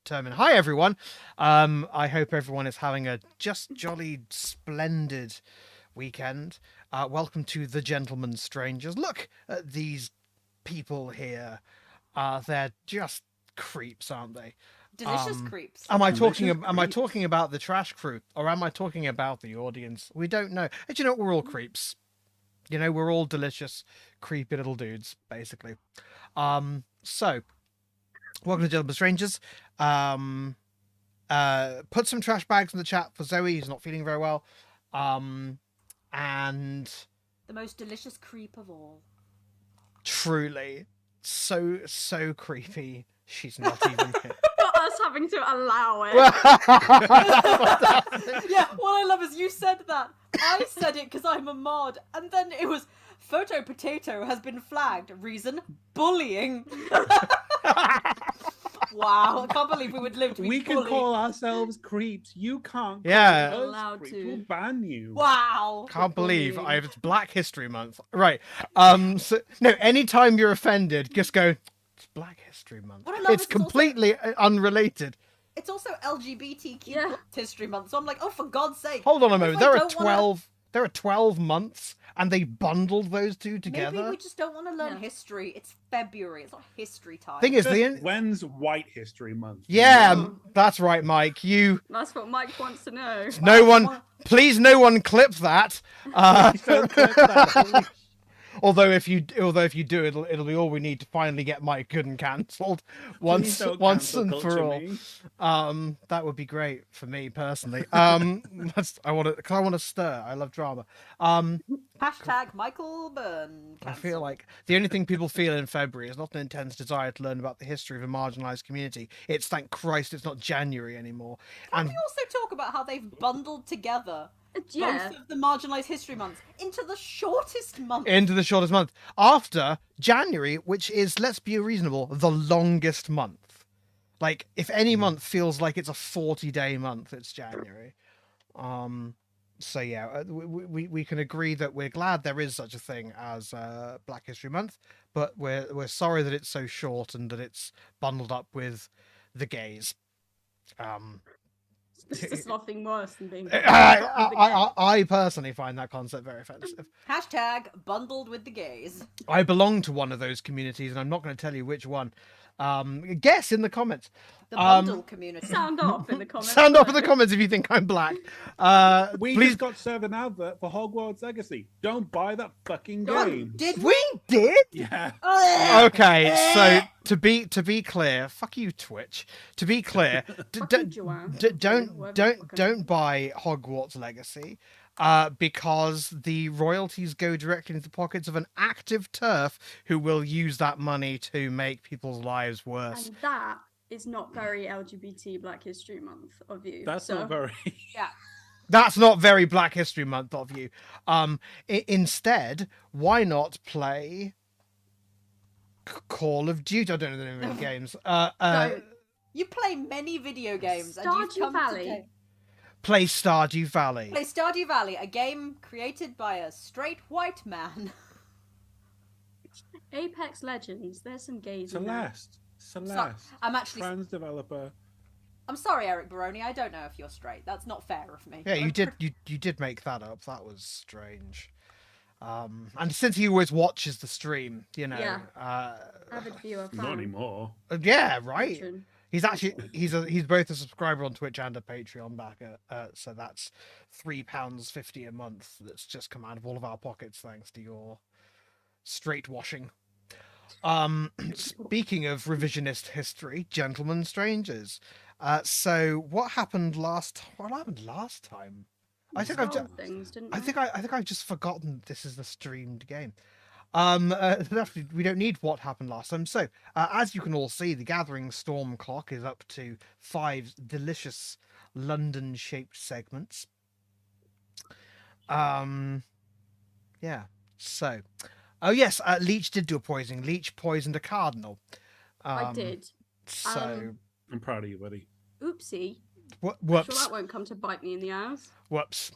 determine. Hi, everyone. I hope everyone is having a just jolly splendid weekend. Welcome to The Gentleman Strangers. Look at these people here. They're just creeps, aren't they? Delicious creeps. Am I talking about the trash crew, or am I talking about the audience? We don't know. But you know what? We're all creeps. You know, we're all delicious, creepy little dudes, basically. So, welcome to Gentlemen Strangers. Put some trash bags in the chat for Zoe, who's not feeling very well. And the most delicious creep of all. Truly, so creepy. She's not even here. Not us having to allow it. Yeah, what I love is you said that. I said it because I'm a mod, and then it was photo potato has been flagged. Reason bullying. Wow, I can't believe we would live to be We bullied. can call ourselves creeps. You can't. Yeah. Call us Allowed creeps. to. We'll ban you. Wow. Can't believe bullying. it's Black History Month. Right. So no, anytime you're offended, just go, it's Black History Month. What I love It's is completely unrelated. It's also LGBTQ Yeah. History Month, so I'm like, oh, for God's sake. Hold on a If moment. I There are don't wanna- 12. There are 12 months, and they bundled those two together. Maybe we just don't want to learn Yeah. history. It's February. It's not history time. Thing is, When's White History Month? yeah, No. that's right, Mike. You, That's what Mike wants to know. no one, please, no one clip that. Please don't clip that. Although if you do, it'll be all we need to finally get Mike good and cancelled once Please don't and cancel for culture all. me. That would be great for me personally. I want to stir. I love drama. Hashtag Michael Burn. I feel like the only thing people feel in February is not an intense desire to learn about the history of a marginalised community. It's thank Christ it's not January anymore. Can And we also talk about how they've bundled together Yeah. both of the marginalised history months into the shortest month? into the shortest month after January, which is, let's be reasonable, the longest month. Like, if any month feels like it's a 40-day month, it's January. So yeah, we can agree that we're glad there is such a thing as Black History Month, but we're sorry that it's so short and that it's bundled up with the gays. There's nothing worse than being. I personally find that concept very offensive. Hashtag bundled with the gays. I belong to one of those communities, and I'm not going to tell you which one. Guess in the comments. The bundle community. Sound off in the comments. Sound off in the comments if you think I'm black. We Please. just got served an advert for Hogwarts Legacy. Don't buy that fucking game. Did We did. Yeah. Okay, so to be clear, fuck you, Twitch. To be clear, Fuck you, Joanne. don't buy Hogwarts Legacy, because the royalties go directly into the pockets of an active TERF who will use that money to make people's lives worse. And that is not very LGBT Black History Month of you. That's so. not very. Yeah. That's not very Black History Month of you. Instead, why not play Call of Duty? I don't know the name of the games. So, You play many video games. and you've Stardew come Valley. To Play Stardew Valley. play Stardew Valley, a game created by a straight white man. Apex Legends. There's some gays in there. Celeste. I'm actually... Trans developer. I'm sorry, Eric Baroni. I don't know if you're straight. That's not fair of me. Yeah, you did. You did make that up. That was strange. And since he always watches the stream, you know. Yeah. Avid viewer. Fan. Not anymore. Yeah, right. Patron. He's actually he's both a subscriber on Twitch and a Patreon backer. So that's £3.50 a month. That's just come out of all of our pockets thanks to your straight washing. Speaking of revisionist history, gentlemen strangers. So what happened last time? I think I've Solved things, didn't I we? think I've just forgotten this is the streamed game. We don't need what happened last time. So, as you can all see, the Gathering Storm clock is up to 5 delicious London-shaped segments. Yeah. So, oh yes, Leech did do a poisoning. Leech poisoned a cardinal. I did. So, I'm proud of you, buddy. Oopsie. whoops. Sure that won't come to bite me in the ass. Whoops.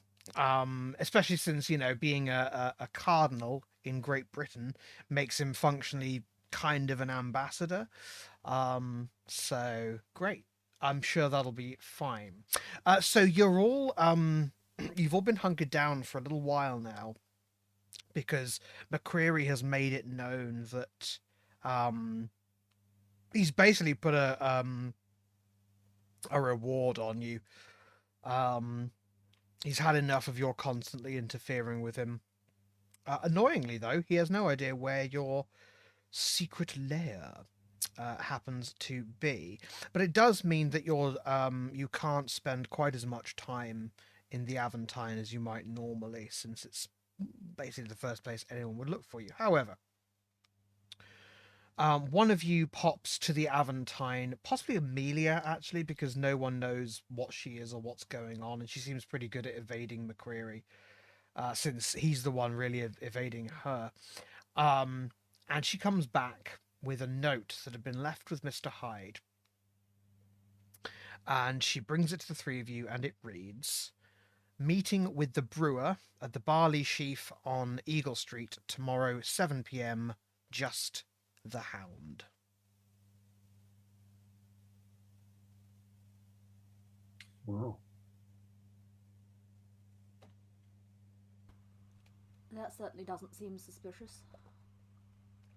Especially since, you know, being a cardinal in Great Britain makes him functionally kind of an ambassador. So great. I'm sure that'll be fine. So you're all you've all been hunkered down for a little while now, because McCreary has made it known that he's basically put a reward on you. He's had enough of your constantly interfering with him. Annoyingly, though, he has no idea where your secret lair happens to be, but it does mean that you can't spend quite as much time in the Aventine as you might normally, since it's basically the first place anyone would look for you. However, one of you pops to the Aventine, possibly Amelia, actually, because no one knows what she is or what's going on, and she seems pretty good at evading McCreary, since he's the one really evading her. And she comes back with a note that had been left with Mr. Hyde. And she brings it to the three of you, and it reads, "Meeting with the brewer at the Barley Sheaf on Eagle Street tomorrow, 7 p.m. Just the Hound." Wow. That certainly doesn't seem suspicious.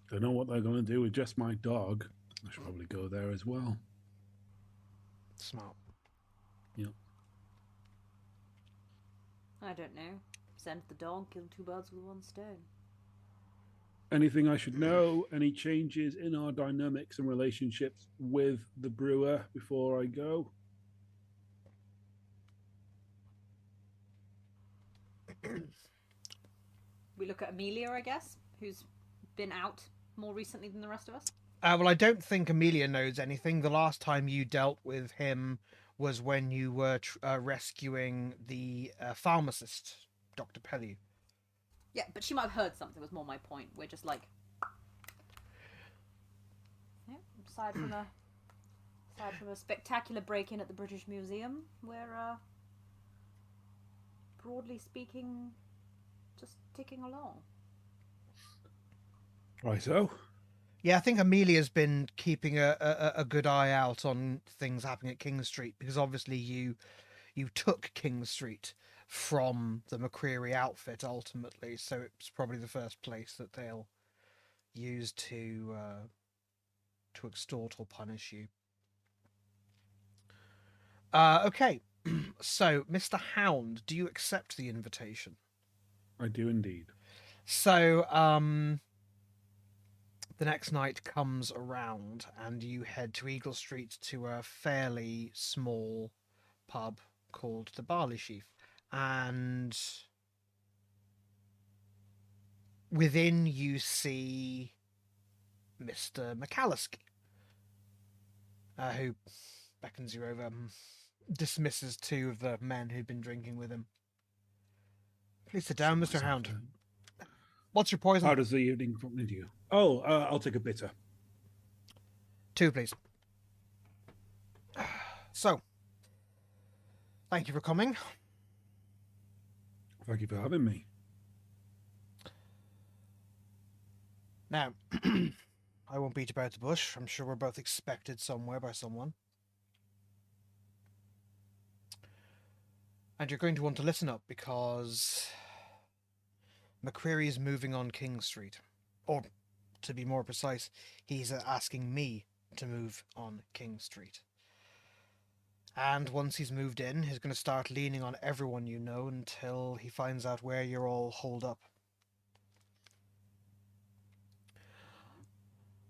Don't know what they're going to do with just my dog. I should probably go there as well. Smart. Yep. I don't know. Send the dog, kill two birds with one stone. Anything I should know? Any changes in our dynamics and relationships with the brewer before I go? We look at Amelia, I guess, who's been out more recently than the rest of us. Well, I don't think Amelia knows anything. The last time you dealt with him was when you were rescuing the pharmacist, Dr. Pellew. Yeah, but she might have heard something, was more my point. We're just like... Yeah, aside from a spectacular break-in at the British Museum, we're, broadly speaking, just ticking along. Righto. Yeah, I think Amelia's been keeping a good eye out on things happening at King Street, because obviously you took King Street from the McCreary outfit ultimately, so it's probably the first place that they'll use to extort or punish you. Okay, so Mr. Hound, do you accept the invitation? I do indeed. So, the next night comes around and you head to Eagle Street to a fairly small pub called the Barley Sheaf. And within you see Mr. McAlliskey, who beckons you over, dismisses two of the men who'd been drinking with him. Please sit down, Mr. Hound. What's your poison? How does the evening find you? Oh, I'll take a bitter. 2, please. So, thank you for coming. Thank you for having me. Now, I won't beat about the bush. I'm sure we're both expected somewhere by someone. And you're going to want to listen up, because McCreary is moving on King Street. Or, to be more precise, he's asking me to move on King Street. And once he's moved in, he's going to start leaning on everyone you know until he finds out where you're all holed up.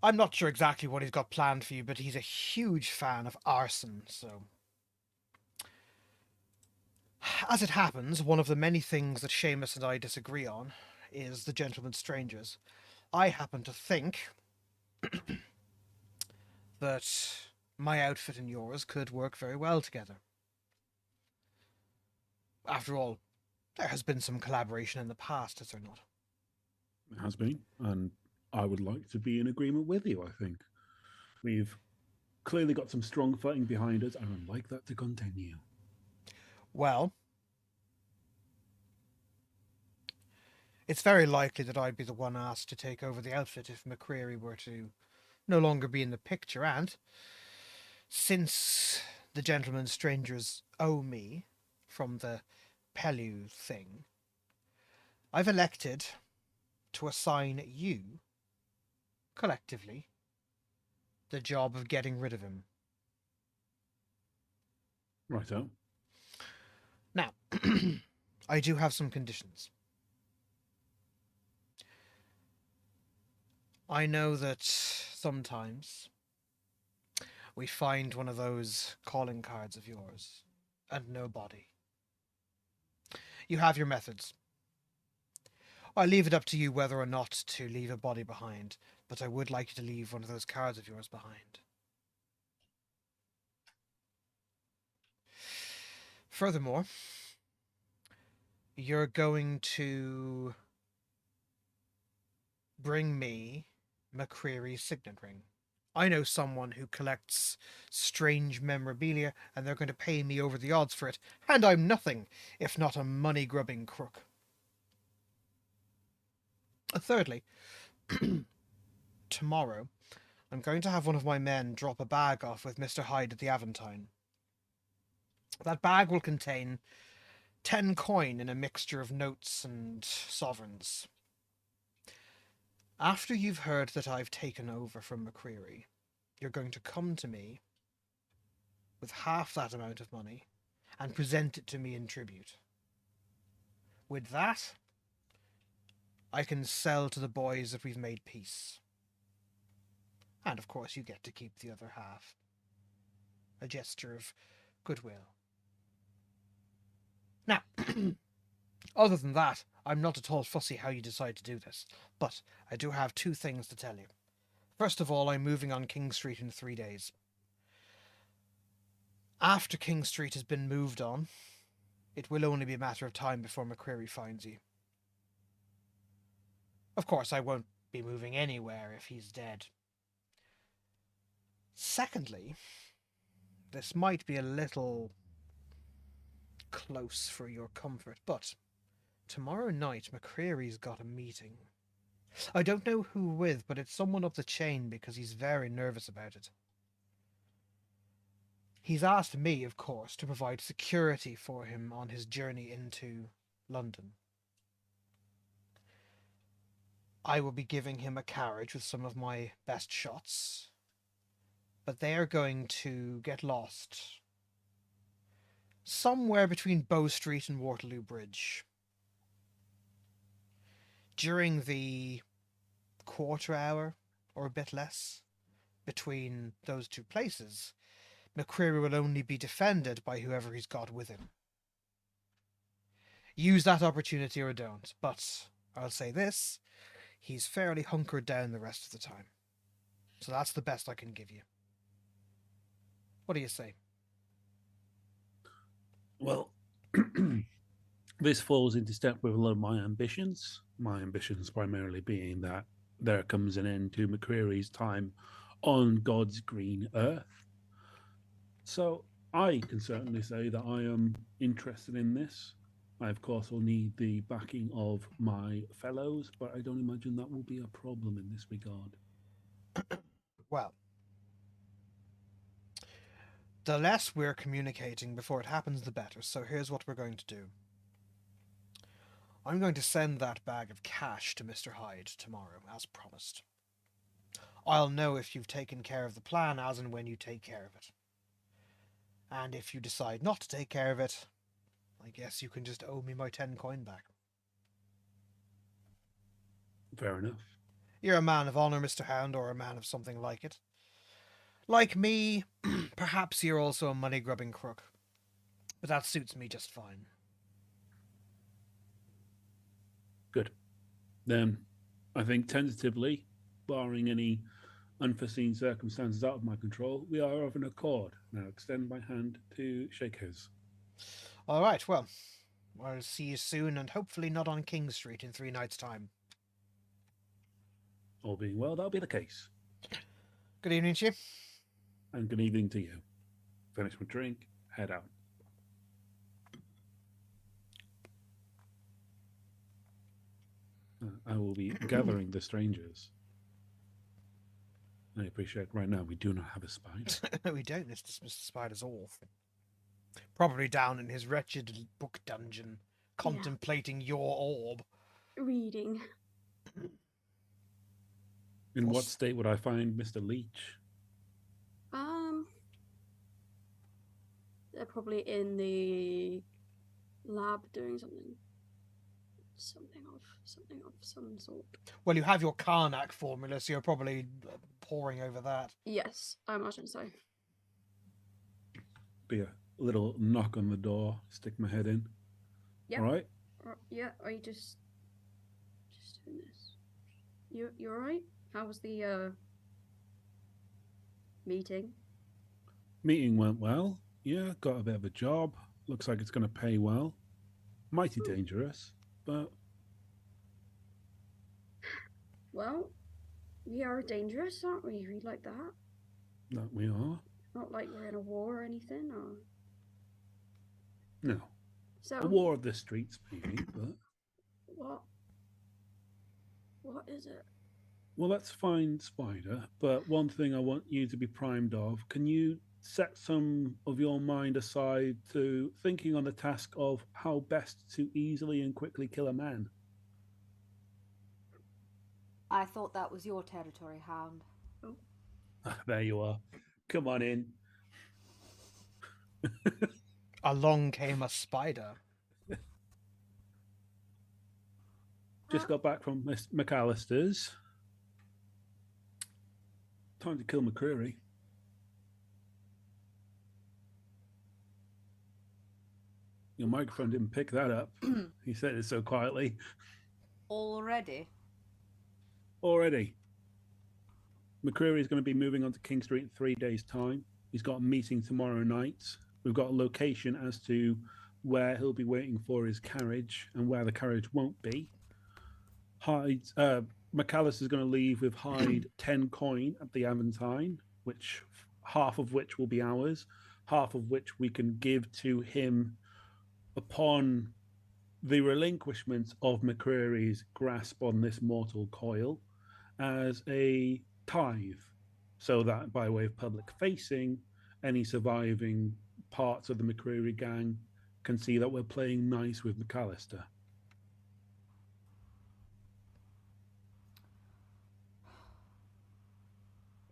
I'm not sure exactly what he's got planned for you, but he's a huge fan of arson, so... As it happens, one of the many things that Seamus and I disagree on is the Gentleman Strangers. I happen to think that my outfit and yours could work very well together. After all, there has been some collaboration in the past, has there not? It has been, and I would like to be in agreement with you, I think. We've clearly got some strong fighting behind us, and I'd like that to continue. Well, it's very likely that I'd be the one asked to take over the outfit if McCreary were to no longer be in the picture, and since the gentlemen strangers owe me from the Pelu thing, I've elected to assign you, collectively, the job of getting rid of him. Righto. Now, I do have some conditions. I know that sometimes we find one of those calling cards of yours, and no body. You have your methods. I leave it up to you whether or not to leave a body behind, but I would like you to leave one of those cards of yours behind. Furthermore, you're going to bring me McCreary's signet ring. I know someone who collects strange memorabilia, and they're going to pay me over the odds for it, and I'm nothing if not a money-grubbing crook. Thirdly, tomorrow, I'm going to have one of my men drop a bag off with Mr. Hyde at the Aventine. That bag will contain 10 coin in a mixture of notes and sovereigns. After you've heard that I've taken over from McCreary, you're going to come to me with half that amount of money and present it to me in tribute. With that, I can sell to the boys that we've made peace. And of course you get to keep the other half. A gesture of goodwill. Now, other than that, I'm not at all fussy how you decide to do this, but I do have two things to tell you. First of all, I'm moving on King Street in 3 days. After King Street has been moved on, it will only be a matter of time before McCreary finds you. Of course, I won't be moving anywhere if he's dead. Secondly, this might be a little close for your comfort, but tomorrow night McCreary's got a meeting. I don't know who with, but it's someone up the chain because he's very nervous about it. He's asked me, of course, to provide security for him on his journey into London. I will be giving him a carriage with some of my best shots, but they are going to get lost somewhere between Bow Street and Waterloo Bridge. During the quarter hour, or a bit less, between those two places, McCreary will only be defended by whoever he's got with him. Use that opportunity or don't, but I'll say this, he's fairly hunkered down the rest of the time. So that's the best I can give you. What do you say? Well, this falls into step with a lot of my ambitions. My ambitions primarily being that there comes an end to McCreary's time on God's green earth. So I can certainly say that I am interested in this. I, of course, will need the backing of my fellows, but I don't imagine that will be a problem in this regard. Well, the less we're communicating before it happens, the better. So here's what we're going to do. I'm going to send that bag of cash to Mr. Hyde tomorrow, as promised. I'll know if you've taken care of the plan as and when you take care of it. And if you decide not to take care of it, I guess you can just owe me my 10 coin back. Fair enough. You're a man of honour, Mr. Hound, or a man of something like it. Like me, perhaps you're also a money-grubbing crook. But that suits me just fine. Good. Then I think tentatively, barring any unforeseen circumstances out of my control, we are of an accord. Now extend my hand to shake his. All right, well, I'll see you soon, and hopefully not on King Street in 3 nights' time. All being well, that'll be the case. Good evening to you. And good evening to you. Finish my drink, head out. I will be gathering the strangers. I appreciate right now we do not have a spider. No, we don't. Mr. Spider's off. Probably down in his wretched book dungeon, contemplating your orb. Reading. In what state would I find Mr. Leech? They're probably in the lab doing something of some sort. Well, you have your Karnak formula, so you're probably poring over that. Yes, I imagine so. Be a little knock on the door, stick my head in. Yep. All right? Yeah, are you just doing this? You alright? How was the meeting? Meeting went well. Yeah, got a bit of a job. Looks like it's going to pay well. Mighty dangerous, but... Well, we are dangerous, aren't we? We like that. That we are. Not like we're in a war or anything, or... No. So... A war of the streets, maybe, but... What is it? Well, that's fine, Spider, but one thing I want you to be primed of, can you set some of your mind aside to thinking on the task of how best to easily and quickly kill a man? I thought that was your territory, Hound. There you are. Come on in. Along came a spider. Just got back from McAllister's. Time to kill McCreary. Your microphone didn't pick that up. He said it so quietly. Already? Already. McCreary is going to be moving on to King Street in 3 days' time. He's got a meeting tomorrow night. We've got a location as to where he'll be waiting for his carriage and where the carriage won't be. McAllister is going to leave with Hyde 10 coin at the Aventine, which half of which will be ours, half of which we can give to him upon the relinquishment of McCreary's grasp on this mortal coil as a tithe, so that by way of public facing, any surviving parts of the McCreary gang can see that we're playing nice with McAllister.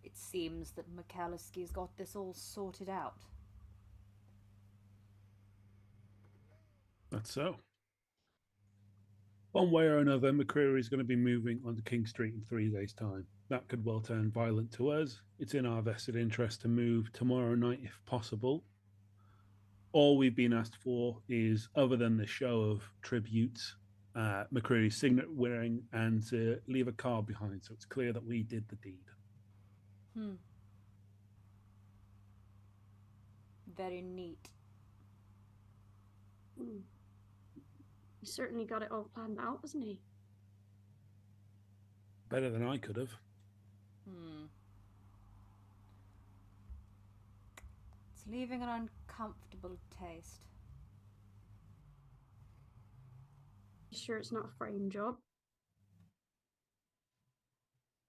It seems that McAlliskey's got this all sorted out. That's so. One way or another, McCreary is going to be moving onto King Street in 3 days' time. That could well turn violent to us. It's in our vested interest to move tomorrow night if possible. All we've been asked for is, other than the show of tributes, McCreary's signet wearing and to leave a card behind so it's clear that we did the deed. Very neat. He certainly got it all planned out, hasn't he? Better than I could have. It's leaving an uncomfortable taste. You sure it's not a frame job?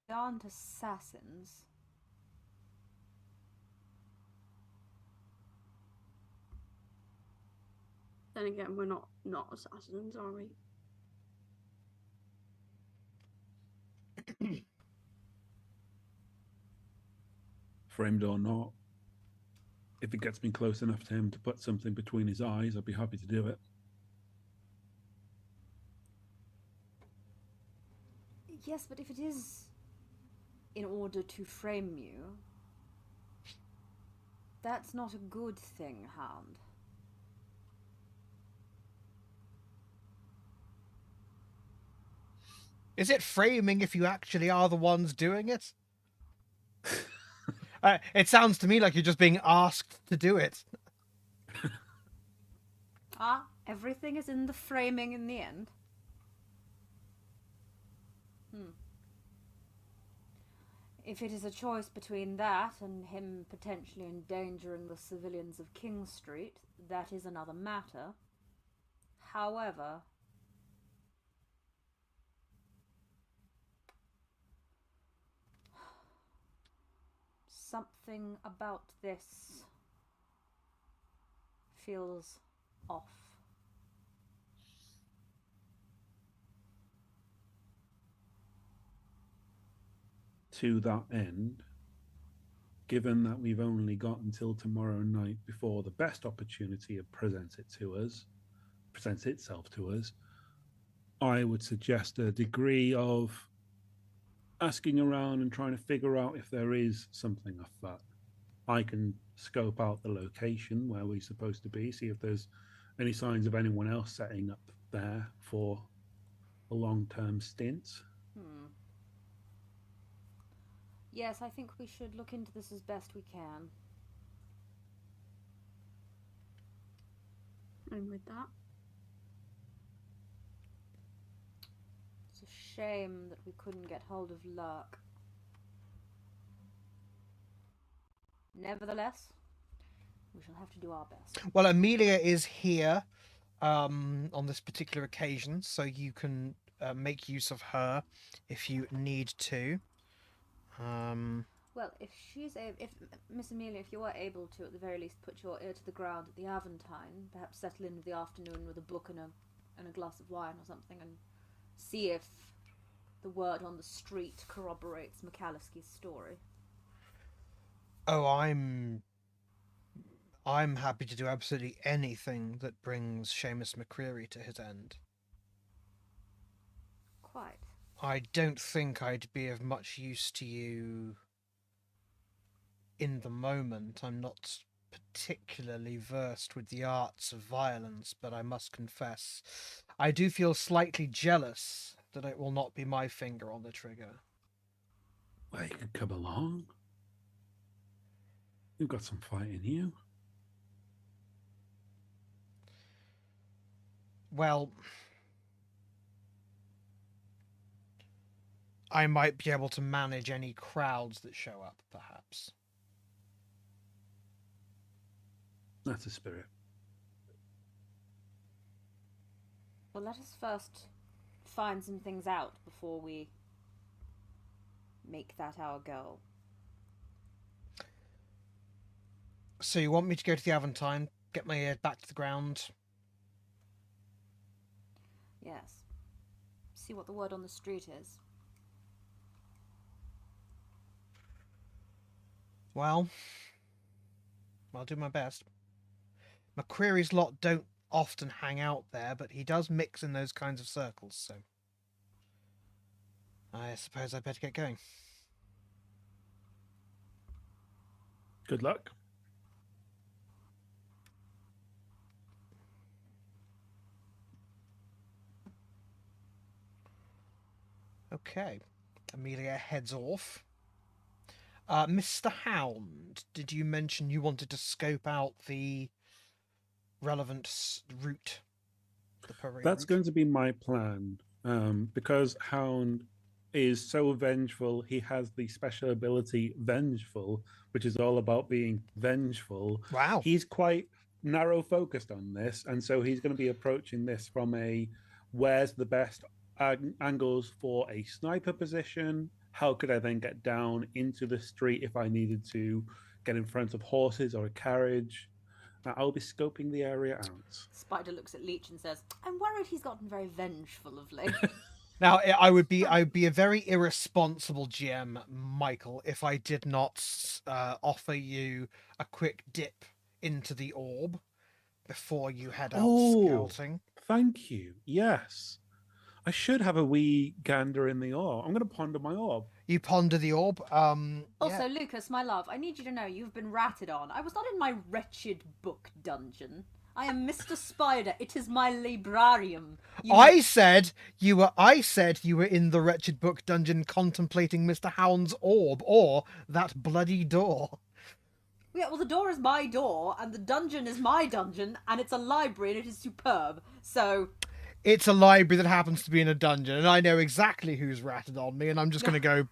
They aren't assassins. Then again, we're not assassins, are we? Framed or not, if it gets me close enough to him to put something between his eyes, I'd be happy to do it. Yes, but if it is in order to frame you, that's not a good thing, Hound. Is it framing if you actually are the ones doing it? It sounds to me like you're just being asked to do it. Everything is in the framing in the end. If it is a choice between that and him potentially endangering the civilians of King Street, that is another matter. However, Something about this feels off. To that end, given that we've only got until tomorrow night before the best opportunity presents itself to us, I would suggest a degree of asking around and trying to figure out if there is something afoot. I can scope out the location where we're supposed to be, see if there's any signs of anyone else setting up there for a long-term stint. Yes, I think we should look into this as best we can. I'm with that. It's a shame that we couldn't get hold of Lurk. Nevertheless, we shall have to do our best. Well, Amelia is here on this particular occasion, so you can make use of her if you need to. Well, if Miss Amelia, if you are able to, at the very least, put your ear to the ground at the Aventine, perhaps settle in with the afternoon with a book and a glass of wine or something, and see if the word on the street corroborates McAlliskey's story. Oh, I'm happy to do absolutely anything that brings Seamus McCreary to his end. Quite. I don't think I'd be of much use to you in the moment. I'm not particularly versed with the arts of violence, but I must confess, I do feel slightly jealous that it will not be my finger on the trigger. Well, you could come along. You've got some fight in you. Well, I might be able to manage any crowds that show up, perhaps. That's a spirit. Well, let us first find some things out before we make that our goal. So you want me to go to the Aventine, get my ear back to the ground? Yes. See what the word on the street is. Well, I'll do my best. McCreary's lot don't often hang out there, but he does mix in those kinds of circles, so I suppose I'd better get going. Good luck. Okay. Amelia heads off. Mr. Hound, did you mention you wanted to scope out the relevant route? The parade That's route? going to be my plan. Because Hound is so vengeful, he has the special ability Vengeful, which is all about being vengeful. Wow. He's quite narrow focused on this, and so he's going to be approaching this from a where's the best angles for a sniper position? How could I then get down into the street if I needed to get in front of horses or a carriage? I'll be scoping the area out. Spider looks at Leech and says, I'm worried he's gotten very vengeful of late. Now, I'd be a very irresponsible GM, Michael, if I did not offer you a quick dip into the orb before you head out scouting. Thank you. Yes. I should have a wee gander in the orb. I'm going to ponder my orb. You ponder the orb. Also, Lucas, my love, I need you to know you've been ratted on. I was not in my wretched book dungeon. I am Mr. Spider. It is my librarium. I said you were in the wretched book dungeon contemplating Mr. Hound's orb or that bloody door. Yeah, well, the door is my door, and the dungeon is my dungeon, and it's a library, and it is superb. So it's a library that happens to be in a dungeon, and I know exactly who's ratted on me, and I'm just going to go...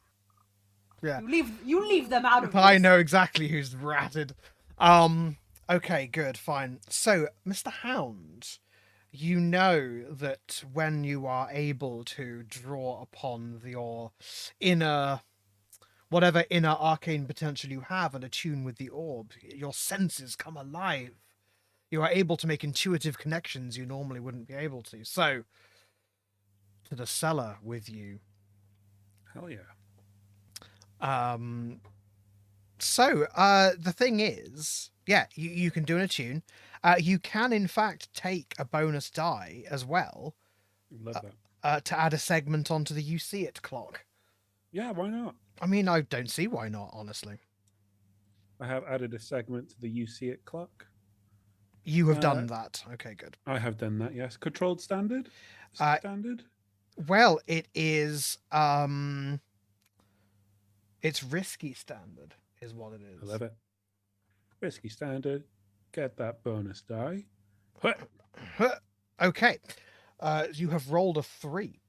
Yeah. You leave them out of this. I know exactly who's ratted. Okay, good, fine. So, Mr. Hound, you know that when you are able to draw upon your inner whatever inner arcane potential you have and attune with the orb, your senses come alive. You are able to make intuitive connections you normally wouldn't be able to. So, to the cellar with you. Hell yeah. The thing is, yeah, you can do an attune. You can, in fact, take a bonus die as well Love that. to add a segment onto the You See It clock. Yeah, why not? I mean, I don't see why not, honestly. I have added a segment to the You See It clock. You have done that. Okay, good. I have done that, yes. Controlled standard? Standard? Well, it is... It's risky standard, is what it is. I love it. Risky standard. Get that bonus die. Okay. You have rolled a 3.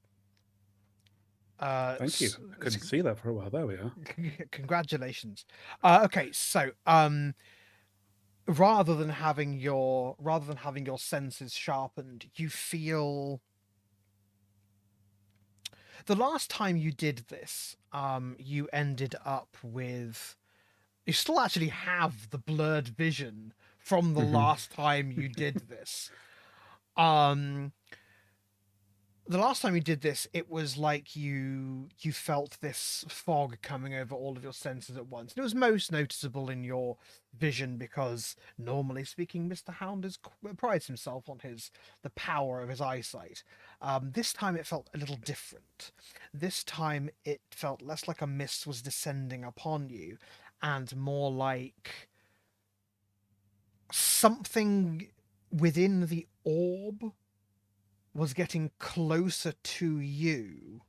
Thank you. I couldn't see that for a while. There we are. Congratulations. Okay, so rather than having your senses sharpened, you feel the last time you did this, you ended up with, you still actually have the blurred vision from the last time you did this. The last time you did this, it was like you felt this fog coming over all of your senses at once. And it was most noticeable in your vision because, normally speaking, Mr. Hound prides himself on the power of his eyesight. This time it felt a little different. This time it felt less like a mist was descending upon you and more like something within the orb was getting closer to you,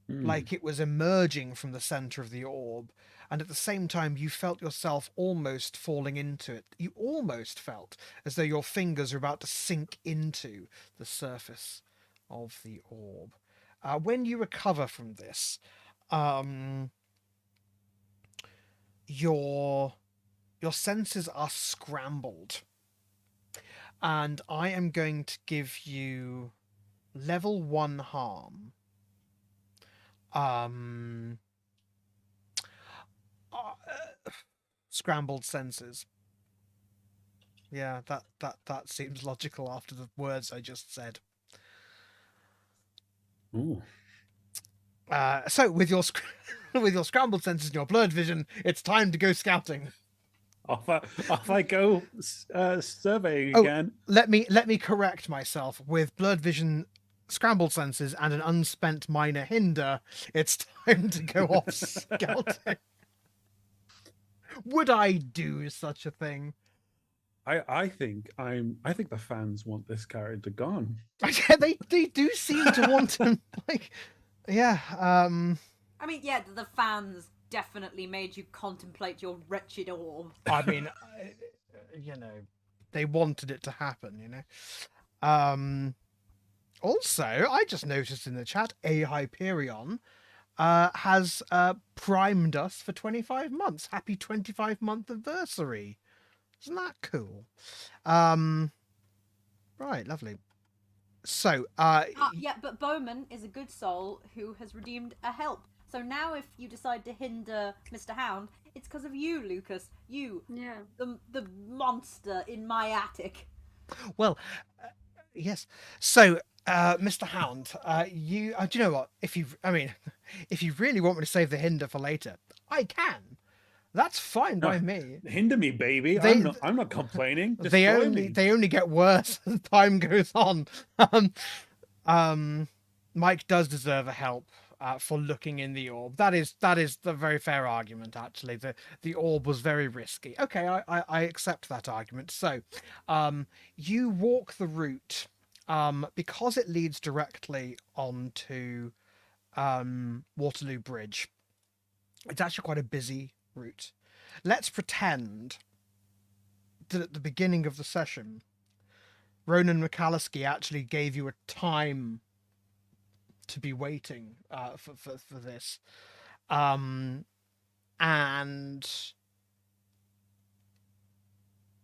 like it was emerging from the center of the orb, and at the same time you felt yourself almost falling into it. You almost felt as though your fingers were about to sink into the surface of the orb. When you recover from this, your senses are scrambled. And I am going to give you level 1 harm. Scrambled senses. Yeah, that seems logical after the words I just said. Ooh. So with your scrambled senses and your blurred vision, it's time to go scouting. Off I go surveying again. Let me correct myself. With blurred vision, scrambled senses, and an unspent minor hinder, it's time to go off scouting. Would I do such a thing? I think the fans want this character gone. they do seem to want him. Like, yeah. I mean, yeah, the fans definitely made you contemplate your wretched orb. I mean, they wanted it to happen, Also, I just noticed in the chat, A Hyperion has primed us for 25 months. Happy 25-month anniversary. Isn't that cool? Right, lovely. So, yeah, but Bowman is a good soul who has redeemed a help. So now if you decide to hinder Mr. Hound, it's because of you, Lucas. You, the monster in my attic. Well, yes. So, Mr. Hound, you do you know what? If you really want me to save the hinder for later, I can. That's fine by me. Hinder me, baby. I'm not complaining. They only get worse as time goes on. Mike does deserve a help for looking in the orb. That is the very fair argument. Actually, the orb was very risky. Okay, I accept that argument. So, you walk the route because it leads directly onto Waterloo Bridge. It's actually quite a busy route. Let's pretend that at the beginning of the session, Ronan McAlliskey actually gave you a time to be waiting for this, and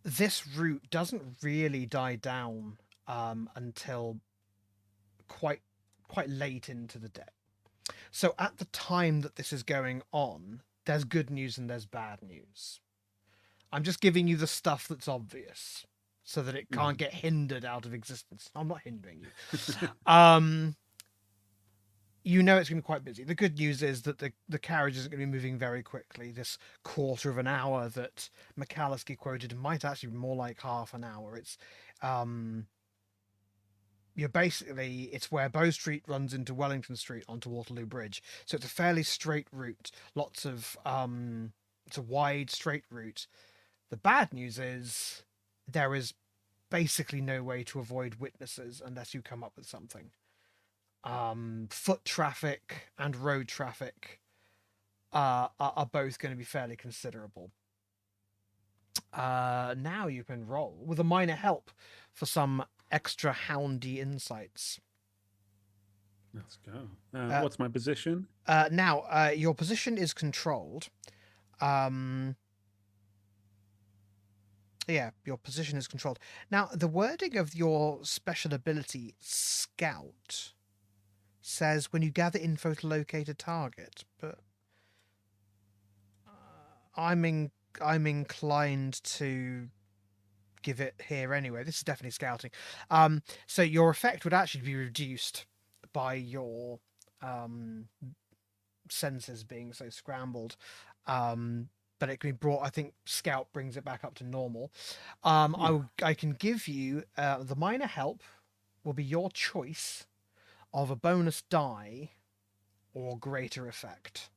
this route doesn't really die down until quite late into the day. So at the time that this is going on, there's good news and there's bad news. I'm just giving you the stuff that's obvious so that it can't get hindered out of existence. I'm not hindering you. You know it's going to be quite busy. The good news is that the carriage isn't going to be moving very quickly. This quarter of an hour that McAlliskey quoted might actually be more like half an hour. It's it's where Bow Street runs into Wellington Street onto Waterloo Bridge. So it's a fairly straight route. It's a wide straight route. The bad news is there is basically no way to avoid witnesses unless you come up with something. Foot traffic and road traffic are both going to be fairly considerable. Now you can roll with a minor help for some extra houndy insights. Let's go. What's my position? Now, your position is controlled. Yeah, your position is controlled. Now, the wording of your special ability, Scout, says when you gather info to locate a target, but I'm inclined to give it here anyway. This is definitely scouting. So your effect would actually be reduced by your senses being so scrambled. But it can be brought. I think Scout brings it back up to normal. I can give you the minor help will be your choice of a bonus die or greater effect.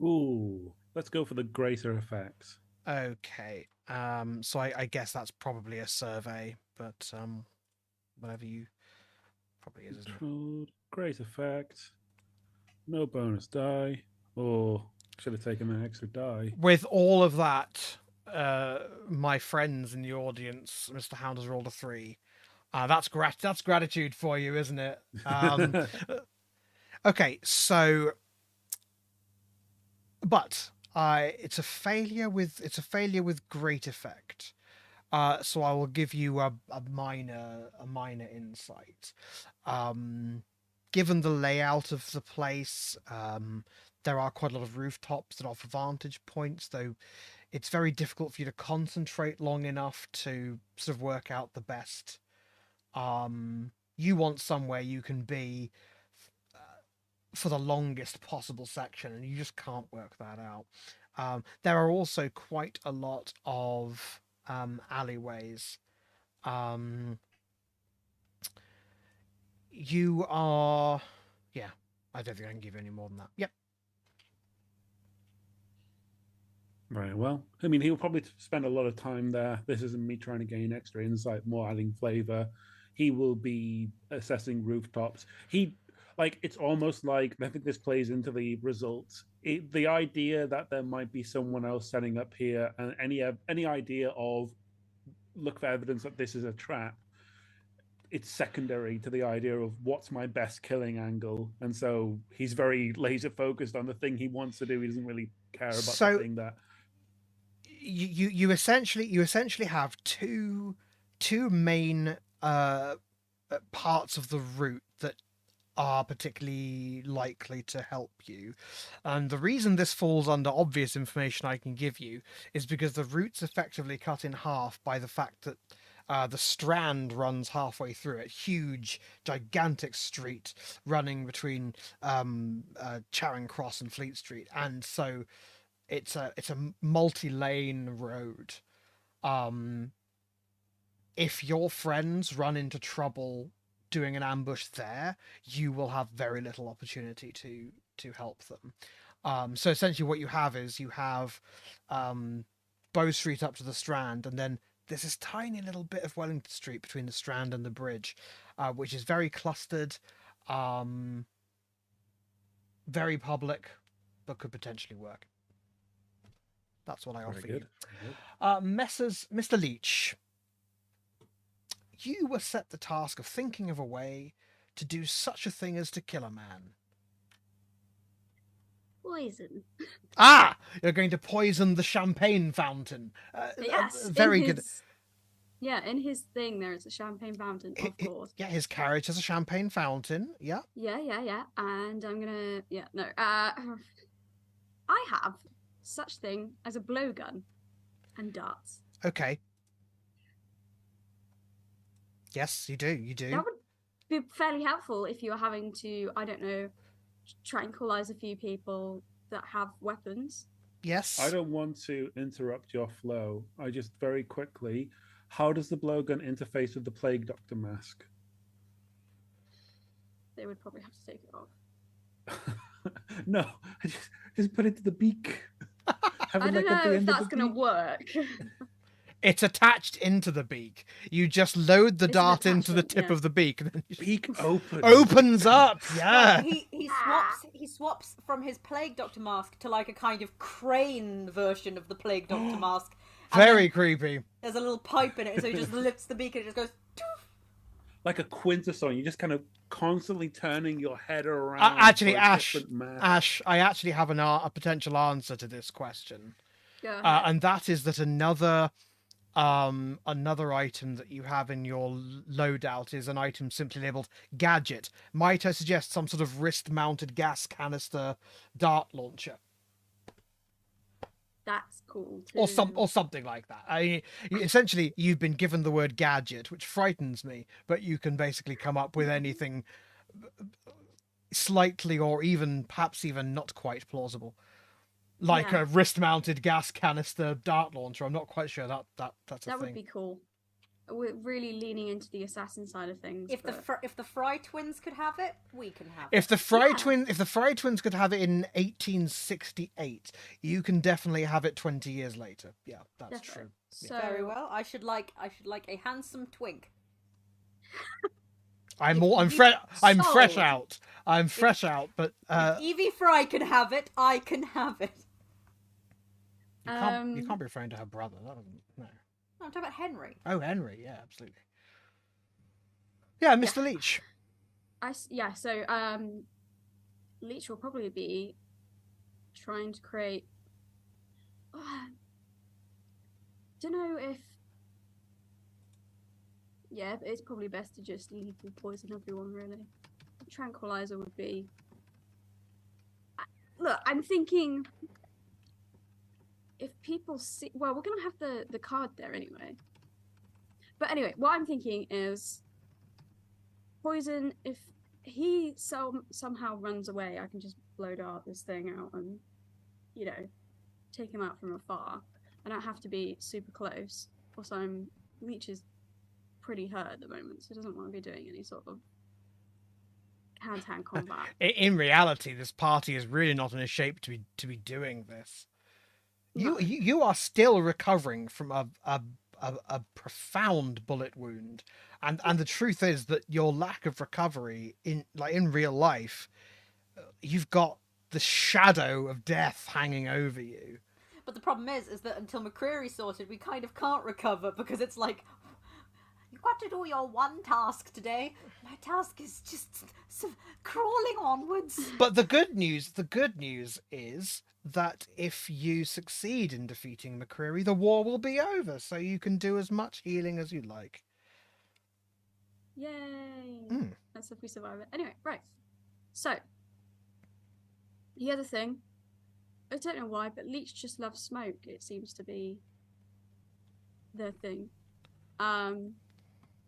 Ooh, let's go for the greater effects. Okay. So I guess that's probably a survey, but whatever you probably is, isn't it? Great effect. No bonus die. Or should have taken an extra die. With all of that, my friends in the audience, Mr. Hound has rolled a 3. That's gratitude for you, isn't it? Okay, so, but it's a failure with great effect. So I will give you a minor insight. Given the layout of the place, there are quite a lot of rooftops that offer vantage points, though it's very difficult for you to concentrate long enough to sort of work out the best. You want somewhere you can be for the longest possible section, and you just can't work that out. There are also quite a lot of alleyways. You are... Yeah, I don't think I can give you any more than that. Yep. Right, well, I mean, he'll probably spend a lot of time there. This isn't me trying to gain extra insight, more adding flavor. He will be assessing rooftops. It's almost like, I think this plays into the results. The idea that there might be someone else setting up here, and any idea of look for evidence that this is a trap, it's secondary to the idea of what's my best killing angle. And so he's very laser focused on the thing he wants to do. He doesn't really care about the thing that... You essentially have two main parts of the route that are particularly likely to help you, and the reason this falls under obvious information I can give you is because the route's effectively cut in half by the fact that the Strand runs halfway through it. Huge, gigantic street running between Charing Cross and Fleet Street, and so it's a multi-lane road. If your friends run into trouble doing an ambush there, you will have very little opportunity to help them. So essentially what you have is Bow Street up to the Strand, and then there's this tiny little bit of Wellington Street between the Strand and the bridge, which is very clustered, very public, but could potentially work. That's what I offer you. Mr. Leech, you were set the task of thinking of a way to do such a thing as to kill a man. Poison. Ah! You're going to poison the champagne fountain. Yes. Very good. Yeah, in his thing there is a champagne fountain, of course. Yeah, his carriage has a champagne fountain. Yeah. Yeah. And I'm gonna I have such thing as a blowgun and darts. Okay. Yes, you do. You do. That would be fairly helpful if you were having to, I don't know, tranquilize a few people that have weapons. Yes. I don't want to interrupt your flow. I just very quickly, how does the blowgun interface with the Plague Doctor mask? They would probably have to take it off. No, just put it to the beak. I don't know if that's going to work. It's attached into the beak. You just load the It's an dart into the attachment, tip yeah. of the beak, and then Beak open. opens up. Yeah. He swaps from his Plague Doctor mask to like a kind of crane version of the Plague Doctor mask. And Very then creepy. there's a little pipe in it, so he just lifts the beak and it just goes. Doof. Like a quintesson. You're just kind of constantly turning your head around. Actually, for a Ash, different mask. Ash, I actually have a potential answer to this question, Go ahead. and that is that another item that you have in your loadout is an item simply labeled gadget. Might I suggest some sort of wrist-mounted gas canister dart launcher? That's cool too. Or something like that. I mean, essentially, you've been given the word gadget, which frightens me, but you can basically come up with anything slightly or perhaps even not quite plausible. Like Yeah. a wrist-mounted gas canister dart launcher. I'm not quite sure that's a That thing. would be cool. We're really leaning into the assassin side of things. If but... the Fry twins could have it, we can have If it. the Fry twins could have it in 1868, you can definitely have it 20 years later. Yeah, that's Definitely. true. So Very well. I should like a handsome twink. I'm Sold. fresh out. I'm fresh out, but If Evie Fry can have it, I can have it. you can't be referring to her brother. That doesn't. No. No, I'm talking about Henry. Oh, Henry. Yeah, absolutely. Yeah, Mr. Leech. So Leech will probably be trying to create. Don't know if. Yeah, but it's probably best to just lethal poison everyone. Really, tranquilizer would be. Look, I'm thinking. If people see, well, we're gonna have the card there anyway. But anyway, what I'm thinking is poison. If he somehow runs away, I can just blow dart this thing out and, take him out from afar. I don't have to be super close. Also, Leech is pretty hurt at the moment, so he doesn't want to be doing any sort of hand-to-hand combat. In reality, this party is really not in a shape to be doing this. You are still recovering from a profound bullet wound, and the truth is that your lack of recovery in real life, you've got the shadow of death hanging over you. But the problem is that until McCreary's sorted, we kind of can't recover because it's like, you've got to do your one task today. My task is just crawling onwards. But the good news is that if you succeed in defeating McCreary, the war will be over, so you can do as much healing as you like. Yay! That's if we survive it. Anyway, right. So, the other thing, I don't know why, but Leech just loves smoke. It seems to be their thing.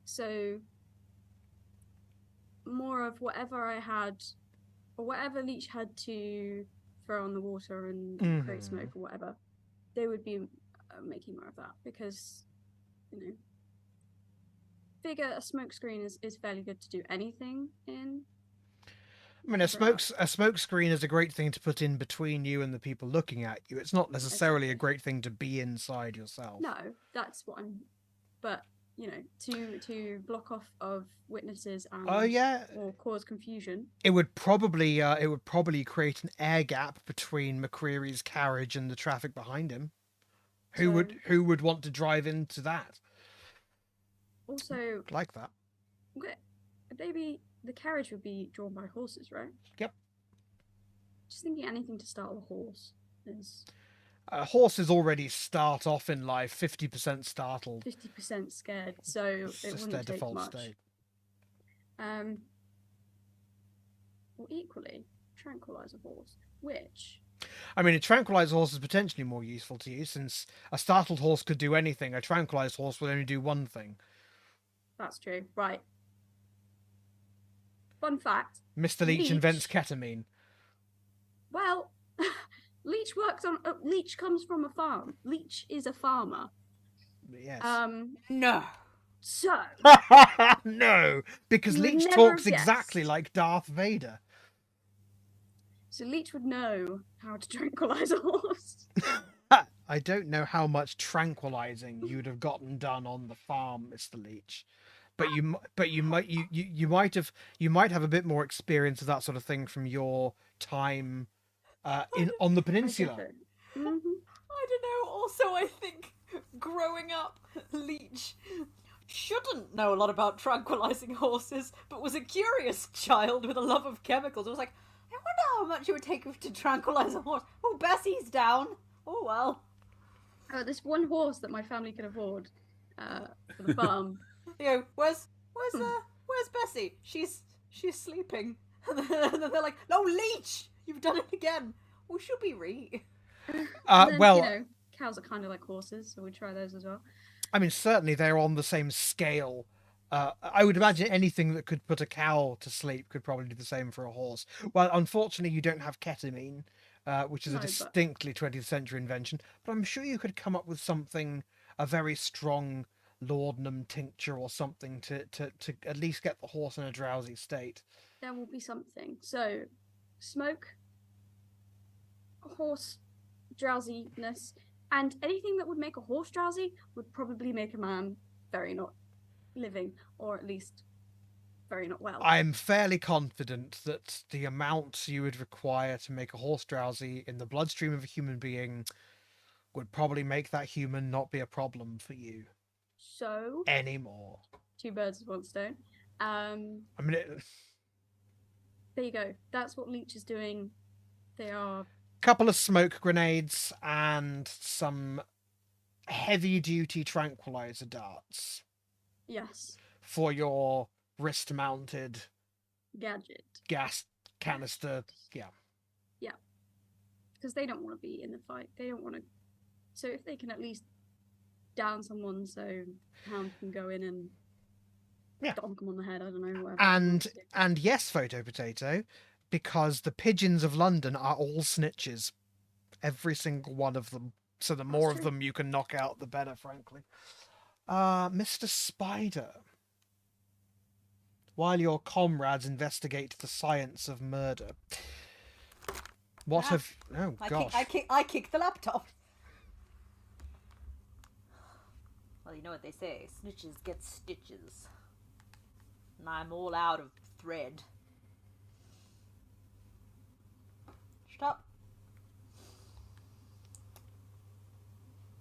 So more of whatever I had, or whatever Leech had to throw on the water and create smoke or whatever, they would be making more of that because, figure a smoke screen is fairly good to do anything in. I mean, a smoke screen is a great thing to put in between you and the people looking at you. It's not necessarily a great thing to be inside yourself. No, that's what I'm. But to block off of witnesses and or cause confusion. It would probably create an air gap between McCreary's carriage and the traffic behind him. Who would want to drive into that? Also, like that. Maybe the carriage would be drawn by horses, right? Yep. Just thinking anything to start with a horse is. Horses already start off in life 50% startled. 50% scared, so It's it just wouldn't their take default much. state. Or equally, tranquilize a horse, which... I mean, a tranquilized horse is potentially more useful to you, since a startled horse could do anything. A tranquilized horse would only do one thing. That's true. Right. Fun fact. Mr. Leech invents ketamine. Well, Leech works on... Leech comes from a farm. Leech is a farmer. Yes. No. So... No, because You would Leech never talks have exactly guessed. like Darth Vader. So Leech would know how to tranquilize a horse. I don't know how much tranquilizing you'd have gotten done on the farm, Mr. Leech, but you might have a bit more experience of that sort of thing from your time on the peninsula. Mm-hmm. I don't know. Also, I think growing up, Leech shouldn't know a lot about tranquilizing horses, but was a curious child with a love of chemicals. I was like, I wonder how much it would take to tranquilize a horse. Oh, Bessie's down. Oh, well. This one horse that my family could afford for the farm. You know, where's Bessie? She's sleeping. And then they're like, no, Leech, you've done it again. Well, she'll be re. Then, Well, you know, cows are kind of like horses, so we try those as well. I mean, certainly they're on the same scale. I would imagine anything that could put a cow to sleep could probably do the same for a horse. Well, unfortunately, you don't have ketamine, which is a distinctly 20th century invention. But I'm sure you could come up with something, a very strong laudanum tincture or something to at least get the horse in a drowsy state. There will be something. So, smoke, horse drowsiness, and anything that would make a horse drowsy would probably make a man very not living, or at least very not well. I'm fairly confident that the amount you would require to make a horse drowsy in the bloodstream of a human being would probably make that human not be a problem for you. So anymore. Two birds with one stone. I mean, there you go. That's what Leech is doing. They are couple of smoke grenades and some heavy-duty tranquilizer darts. Yes. For your wrist-mounted gadget. Gas canister. Yeah. Yeah. Because they don't want to be in the fight. They don't want to. So if they can at least down someone, so Hound can go in and donk them on the head. I don't know. Whatever. And yes, Photo Potato, because the pigeons of London are all snitches, every single one of them. So the more of them you can knock out, the better, frankly. Mr. Spider, while your comrades investigate the science of murder, what have... Oh, gosh. I kick the laptop. Well, you know what they say. Snitches get stitches. And I'm all out of thread. Stop.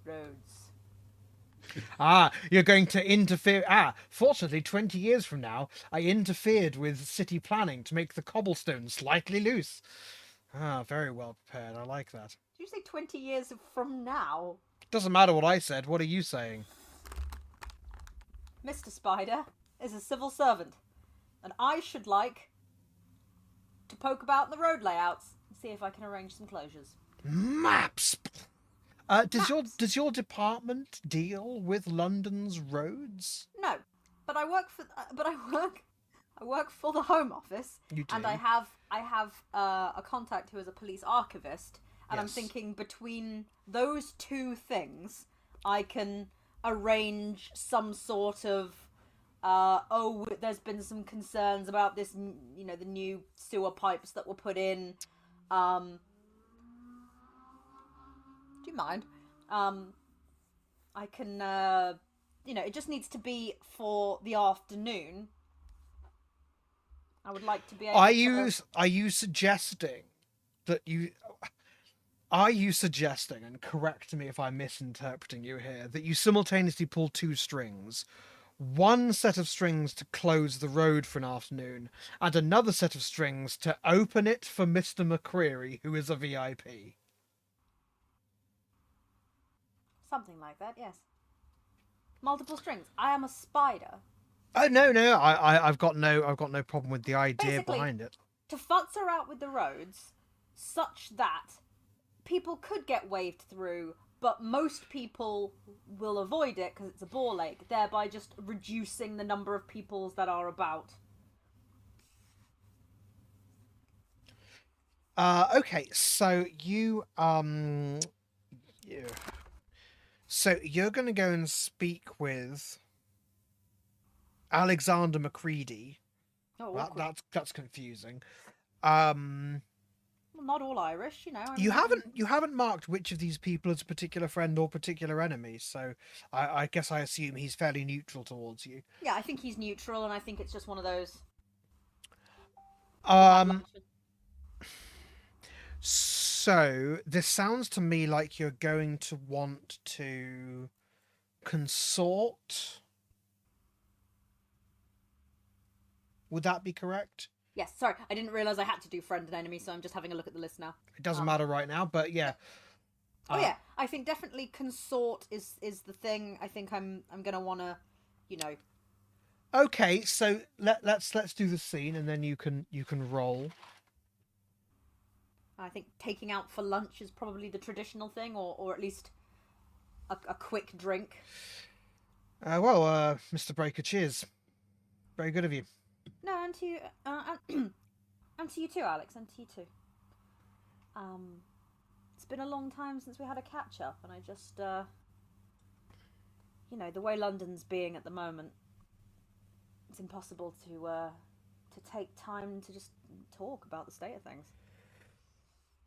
Roads. You're going to interfere. Fortunately, 20 years from now, I interfered with city planning to make the cobblestone slightly loose. Very well prepared. I like that. Did you say 20 years from now? Doesn't matter what I said. What are you saying? Mr. Spider is a civil servant, and I should like to poke about in the road layouts and see if I can arrange some closures. Maps. Does your department deal with London's roads? No, but I work for the Home Office. You do. And I have a contact who is a police archivist, and Yes. I'm thinking between those two things, I can arrange some sort of there's been some concerns about this, you know, the new sewer pipes that were put in. Do you mind? I can, it just needs to be for the afternoon. I would like to be able Are you suggesting that you... Are you suggesting, and correct me if I'm misinterpreting you here, that you simultaneously pull two strings? One set of strings to close the road for an afternoon, and another set of strings to open it for Mr. McCreary, who is a VIP. Something like that, yes. Multiple strings. I am a spider. Oh no, I've got no problem with the idea Basically, behind it. To futz her out with the roads, such that people could get waved through, but most people will avoid it because it's a ball ache, thereby just reducing the number of peoples that are about. Okay, so so you're going to go and speak with Alexander McCreary. Oh, That's confusing. well, not all Irish, you know. You haven't marked which of these people is a particular friend or particular enemy, so I guess I assume he's fairly neutral towards you. Yeah, I think he's neutral, and I think it's just one of those. So this sounds to me like you're going to want to consort. Would that be correct? Yes, sorry, I didn't realise I had to do friend and enemy, so I'm just having a look at the list now. It doesn't matter right now, but yeah. Yeah, I think definitely consort is the thing. I think I'm gonna wanna, you know. Okay, so let's do the scene, and then you can roll. I think taking out for lunch is probably the traditional thing, or at least a quick drink. Mr. Breaker, cheers. Very good of you. No, and to you, and to you too, Alex, and to you too. It's been a long time since we had a catch up, and I just, you know, the way London's being at the moment, it's impossible to take time to just talk about the state of things.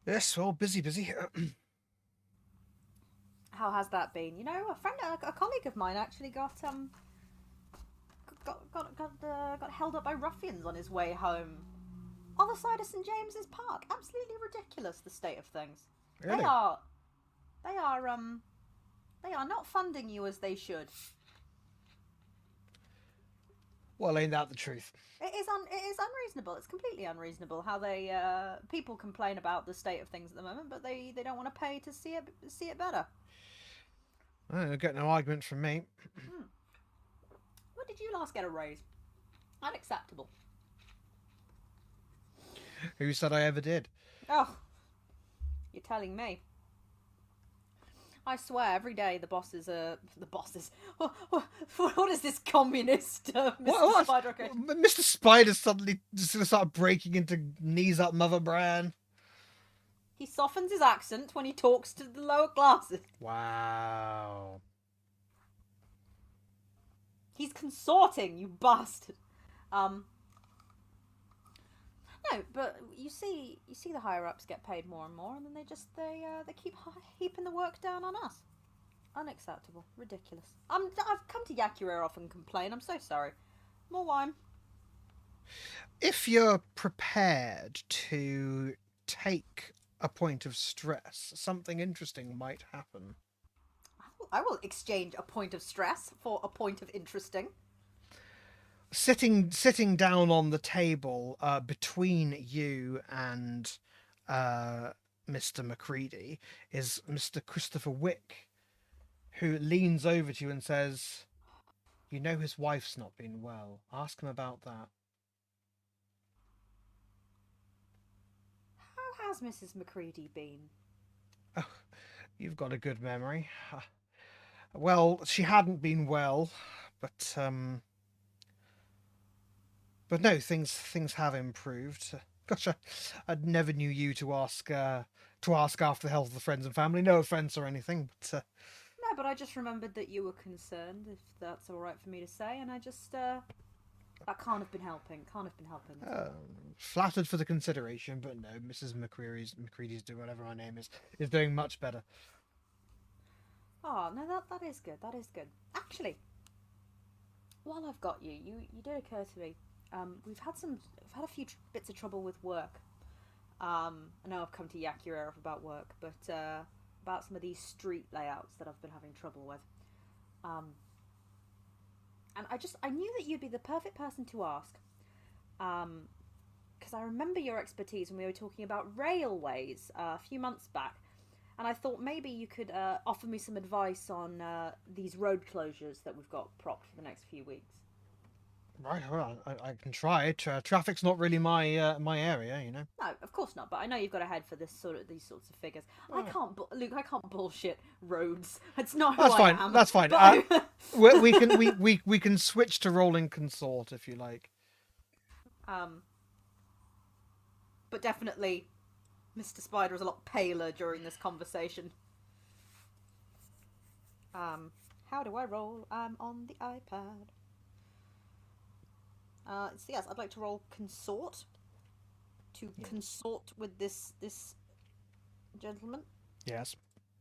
Yes, well, busy. How has that been? You know, a colleague of mine actually got held up by ruffians on his way home on the side of St James's Park. Absolutely ridiculous, the state of things. Really? They are not funding you as they should. Well, ain't that the truth? It is unreasonable. It's completely unreasonable how they people complain about the state of things at the moment, but they don't want to pay to see it better. You'll get no argument from me. When did you last get a raise? Unacceptable. Who said I ever did? Oh, you're telling me. I swear, every day the bosses. What is this communist, Mr. What? Spider? Okay. Mr. Spider suddenly just gonna start breaking into knees up, Mother Bran. He softens his accent when he talks to the lower classes. Wow. He's consorting, you bastard. No, but you see the higher ups get paid more and more, and then they keep heaping the work down on us. Unacceptable, ridiculous. I've come to Yakurer off and complain. I'm so sorry. More wine. If you're prepared to take a point of stress, something interesting might happen. I will exchange a point of stress for a point of interesting. Sitting down on the table between you and Mr. McCreary is Mr. Christopher Wick, who leans over to you and says, "You know his wife's not been well. Ask him about that." How has Mrs. McCreary been? Oh, you've got a good memory. Well, she hadn't been well, but no, things have improved. Gosh, I never knew you to ask after the health of the friends and family. No offence or anything, but no, but I just remembered that you were concerned, if that's all right for me to say, and I just that can't have been helping. Flattered for the consideration, but no, Mrs. McCreary's doing whatever her name is doing much better. Oh no, that is good. That is good. Actually, while I've got you, you did occur to me. We've had a few bits of trouble with work. I know I've come to Yakurer off about work, but about some of these street layouts that I've been having trouble with. And I knew that you'd be the perfect person to ask, because I remember your expertise when we were talking about railways a few months back. And I thought maybe you could offer me some advice on these road closures that we've got propped for the next few weeks. Right, well, I can try. Traffic's not really my my area, you know. No, of course not. But I know you've got a head for these sorts of figures. I Right. can't, Luke. I can't bullshit roads. It's not who That's I fine. am. That's fine. But We can switch to rolling consort if you like. but definitely, Mr. Spider is a lot paler during this conversation. How do I roll? I'm on the iPad. So yes, I'd like to roll consort. To consort with this gentleman. Yes.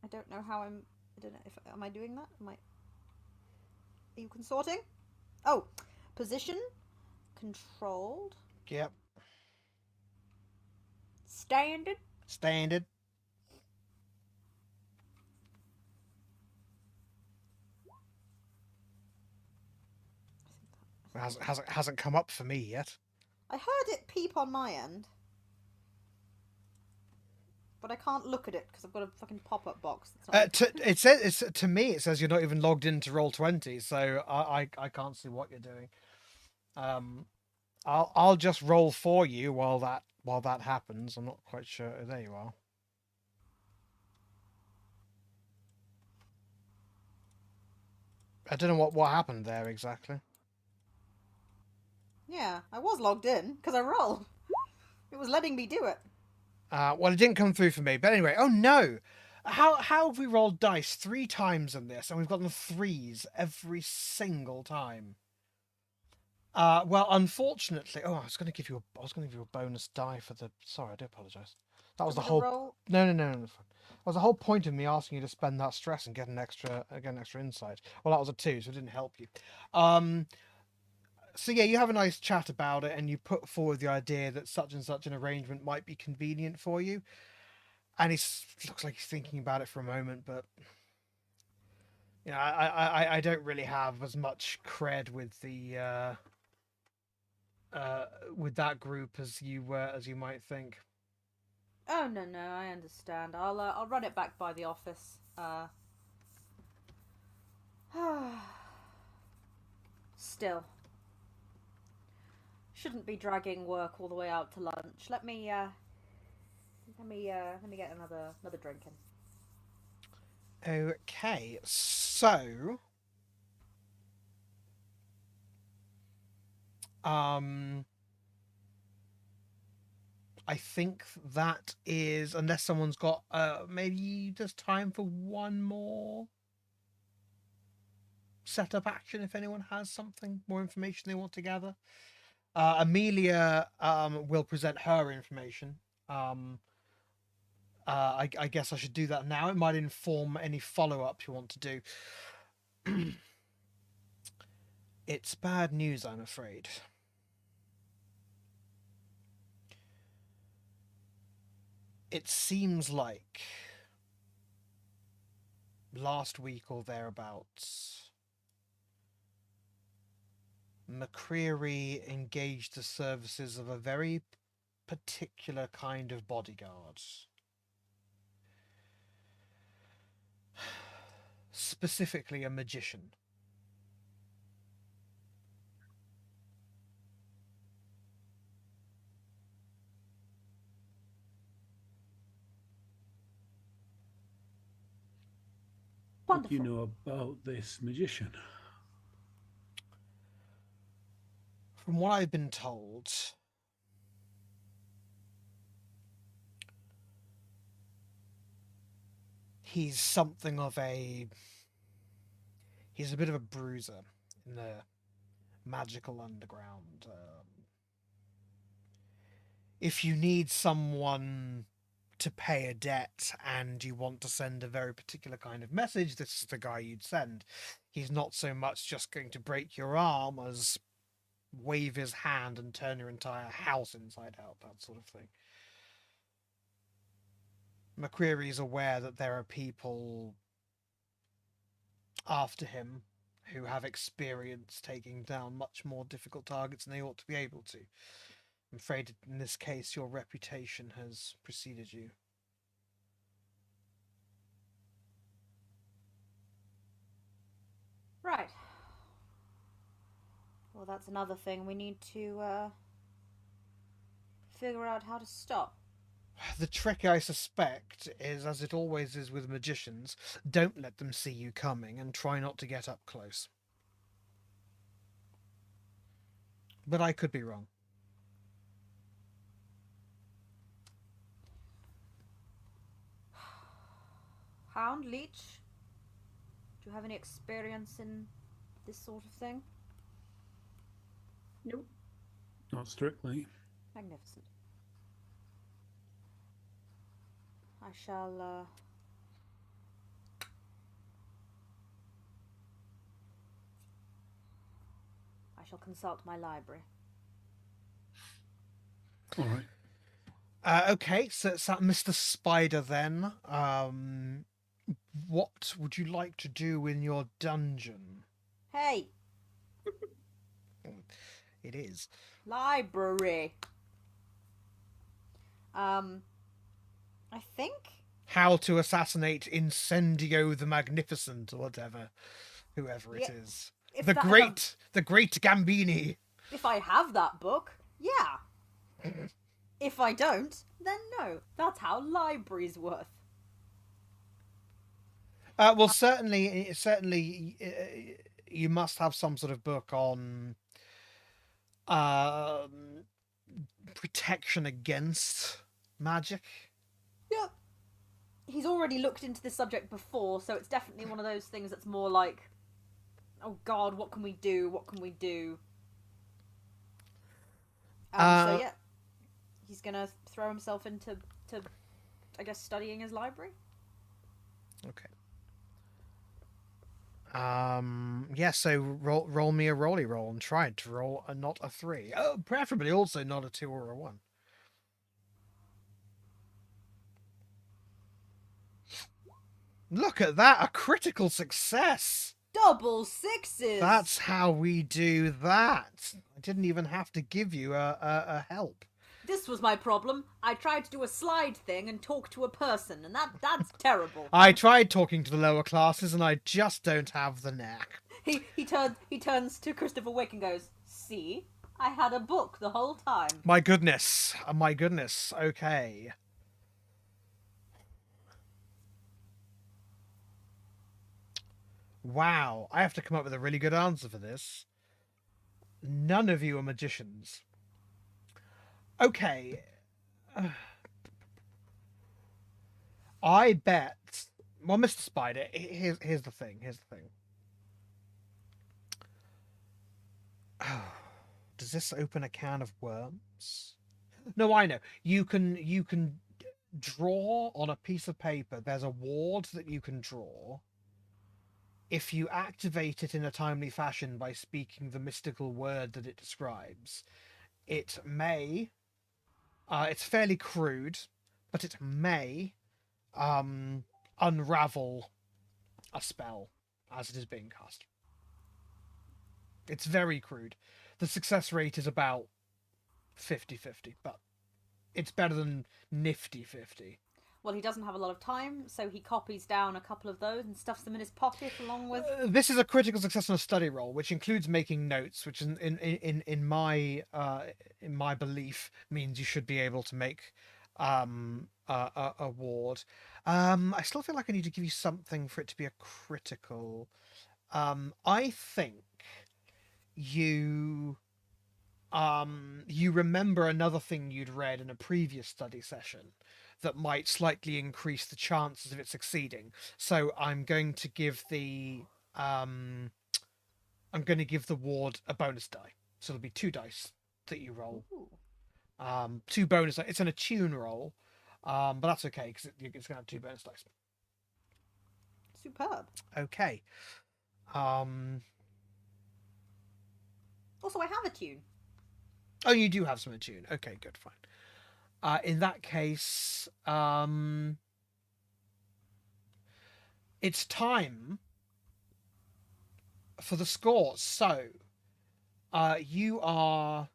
I don't know how I'm. I don't know if am I doing that. Am I? Are you consorting? Oh, position, controlled, Yep. standard. Standard. Hasn't come up for me yet. I heard it peep on my end, but I can't look at it because I've got a fucking pop-up box. It says to me. It says you're not even logged into Roll20, so I can't see what you're doing. I'll just roll for you while that happens. I'm not quite sure. There you are. I don't know what happened there exactly. Yeah, I was logged in because I rolled. It was letting me do it. Well, it didn't come through for me. But anyway, oh no! How have we rolled dice 3 times in this, and we've gotten 3s every single time? Well, unfortunately, I was going to give you a bonus die for the. Sorry, I do apologise. That was the whole. Roll? No. That was the whole point of me asking you to spend that stress and get an extra insight. Well, that was a 2, so it didn't help you. So yeah, you have a nice chat about it, and you put forward the idea that such and such an arrangement might be convenient for you. And he looks like he's thinking about it for a moment, but you know, I don't really have as much cred with the with that group as you might think. Oh no, I understand. I'll run it back by the office. Still, shouldn't be dragging work all the way out to lunch. Let me get another drink in. Okay, so I think that is, unless someone's got maybe just time for one more setup action, if anyone has something more information they want to gather. Amelia will present her information. I guess I should do that now. It might inform any follow-up you want to do. It's bad news, I'm afraid. It seems like last week or thereabouts, McCreary engaged the services of a very particular kind of bodyguard. Specifically a magician. What do you know about this magician? From what I've been told, he's something of a... He's a bit of a bruiser in the magical underground. If you need someone to pay a debt and you want to send a very particular kind of message, this is the guy you'd send. He's not so much just going to break your arm as wave his hand and turn your entire house inside out, that sort of thing. McCreary is aware that there are people after him who have experience taking down much more difficult targets than they ought to be able to. I'm afraid in this case your reputation has preceded you. Well, that's another thing we need to figure out how to stop. The trick, I suspect, is, as it always is with magicians, don't let them see you coming and try not to get up close. But I could be wrong. Hound, Leech, do you have any experience in this sort of thing? Nope. Not strictly. Magnificent. I shall, consult my library. All right. Okay, so it's that Mr. Spider then. What would you like to do in your dungeon? Hey! It is. Library! I think... How to assassinate Incendio the Magnificent, or whatever. Whoever it Yeah, is. if The that- great Gambini. If I have that book, yeah. If I don't, then no. That's how libraries work. Well, certainly, you must have some sort of book on protection against magic. Yeah. He's already looked into this subject before, so it's definitely one of those things that's more like, oh god, what can we do? What can we do? So yeah, he's gonna throw himself into, I guess, studying his library. Okay. Yeah, so roll me a rolly roll and try to roll not a 3. Oh, preferably also not a 2 or a 1. Look at that, a critical success. Double sixes! That's how we do that. I didn't even have to give you a help. This was my problem. I tried to do a slide thing and talk to a person, and that's terrible. I tried talking to the lower classes and I just don't have the knack. He turns to Christopher Wick and goes, "See? I had a book the whole time." My goodness. Okay. Wow, I have to come up with a really good answer for this. None of you are magicians. Okay. I bet... Well, Mr. Spider, here's the thing. Does this open a can of worms? No, I know. You can draw on a piece of paper. There's a ward that you can draw. If you activate it in a timely fashion by speaking the mystical word that it describes, it may... it's fairly crude, but it may unravel a spell as it is being cast. It's very crude. The success rate is about 50-50, but it's better than nifty 50. Well, he doesn't have a lot of time, so he copies down a couple of those and stuffs them in his pocket along with... This is a critical success on a study roll, which includes making notes, which in my belief means you should be able to make a ward. I still feel like I need to give you something for it to be a critical. I think you remember another thing you'd read in a previous study session that might slightly increase the chances of it succeeding. So I'm going to give the ward a bonus die. So it'll be 2 dice that you roll. Ooh. 2 bonus dice. It's an attune roll, but that's okay because it's going to have 2 bonus dice. Superb. Okay. Also, I have a tune. Oh, you do have some attune. Okay, good, fine. In that case, it's time for the scores. So, you are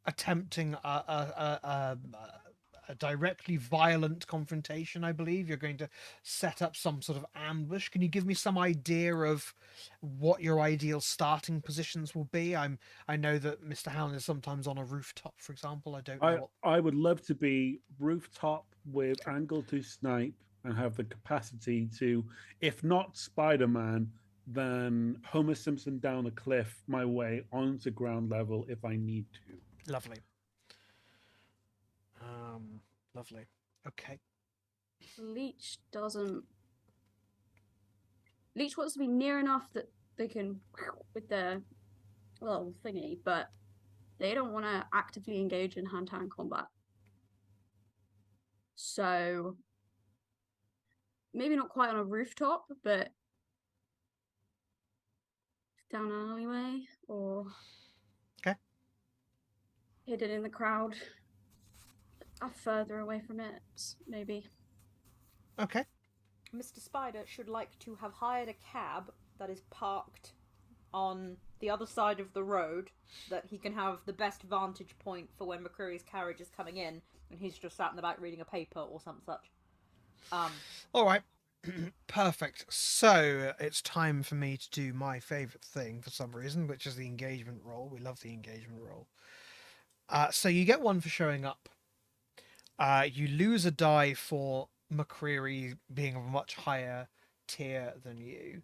attempting a a directly violent confrontation. I believe you're going to set up some sort of ambush. Can you give me some idea of what your ideal starting positions will be? I know that Mr. Hound is sometimes on a rooftop, for example. I don't know what. I would love to be rooftop with angle to snipe and have the capacity to, if not Spider-Man, then Homer Simpson down a cliff my way onto ground level if I need to. Lovely. Lovely. Okay. Leech doesn't. Leech wants to be near enough that they can with their little thingy, but they don't want to actively engage in hand-to-hand combat. So maybe not quite on a rooftop, but down an alleyway or hidden in the crowd, further away from it, maybe. Okay. Mr. Spider should like to have hired a cab that is parked on the other side of the road, that he can have the best vantage point for when McCreary's carriage is coming in, and he's just sat in the back reading a paper or something such. All right. Perfect. So it's time for me to do my favourite thing for some reason, which is the engagement roll. We love the engagement roll. So you get one for showing up. You lose a die for McCreary being of a much higher tier than you,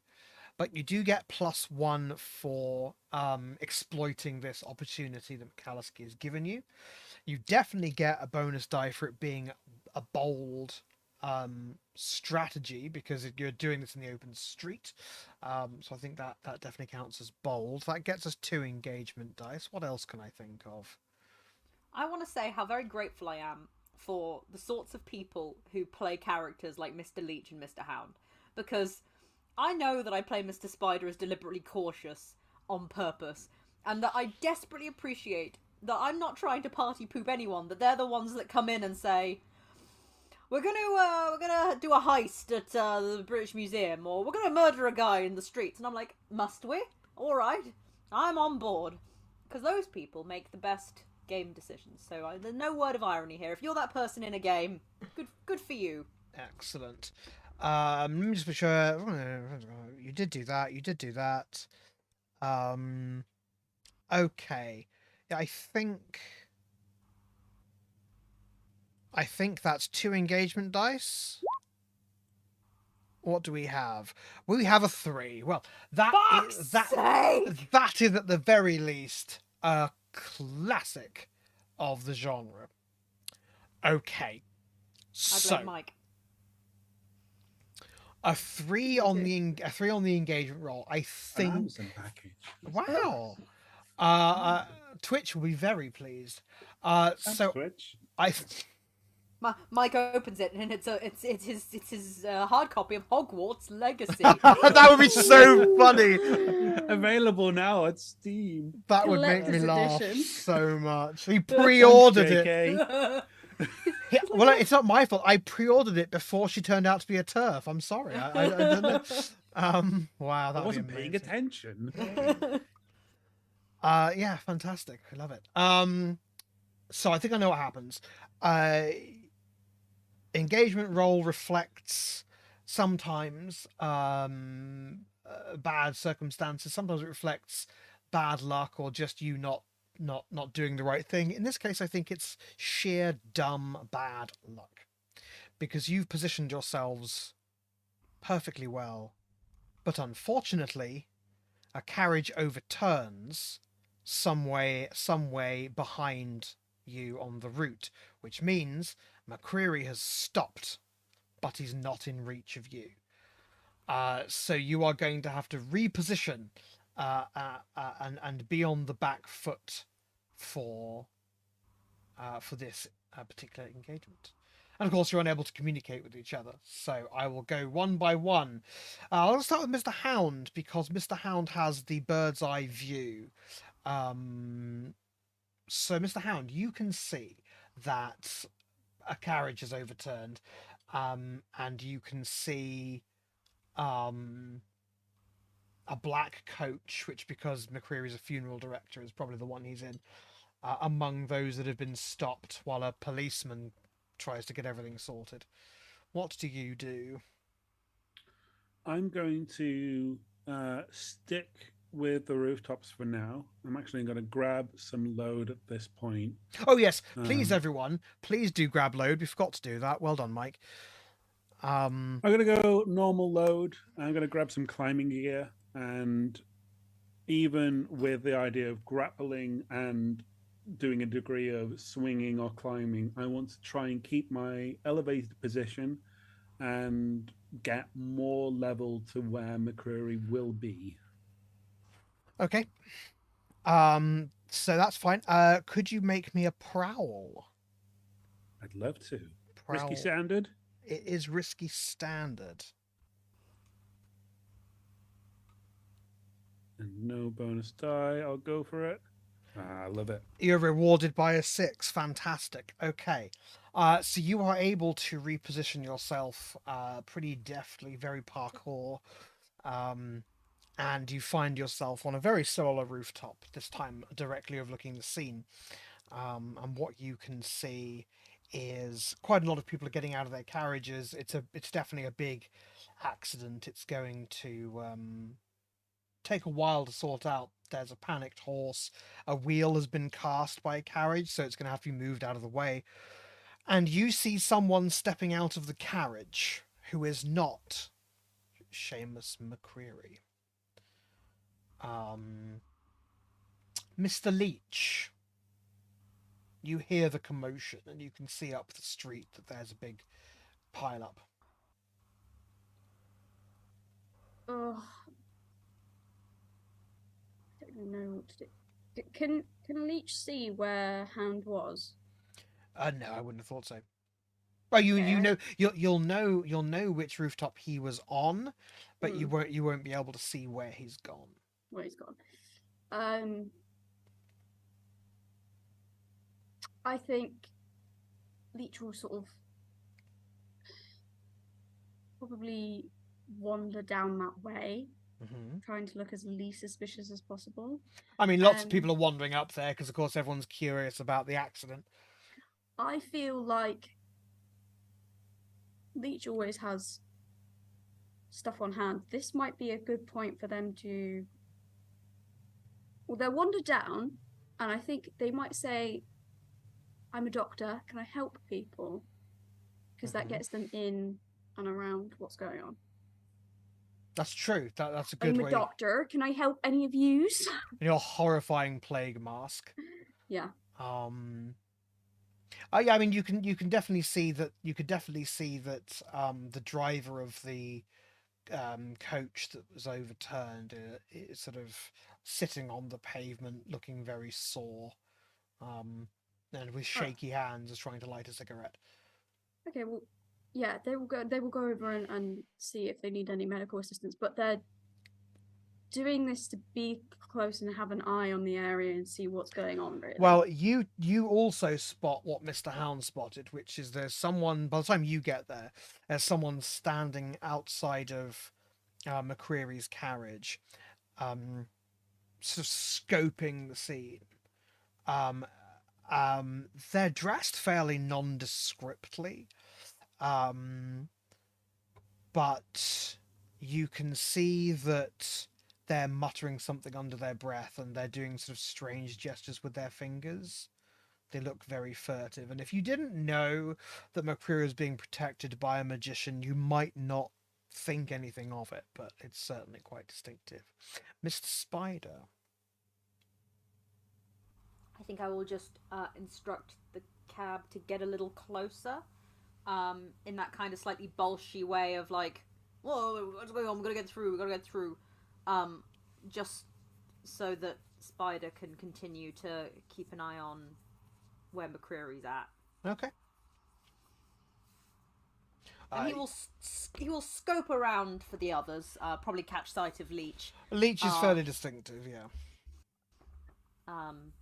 but you do get +1 for exploiting this opportunity that McAlliskey has given you. You definitely get a bonus die for it being a bold strategy, because you're doing this in the open street. So I think that definitely counts as bold. That gets us 2 engagement dice. What else can I think of? I want to say how very grateful I am for the sorts of people who play characters like Mr. Leech and Mr. Hound, because I know that I play Mr. Spider as deliberately cautious on purpose, and that I desperately appreciate that I'm not trying to party poop anyone, that they're the ones that come in and say, we're gonna do a heist at the British Museum, or we're gonna murder a guy in the streets, and I'm like, must we? All right, I'm on board, because those people make the best game decisions. So there's no word of irony here. If you're that person in a game, good for you. Excellent. Let me just be sure. You did do that. You did do that. Okay. Yeah, I think that's 2 engagement dice. What do we have? We have a 3. Well, that is at the very least a classic of the genre. Okay. I blame Mike. A 3 on the engagement roll. I think. Amazon package. Wow. Twitch will be very pleased. So Twitch. Mike opens it, and it's his hard copy of Hogwarts Legacy. That would be so funny. Available now at Steam. That would make me laugh edition. so much. He pre-ordered it. JK. Yeah, well, it's not my fault. I pre-ordered it before she turned out to be a TERF. I'm sorry. I don't know. Wow, that I wasn't paying attention. Yeah, fantastic. I love it. So I think I know what happens. Engagement roll reflects sometimes bad circumstances. Sometimes it reflects bad luck, or just you not doing the right thing. In this case, I think it's sheer dumb bad luck, because you've positioned yourselves perfectly well, but unfortunately a carriage overturns some way behind you on the route, which means McCreary has stopped, but he's not in reach of you. So you are going to have to reposition and be on the back foot for this particular engagement. And of course, you're unable to communicate with each other. So I will go one by one. I'll start with Mr. Hound, because Mr. Hound has the bird's eye view. So, Mr. Hound, you can see that a carriage is overturned, and you can see a black coach, which, because McCreary is a funeral director, is probably the one he's in, among those that have been stopped, while a policeman tries to get everything sorted. What do you do? I'm going to stick with the rooftops for now. I'm actually going to grab some load at this point. Oh yes, please everyone, please do grab load. We forgot to do that. Well done, Mike. I'm going to go normal load. I'm going to grab some climbing gear, and even with the idea of grappling and doing a degree of swinging or climbing, I want to try and keep my elevated position and get more level to where McCreary will be. Okay. So that's fine. Could you make me a prowl? I'd love to. Prowl. Risky standard? It is risky standard. And no bonus die. I'll go for it. I love it. You're rewarded by a 6. Fantastic. Okay. So you are able to reposition yourself pretty deftly, very parkour. And you find yourself on a very solar rooftop, this time directly overlooking the scene. And what you can see is quite a lot of people are getting out of their carriages. It's definitely a big accident. It's going to take a while to sort out. There's a panicked horse. A wheel has been cast by a carriage, so it's going to have to be moved out of the way. And you see someone stepping out of the carriage who is not Seamus McCreary. Mr. Leech. You hear the commotion, and you can see up the street that there's a big pile-up. Oh, I don't even know what to do. Can Leech see where Hound was? No, I wouldn't have thought so. Well, you'll know which rooftop he was on, but you won't be able to see where he's gone. Where he's gone. I think Leech will sort of probably wander down that way, trying to look as least suspicious as possible. I mean, lots of people are wandering up there because, of course, everyone's curious about the accident. I feel like Leech always has stuff on hand. This might be a good point for them to... Well, they'll wander down, and I think they might say, I'm a doctor, can I help people? Because that gets them in and around what's going on. That's true. That's a good way. I'm a doctor, can I help any of yous? Your horrifying plague mask. Yeah. Yeah, I mean, you can definitely see that. You could definitely see that the driver of the coach that was overturned is sort of sitting on the pavement, looking very sore, and with shaky hands, is trying to light a cigarette. Okay, well, yeah, they will go over and see if they need any medical assistance, but they're doing this to be close and have an eye on the area and see what's going on, really. Well, you also spot what Mr. Hound spotted, which is there's someone, by the time you get there, there's someone standing outside of McCreary's carriage, sort of scoping the scene. They're dressed fairly nondescriptly, but you can see that they're muttering something under their breath, and they're doing sort of strange gestures with their fingers. They look very furtive, and if you didn't know that McCreary is being protected by a magician, you might not think anything of it, but it's certainly quite distinctive. Mr. Spider. I think I will just instruct the cab to get a little closer, in that kind of slightly bolshy way of like, whoa, what's going on? We're gonna get through. Just so that Spider can continue to keep an eye on where McCreary's at. Okay. And he will scope around for the others. Probably catch sight of Leech. Leech is fairly distinctive, yeah. And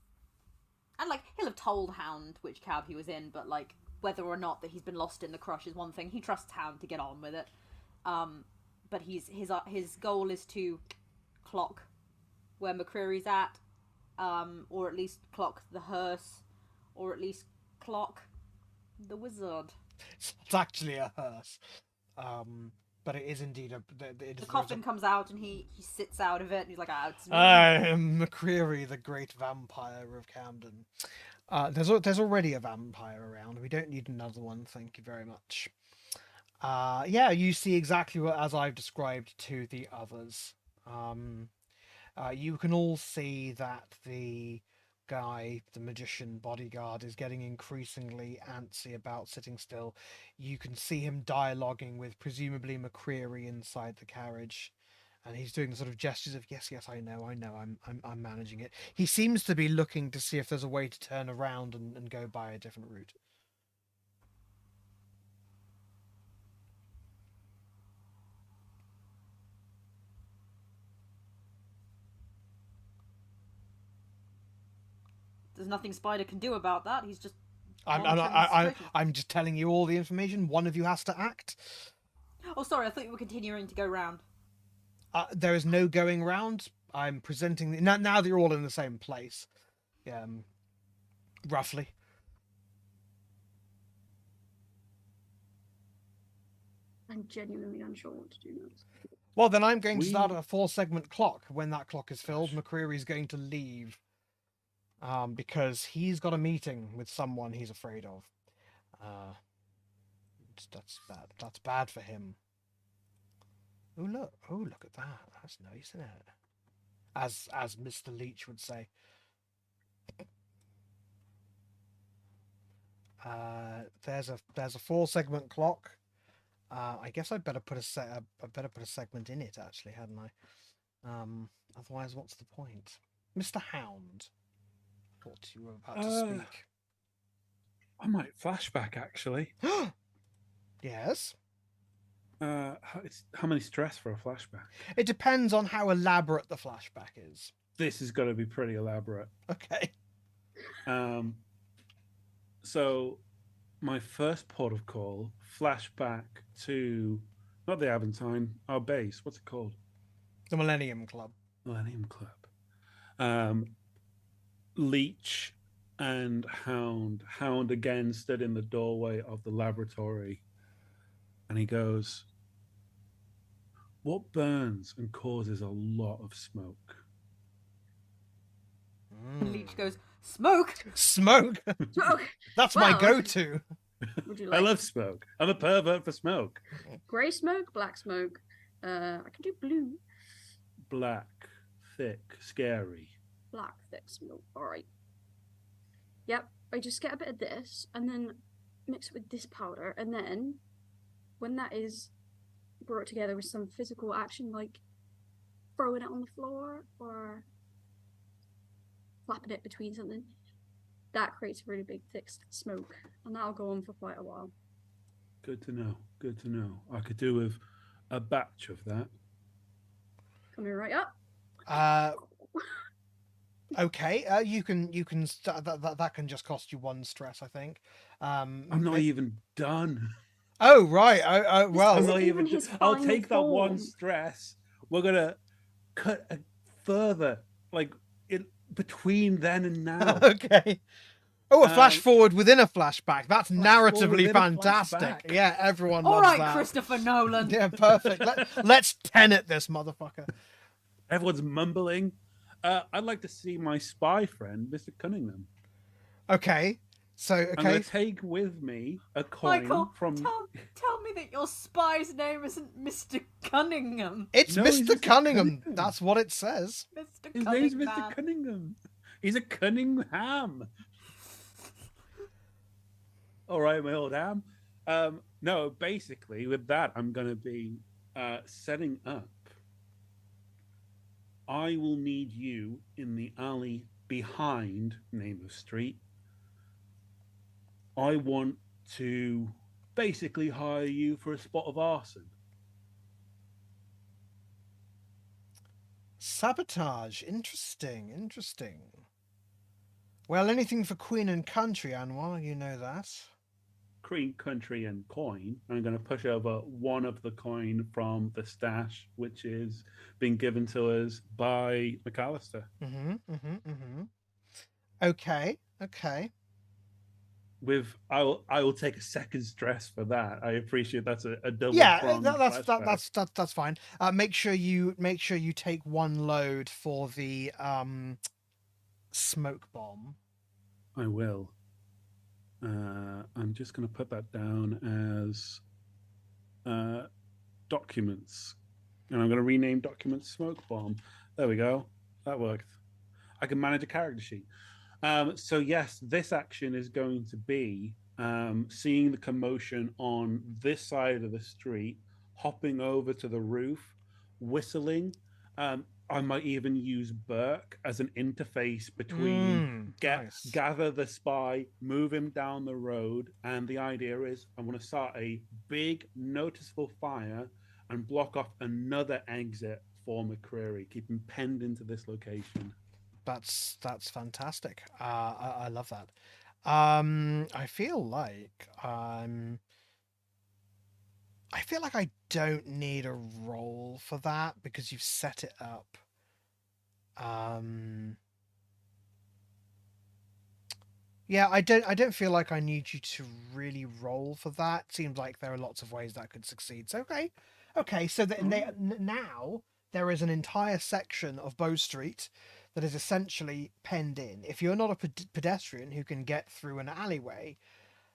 like he'll have told Hound which cab he was in, but like whether or not that he's been lost in the crush is one thing. He trusts Hound to get on with it. But his goal is to clock where McCreary's at, or at least clock the hearse, or at least clock The wizard. It's actually a hearse. But it is indeed The coffin comes out and he sits out of it and he's like, ah, it's me. I am McCreary, the great vampire of Camden. There's already a vampire around. We don't need another one. Thank you very much. Yeah, you see exactly as I've described to the others. You can all see that the guy, the magician bodyguard, is getting increasingly antsy about sitting still. You can see him dialoguing with presumably McCreary inside the carriage, and he's doing the sort of gestures of yes, I know, I'm managing it. He seems to be looking to see if there's a way to turn around and go by a different route. There's nothing Spider can do about that. He's just. I'm just telling you all the information. One of you has to act. Oh, sorry. I thought you were continuing to go round. There is no going round. I'm presenting now that you're all in the same place. Roughly. I'm genuinely unsure what to do now. Well, then I'm going to start a 4-segment clock. When that clock is filled, McCreary's going to leave. Because he's got a meeting with someone he's afraid of. That's bad. That's bad for him. Oh look at that. That's nice, isn't it? As Mr. Leech would say. There's a 4-segment clock. I guess I'd better put a segment in it actually, hadn't I? Otherwise, what's the point? Mr. Hound. What you were about to speak. I might flashback actually. Yes. How many stress for a flashback? It depends on how elaborate the flashback is. This is going to be pretty elaborate. Okay. So, my first port of call, flashback to not the Aventine, our base. What's it called? The Millennium Club. Millennium Club. Leech and Hound. Hound again stood in the doorway of the laboratory, and he goes, "What burns and causes a lot of smoke?" Leech goes, "Smoke." Smoke. That's my go-to. Would you like I love smoke. I'm a pervert for smoke. grey smoke, black smoke? I can do blue. Black, thick, scary. Black, thick smoke. All right. Yep. I just get a bit of this and then mix it with this powder, and then when that is brought together with some physical action, like throwing it on the floor or flapping it between something, that creates a really big thick smoke, and that'll go on for quite a while. Good to know. Good to know. I could do with a batch of that. Coming right up. Okay. You can start that can just cost you 1 stress, I think. I'm not even done. Oh right. Well. I'm not even. I'll take that form. 1 stress. We're gonna cut a further, like between then and now. Okay. Oh, a flash forward within a flashback. That's Flash forward narratively within a fantastic. flashback. Yeah, everyone All loves right, that. Christopher Nolan. Yeah, perfect. Let's tenet this motherfucker. Everyone's mumbling. I'd like to see my spy friend, Mr. Cunningham. Okay. So, I'm okay. going to take with me a coin Michael, from. tell me that your spy's name isn't Mr. Cunningham. It's No, he's Mr. Mr. Cunningham. Cunningham. That's what it says. Mr. His Cunningham. name's Mr. Cunningham. He's a Cunningham. All right, my old ham. No, basically, with that, I'm going to be setting up. I will need you in the alley behind name of street. I want to basically hire you for a spot of arson. Sabotage. Interesting. Well, anything for Queen and Country, Anwar. You know that. Cream, country, and coin. I'm going to push over one of the coin from the stash, which is being given to us by McAlliskey. Okay. I will take a second's dress for that. I appreciate that's a double Yeah, pronged that's fine. Make sure you take one load for the smoke bomb. I will. I'm just going to put that down as documents, and I'm going to rename documents smoke bomb. There we go. That worked. I can manage a character sheet. So yes, this action is going to be seeing the commotion on this side of the street, hopping over to the roof, whistling. I might even use Burke as an interface between Nice. gather the spy, move him down the road, and the idea is I want to start a big, noticeable fire and block off another exit for McCreary, keep him penned into this location. That's fantastic. I love that. I feel like I don't need a roll for that because you've set it up. Yeah, I don't feel like I need you to really roll for that. Seems like there are lots of ways that could succeed. So okay. So now there is an entire section of Bow Street that is essentially penned in. If you're not a pedestrian who can get through an alleyway,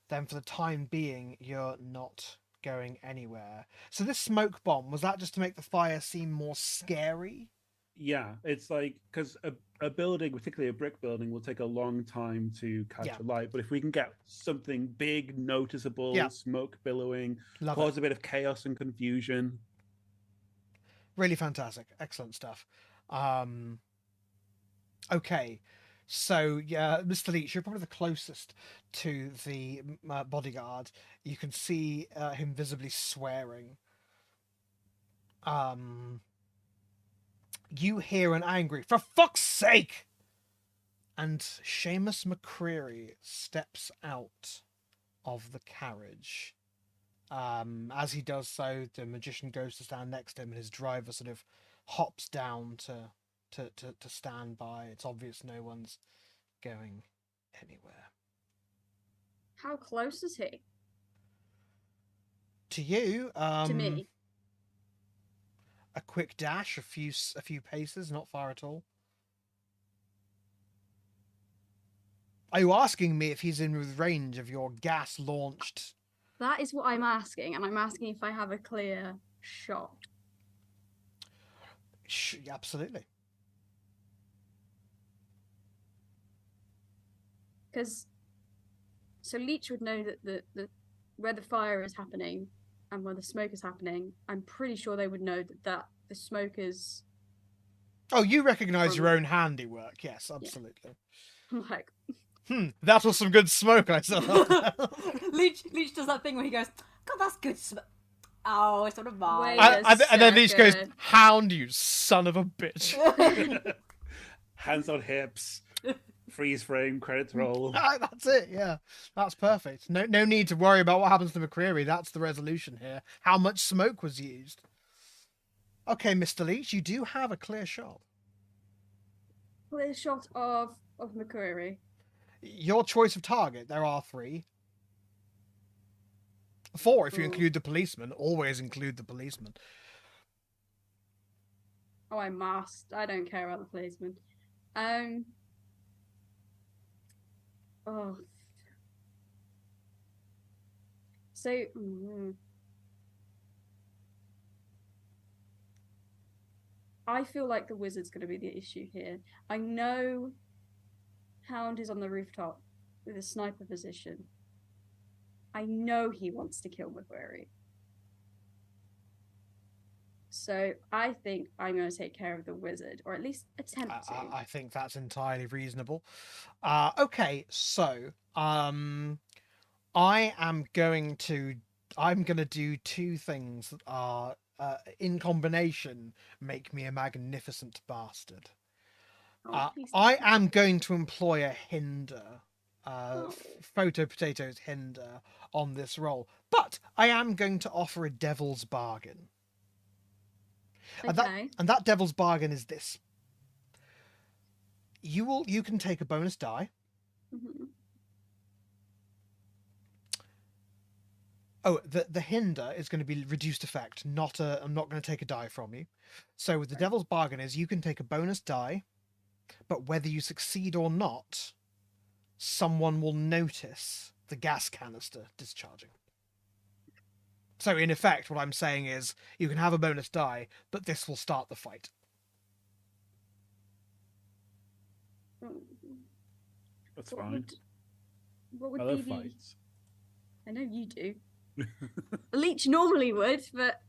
then for the time being you're not going anywhere. So this smoke bomb, was that just to make the fire seem more scary? Yeah, it's like because a building, particularly a brick building, will take a long time to catch a light. But if we can get something big, noticeable, smoke billowing, cause a bit of chaos and confusion. Really fantastic. Excellent stuff. Okay. So, yeah, Mr. Leech, you're probably the closest to the bodyguard. You can see him visibly swearing. You hear an angry, "For fuck's sake!" And Seamus McCreary steps out of the carriage. As he does so, the magician goes to stand next to him, and his driver sort of hops down to stand by. It's obvious no one's going anywhere. How close is he? To you? To me. A quick dash, a few paces, not far at all. Are you asking me if he's in range of your gas-launched? That is what I'm asking, and I'm asking if I have a clear shot. Absolutely. Because so Leech would know that the where the fire is happening and where the smoke is happening. I'm pretty sure they would know that the smoke is. Oh, you recognise your own handiwork? Yes, absolutely. Yeah. I'm like, that was some good smoke I saw. Leech does that thing where he goes, "God, that's good smoke." Oh, it's sort of mine. And then Leech goes, "Hound, you son of a bitch." Hands on hips. Freeze frame, credits roll. That's it, yeah. That's perfect. No need to worry about what happens to McCreary. That's the resolution here. How much smoke was used? Okay, Mr. Leech, you do have a clear shot. Clear shot of McCreary. Your choice of target. There are 3. 4 if you include the policeman. Always include the policeman. Oh, I must. I don't care about the policeman. Oh. So, I feel like the wizard's going to be the issue here. I know Hound is on the rooftop with a sniper position. I know he wants to kill McCreary. So I think I'm going to take care of the wizard, or at least attempt to. I think that's entirely reasonable. Okay, so I'm going to do 2 things that are in combination make me a magnificent bastard. I am going to employ a hinder, photo potatoes hinder on this roll, but I am going to offer a devil's bargain. Okay. And that devil's bargain is this. You can take a bonus die. Mm-hmm. Oh, the hinder is going to be reduced effect, not a. I'm not going to take a die from you. So with the Devil's Bargain is you can take a bonus die, but whether you succeed or not, someone will notice the gas canister discharging. So in effect, what I'm saying is you can have a bonus die, but this will start the fight. That's What fine. What would I be love the? fights. I know you do. Leech normally would, but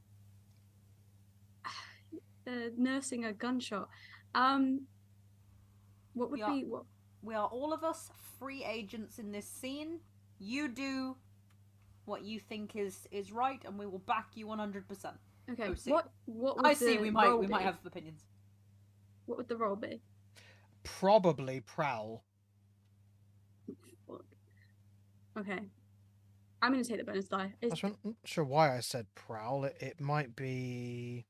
nursing a gunshot. What would Yeah. be what? We are all of us free agents in this scene. You do what you think is right, and we will back you 100%. Okay. Oh, see. What would I see. the We roll might be? have opinions. What would the roll be? Probably Prowl. Fuck. Okay. I'm gonna take the bonus die. I'm not sure why I said Prowl. It might be.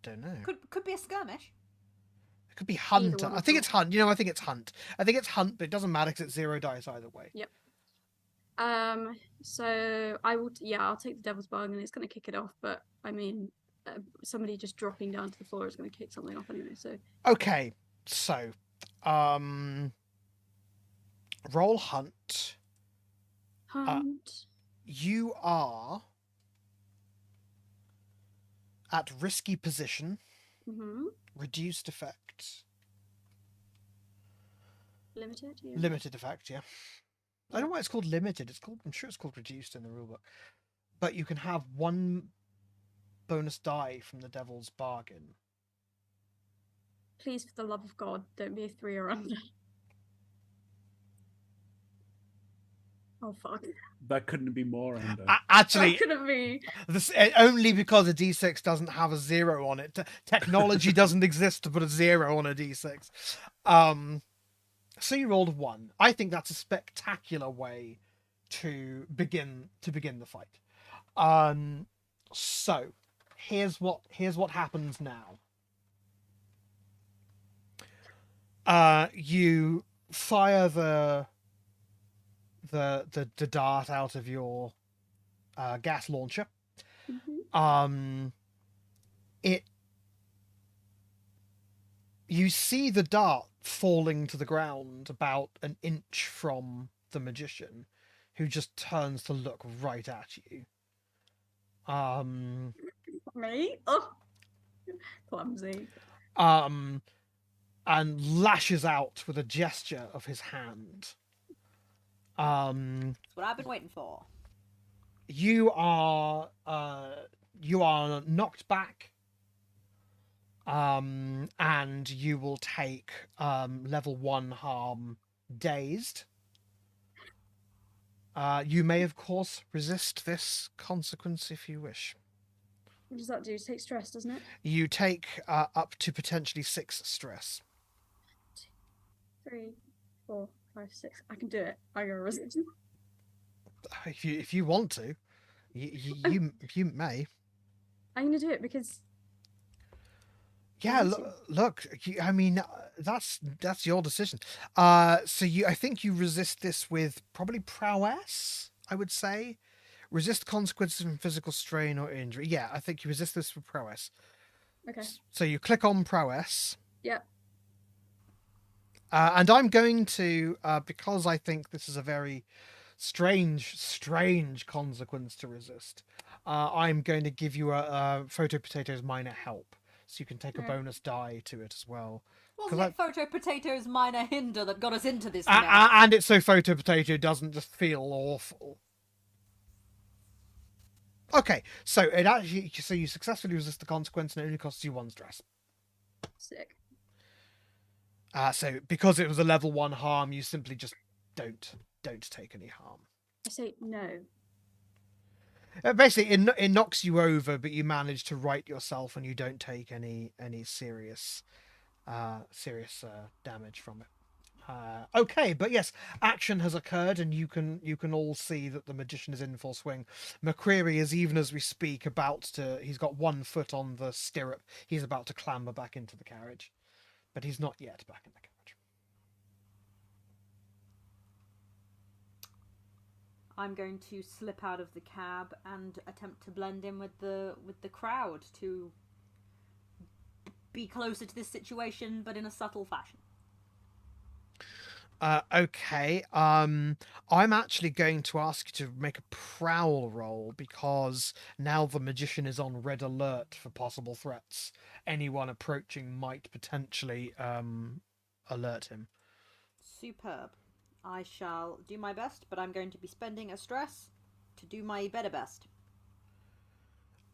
Don't know. Could be a skirmish. It could be Hunter. one I of think them. it's Hunt. I think it's Hunt. I think it's Hunt, but it doesn't matter because it's 0 dice either way. Yep. So I will. I'll take the Devil's Bargain. It's gonna kick it off, but I mean, somebody just dropping down to the floor is gonna kick something off anyway. So. Okay, so, roll Hunt. Hunt. You are at risky position. Mm-hmm. Reduced effect. Limited. Yeah. Limited effect, yeah. I don't know why it's called limited. I'm sure it's called reduced in the rulebook. But you can have one bonus die from the Devil's Bargain. Please, for the love of God, don't be a 3 or under. Oh fuck! That couldn't be more under. Actually, That couldn't be. only because a D6 doesn't have a 0 on it. Technology doesn't exist to put a 0 on a D6. So you rolled 1. I think that's a spectacular way to begin the fight. So here's what happens now. You fire the dart out of your gas launcher. Mm-hmm. You see the dart falling to the ground about an inch from the magician, who just turns to look right at you. Me? Oh, clumsy. And lashes out with a gesture of his hand. That's what I've been waiting for. You are knocked back, and you will take level 1 harm, dazed. You may, of course, resist this consequence if you wish. What does that do? It takes stress, doesn't it? You take up to potentially 6 stress. 3, 4, 5, 6. I can do it. I go resist. If you want to, you may. I'm gonna do it because. Yeah, look. I mean, that's your decision. So I think you resist this with probably prowess. I would say, resist consequences from physical strain or injury. Yeah, I think you resist this with prowess. Okay. So you click on prowess. Yep. And I'm going to, because I think this is a very strange consequence to resist. I'm going to give you a Photo Potato's minor help. So you can take a bonus die to it as well. Wasn't it Photo Potato's minor hinder that got us into this? And it's so Photo Potato doesn't just feel awful. Okay, so you successfully resist the consequence and it only costs you 1 stress. Sick. So because it was a level 1 harm, you simply just don't take any harm. I say no. Basically, it knocks you over, but you manage to right yourself, and you don't take any serious damage from it. Okay, but yes, action has occurred, and you can all see that the magician is in full swing. McCreary is, even as we speak, he's got 1 foot on the stirrup. He's about to clamber back into the carriage, but he's not yet back in the carriage. I'm going to slip out of the cab and attempt to blend in with the crowd to be closer to this situation, but in a subtle fashion. Okay. I'm actually going to ask you to make a prowl roll because now the magician is on red alert for possible threats. Anyone approaching might potentially alert him. Superb. I shall do my best, but I'm going to be spending a stress to do my better best.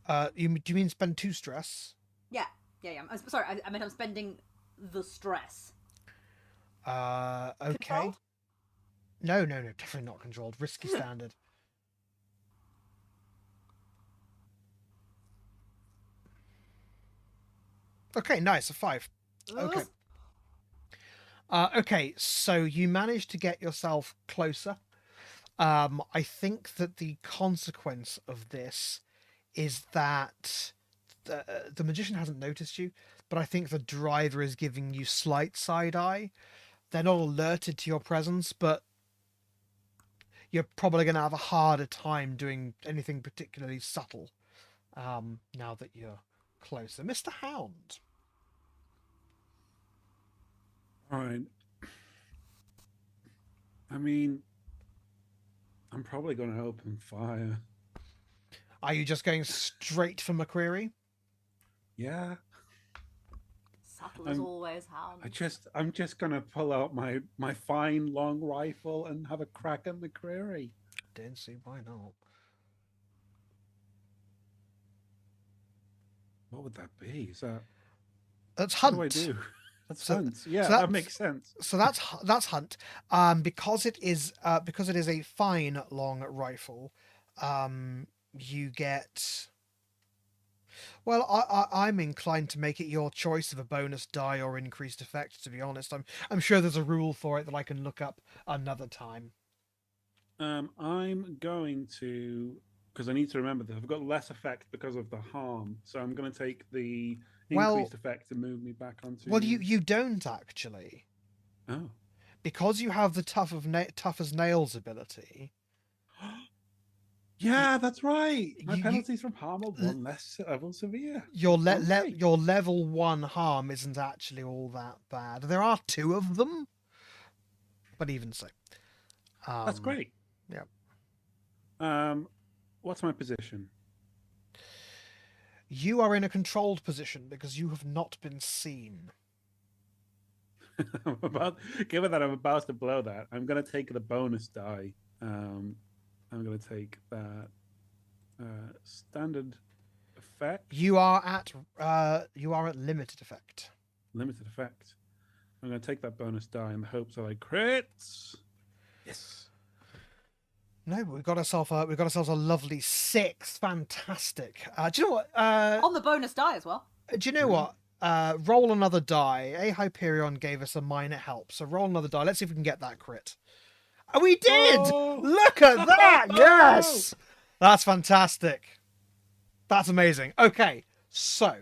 Do you mean spend 2 stress? Yeah. I'm sorry, I meant I'm spending the stress. Okay. Controlled? No, definitely not controlled. Risky standard. Okay, nice, a 5. Okay. Okay, so you managed to get yourself closer. I think that the consequence of this is that the magician hasn't noticed you, but I think the driver is giving you slight side eye. They're not alerted to your presence, but you're probably going to have a harder time doing anything particularly subtle now that you're closer. Mr. Hound. All right. I mean, I'm probably going to open fire. Are you just going straight for McCreary? Yeah. Subtle as always, Hound. I'm just gonna pull out my fine long rifle and have a crack at McCreary. Didn't see why not. What would that be? Is that That's hunt. What do I do? That's So- hunt. Yeah, so that that's- makes sense. So that's hunt. Because it is a fine long rifle, you get. Well, I'm inclined to make it your choice of a bonus die or increased effect. To be honest, I'm sure there's a rule for it that I can look up another time. I'm going to, because I need to remember that I've got less effect because of the harm, so I'm going to take the increased effect to move me back onto. Well, you don't actually, Oh. because you have the tough as nails ability. Yeah, that's right. My you- penalties from harm are 1 less level severe. Your Okay. your level 1 harm isn't actually all that bad. There are 2 of them, but even so, That's great. Yeah. What's my position? You are in a controlled position because you have not been seen. Given that I'm about to blow that, I'm going to take the bonus die. I'm going to take that standard effect. You are at limited effect. Limited effect. I'm going to take that bonus die in the hopes that I crit. Yes. No, but we've got ourselves a lovely 6. Fantastic. Do you know what? On the bonus die as well. Do you know what? Roll another die. A Hyperion gave us a minor help, so roll another die. Let's see if we can get that crit. Oh, we did! Oh! Look at that! Yes! That's fantastic. That's amazing. Okay, so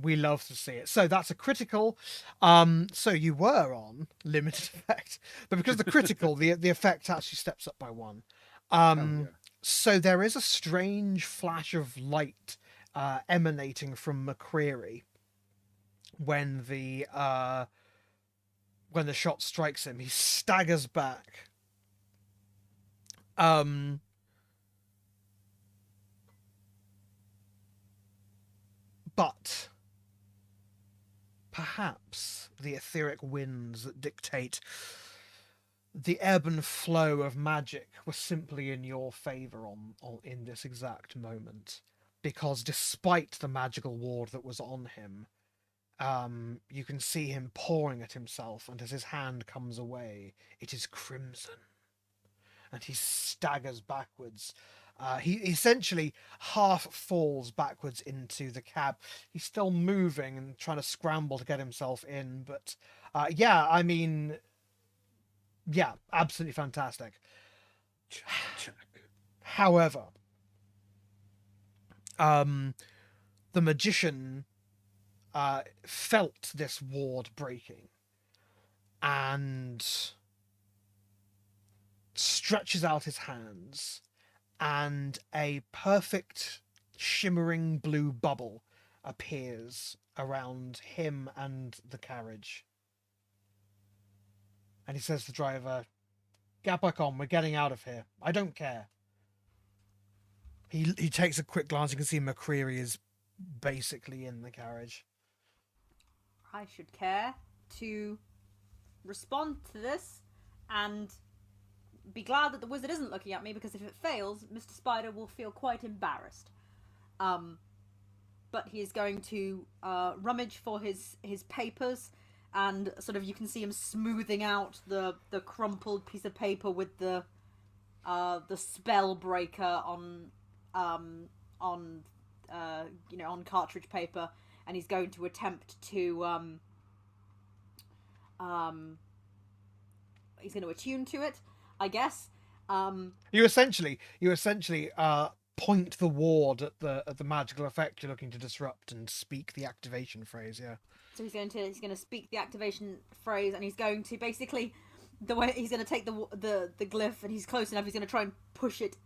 we love to see it. So that's a critical. So you were on limited effect, but because the critical, the effect actually steps up by 1. Yeah. So there is a strange flash of light emanating from McCreary when the shot strikes him. He staggers back. But perhaps the etheric winds that dictate the ebb and flow of magic were simply in your favor in this exact moment, because despite the magical ward that was on him, you can see him pawing at himself, and as his hand comes away, it is crimson, and he staggers backwards. He essentially half falls backwards into the cab. He's still moving and trying to scramble to get himself in, but yeah, absolutely fantastic. Check. However, the magician felt this ward breaking, and stretches out his hands, and a perfect shimmering blue bubble appears around him and the carriage. And he says to the driver, "Get back on, we're getting out of here. I don't care." He takes a quick glance. You can see McCreary is basically in the carriage. I should care to respond to this and be glad that the wizard isn't looking at me, because if it fails, Mr. Spider will feel quite embarrassed. But he is going to rummage for his papers, and sort of you can see him smoothing out the crumpled piece of paper with the spell breaker on cartridge paper, and he's going to attempt to he's going to attune to it, I guess. You essentially point the ward at the magical effect you're looking to disrupt and speak the activation phrase. Yeah. So he's going to speak the activation phrase, and he's going to basically, the way he's going to take the glyph, and he's close enough, he's going to try and push it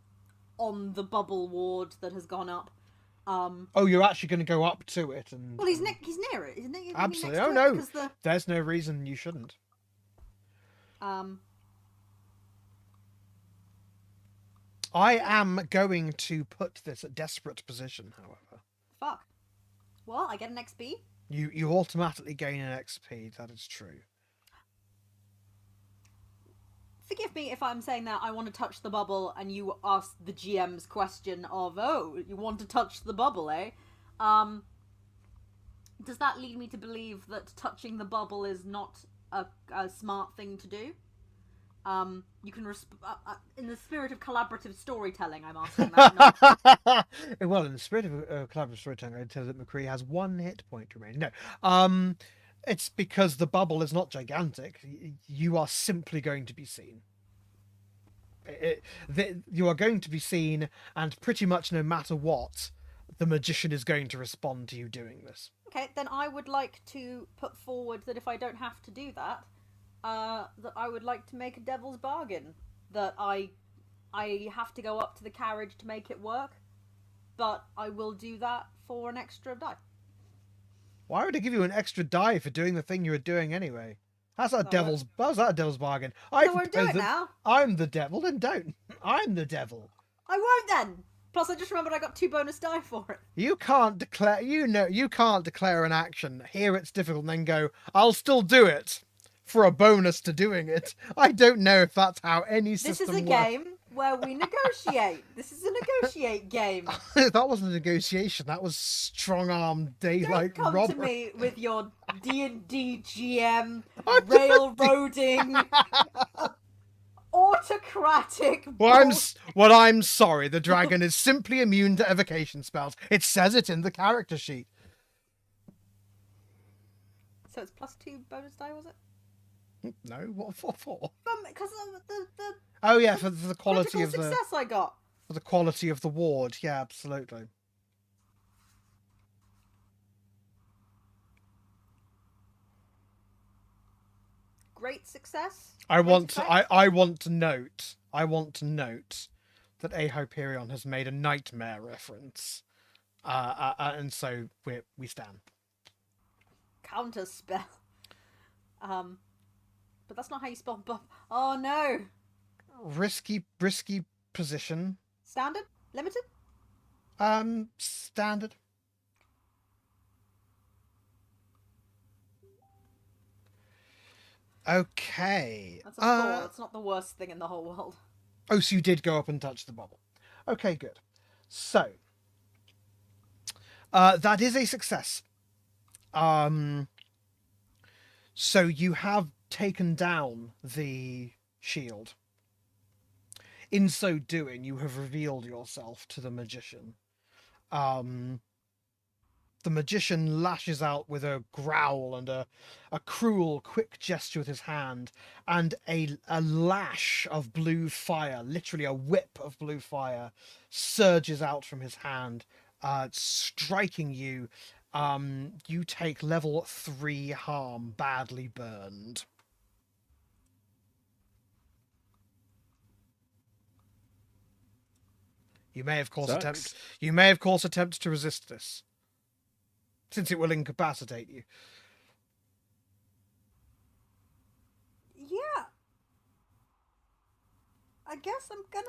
on the bubble ward that has gone up. Oh, you're actually going to go up to it, and well, he's near it, isn't he? Absolutely. Oh no, there's no reason you shouldn't. I am going to put this at desperate position, however. Fuck. Well, I get an XP. You automatically gain an XP. That is true. Forgive me if I'm saying that I want to touch the bubble, and you ask the GM's question of, "Oh, you want to touch the bubble, eh?" Does that lead me to believe that touching the bubble is not a smart thing to do? You can in the spirit of collaborative storytelling, I'm asking that. Well, in the spirit of collaborative storytelling, I tell you that McCreary has 1 hit point remaining. No, it's because the bubble is not gigantic. You are simply going to be seen. You are going to be seen, and pretty much no matter what, the magician is going to respond to you doing this. Okay, then I would like to put forward that if I don't have to do that, that I would like to make a devil's bargain. That I have to go up to the carriage to make it work, but I will do that for an extra die. Why would I give you an extra die for doing the thing you were doing anyway? How's that a devil's bargain? I won't do it now. I'm the devil, then don't. I'm the devil. I won't then. Plus, I just remembered I got 2 bonus die for it. You can't declare. You can't declare an action. Here it's difficult, and then go, "I'll still do it," for a bonus to doing it. I don't know if that's how any system works. This is a game where we negotiate. This is a negotiate game. That wasn't a negotiation. That was strong-arm daylight Don't come robbery. to me with your D&D GM railroading, autocratic. Well, I'm sorry. The dragon is simply immune to evocation spells. It says it in the character sheet. So it's +2 bonus die, was it? No, what for? Because the Oh yeah, for the quality of success I got. For the quality of the ward. Yeah, absolutely. Great success. I want to note that A Hyperion has made a nightmare reference, and so we stand. Counter spell. But that's not how you spell buff. Oh no. Risky position. Standard? Limited? Standard. Okay. That's a 4. That's not the worst thing in the whole world. Oh, so you did go up and touch the bubble. Okay, good. So, that is a success. So you have taken down the shield. In so doing, you have revealed yourself to the magician. The magician lashes out with a growl and a cruel, quick gesture with his hand, and a lash of blue fire, literally a whip of blue fire, surges out from his hand, striking you. You take level 3 harm, badly burned. You may of course Sucks. attempt to resist this, since it will incapacitate you. Yeah. I guess I'm gonna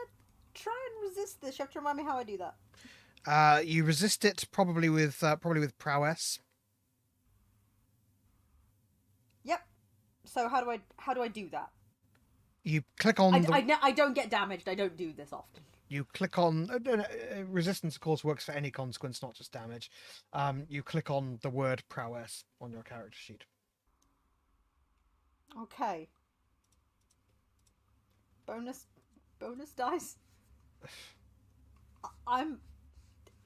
try and resist this. You have to remind me how I do that. You resist it probably with prowess. Yep. So how do I do that? You click on I don't get damaged. I don't do this often. You click on resistance. Of course, works for any consequence, not just damage. You click on the word prowess on your character sheet. Okay. Bonus dice. I'm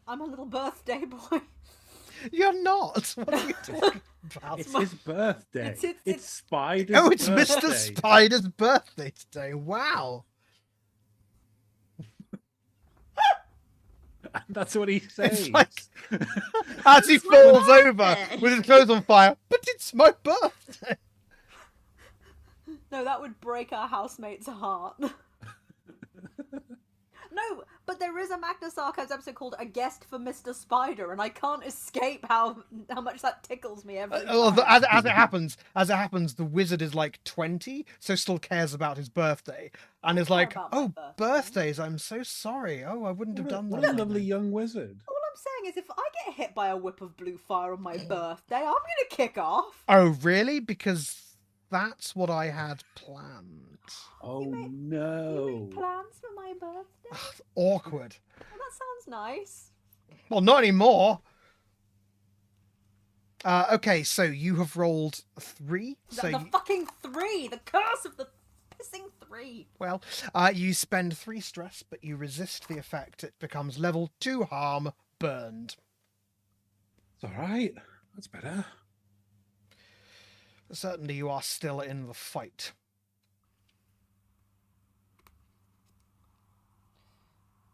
a little birthday boy. You're not. What are you talking about? It's his birthday. It's Spider's Oh, it's birthday. Mr. Spider's birthday today. Wow. That's what he says. It's like, as he It's my falls over birthday. with his clothes on fire. But it's my birthday. No, that would break our housemate's heart. No, but there is a Magnus Archives episode called "A Guest for Mr. Spider," and I can't escape how much that tickles me every time. As it happens, the wizard is like 20, so still cares about his birthday, and is like, about my "Oh, birthday. birthdays! I'm so sorry. Oh, I wouldn't have done What that." a lovely young wizard. All I'm saying is, if I get hit by a whip of blue fire on my birthday, I'm gonna kick off. Oh, really? Because that's what I had planned. Oh You no. make plans for my birthday? Awkward. Well, that sounds nice. Well, not anymore. Okay, so you have rolled 3. So The fucking 3! The curse of the pissing 3! you spend 3 stress, but you resist the effect. It becomes level 2 harm, burned. It's alright. That's better. Certainly you are still in the fight.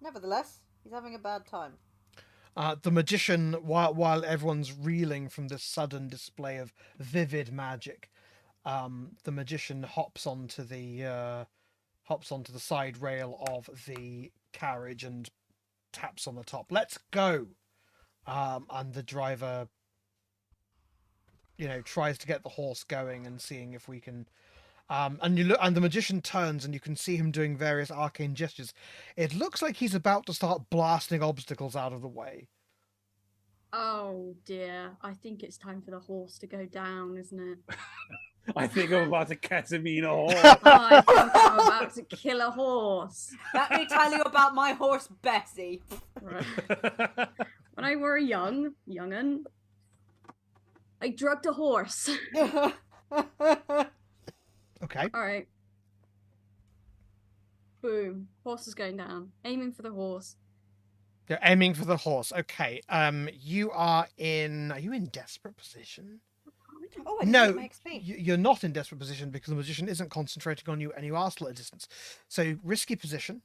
Nevertheless, he's having a bad time. The magician, while everyone's reeling from this sudden display of vivid magic, the magician hops onto the side rail of the carriage and taps on the top. Let's go. And the driver, tries to get the horse going and seeing if we can. And you look, and the magician turns, and you can see him doing various arcane gestures. It looks like he's about to start blasting obstacles out of the way. Oh dear, I think it's time for the horse to go down, isn't it? I think I'm about to ketamine a horse. I think I'm about to kill a horse. Let me tell you about my horse, Bessie. Right. When I were a young'un, I drugged a horse. Okay. All right. Boom. Horse is going down. Aiming for the horse. You're aiming for the horse. Okay. Are you in desperate position? Oh, I didn't No, get my XP. you're not in desperate position because the magician isn't concentrating on you and you are still at a distance. So risky position.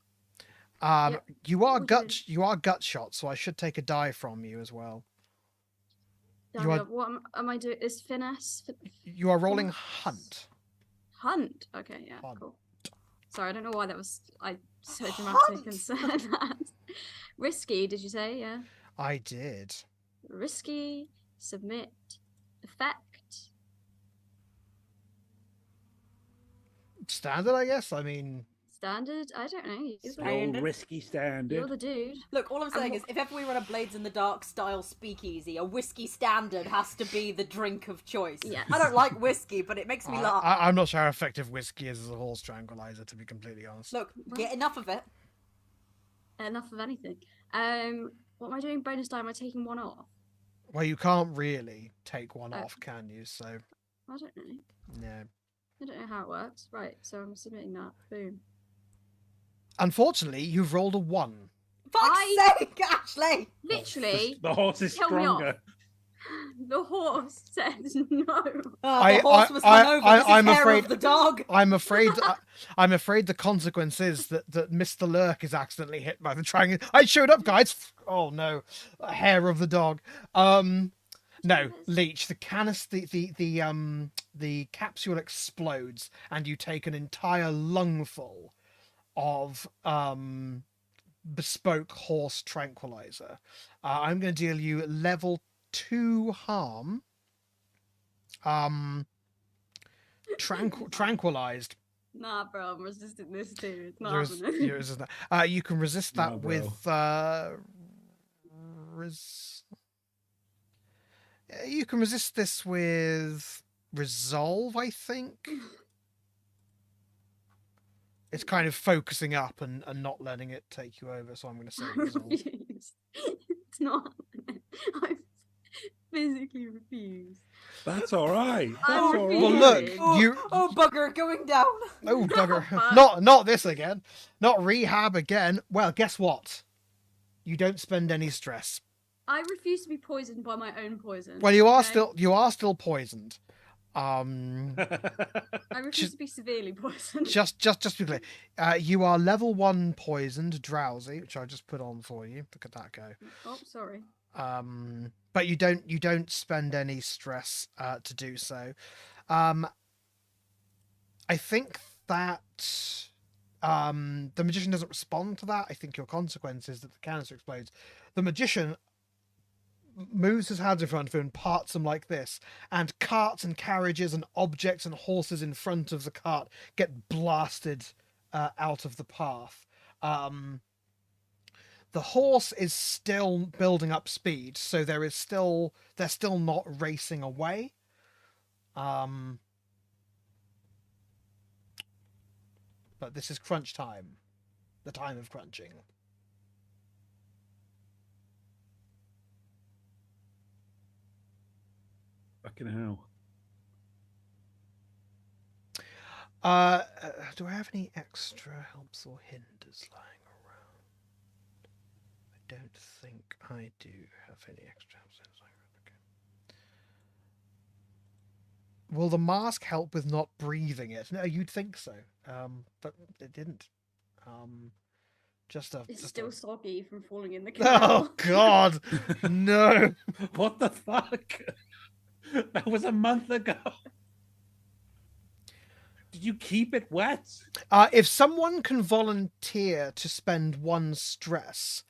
Yep. You are Okay. you are gut shot, so I should take a die from you as well. Damn You are- it, what am I doing? Is finesse? You are rolling hunt. Hunt. Okay, yeah, Hunt. cool. Sorry, I don't know why that was. I so dramatic Hunt! and said that. Risky, did you say? Yeah. I did. Risky. Submit. Effect. Standard, I guess. I mean, Standard. I don't know. You're the, Standard. No risky you're standard. the dude. Look, all I'm saying is, if ever we run a Blades in the Dark style speakeasy, a whiskey standard has to be the drink of choice. Yes. I don't like whiskey, but it makes me laugh. I'm not sure how effective whiskey is as a horse tranquilizer, to be completely honest. Look, get enough of it. Enough of anything. What am I doing? Bonus die. Am I taking one off? Well, you can't really take one Oh. off, can you? So, I don't know. no. I don't know how it works. Right. So I'm submitting that. Boom. Unfortunately, you've rolled a 1. Fuck's sake, Ashley! Literally, The horse is Kill me off. stronger. the horse said no. The horse was hungover. This is hair of the dog. I'm afraid the consequence is that Mr. Lurk is accidentally hit by the triangle. I showed up, guys. Oh no, hair of the dog. No, Leech. The canister, the capsule explodes, and you take an entire lungful of bespoke horse tranquilizer. I'm going to deal you level 2 harm. Tranquilized. Nah, bro, I'm resisting this too. It's not There's, happening. there is that. You can resist that Nah, with you can resist this with resolve, I think. It's kind of focusing up and not letting it take you over, so I'm going to say I resolve. refuse. It's not happening. I physically refuse. That's all right. I'm That's all right. Well, look, Oh, you. oh, bugger, going down. Oh, bugger! Fuck. Not this again. Not rehab again. Well, guess what? You don't spend any stress. I refuse to be poisoned by my own poison. Well, you are okay? still poisoned. I refuse to be severely poisoned. Just to be clear, you are level 1 poisoned, drowsy, which I just put on for you. Look at that go. Oh, sorry. But you don't spend any stress to do so. I think that the magician doesn't respond to that. I think your consequence is that the canister explodes. The magician moves his hands in front of him and parts them like this, and carts and carriages and objects and horses in front of the cart get blasted out of the path. The horse is still building up speed, so they're still not racing away. But this is crunch time, the time of crunching. Fucking hell. Do I have any extra helps or hinders lying around? I don't think I do have any extra helps or hinders lying around. Okay. Will the mask help with not breathing it? No, you'd think so. But it didn't. It's still soggy from falling in the Oh canal. God, no! What the fuck? That was a month ago. Did you keep it wet? If someone can volunteer to spend 1 stress,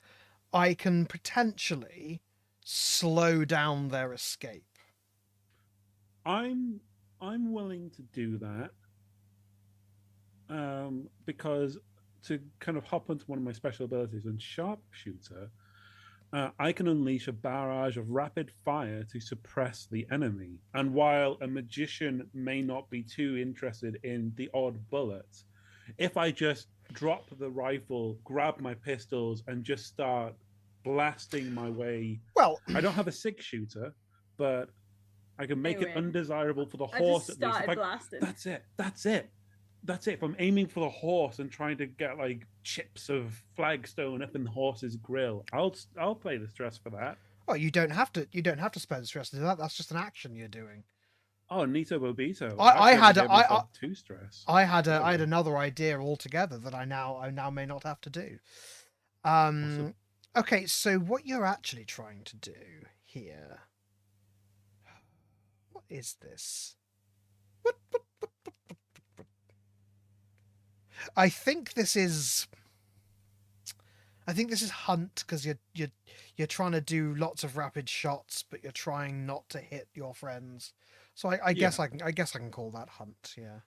I can potentially slow down their escape. I'm willing to do that. Because to kind of hop onto one of my special abilities on sharpshooter, I can unleash a barrage of rapid fire to suppress the enemy. And while a magician may not be too interested in the odd bullet, if I just drop the rifle, grab my pistols, and just start blasting my way, Well, I don't have a 6-shooter, but I can make it Anyway, undesirable for the I horse just at least. started blasting. That's it. If I'm aiming for the horse and trying to get like chips of flagstone up in the horse's grill, I'll play the stress for that. oh, you don't have to spend stress to do that. That's just an action you're doing. Oh, Nito Bobito. I had 2 stress. I had another idea altogether that I now may not have to do. Awesome. Okay, so what you're actually trying to do here? What is this? What? I think this is hunt, because you're trying to do lots of rapid shots, but you're trying not to hit your friends. So I guess I can call that hunt. Yeah.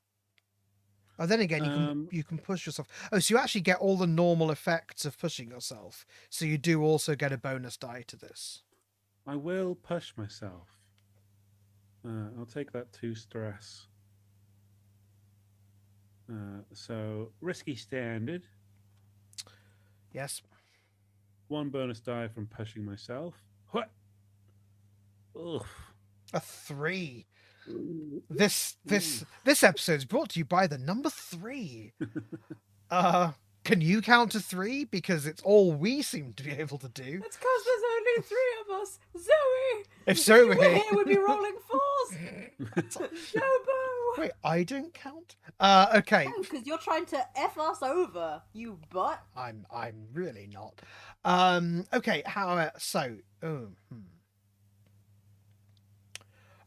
Oh, then again, you can push yourself. Oh, so you actually get all the normal effects of pushing yourself. So you do also get a bonus die to this. I will push myself. I'll take that 2 stress. So risky standard. Yes. 1 bonus die from pushing myself. What? Ugh. A 3. This episode is brought to you by the number 3. Can you count to 3? Because it's all we seem to be able to do. It's because there's only 3 of us. Zoe! If Zoe were here, we'd be rolling 4s. Jobo! Wait, I don't count? Okay. Because you're trying to F us over, you butt. I'm really not. Okay,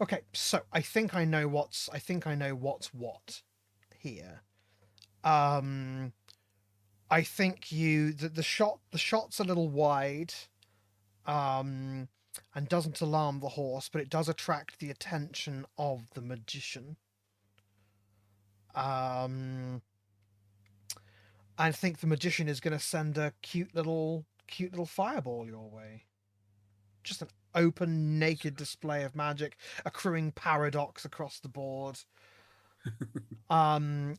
Okay, so I think I know what's what here. I think the shot's a little wide, and doesn't alarm the horse, but it does attract the attention of the magician. I think the magician is going to send a cute little fireball your way. Just an open, naked display of magic, accruing paradox across the board.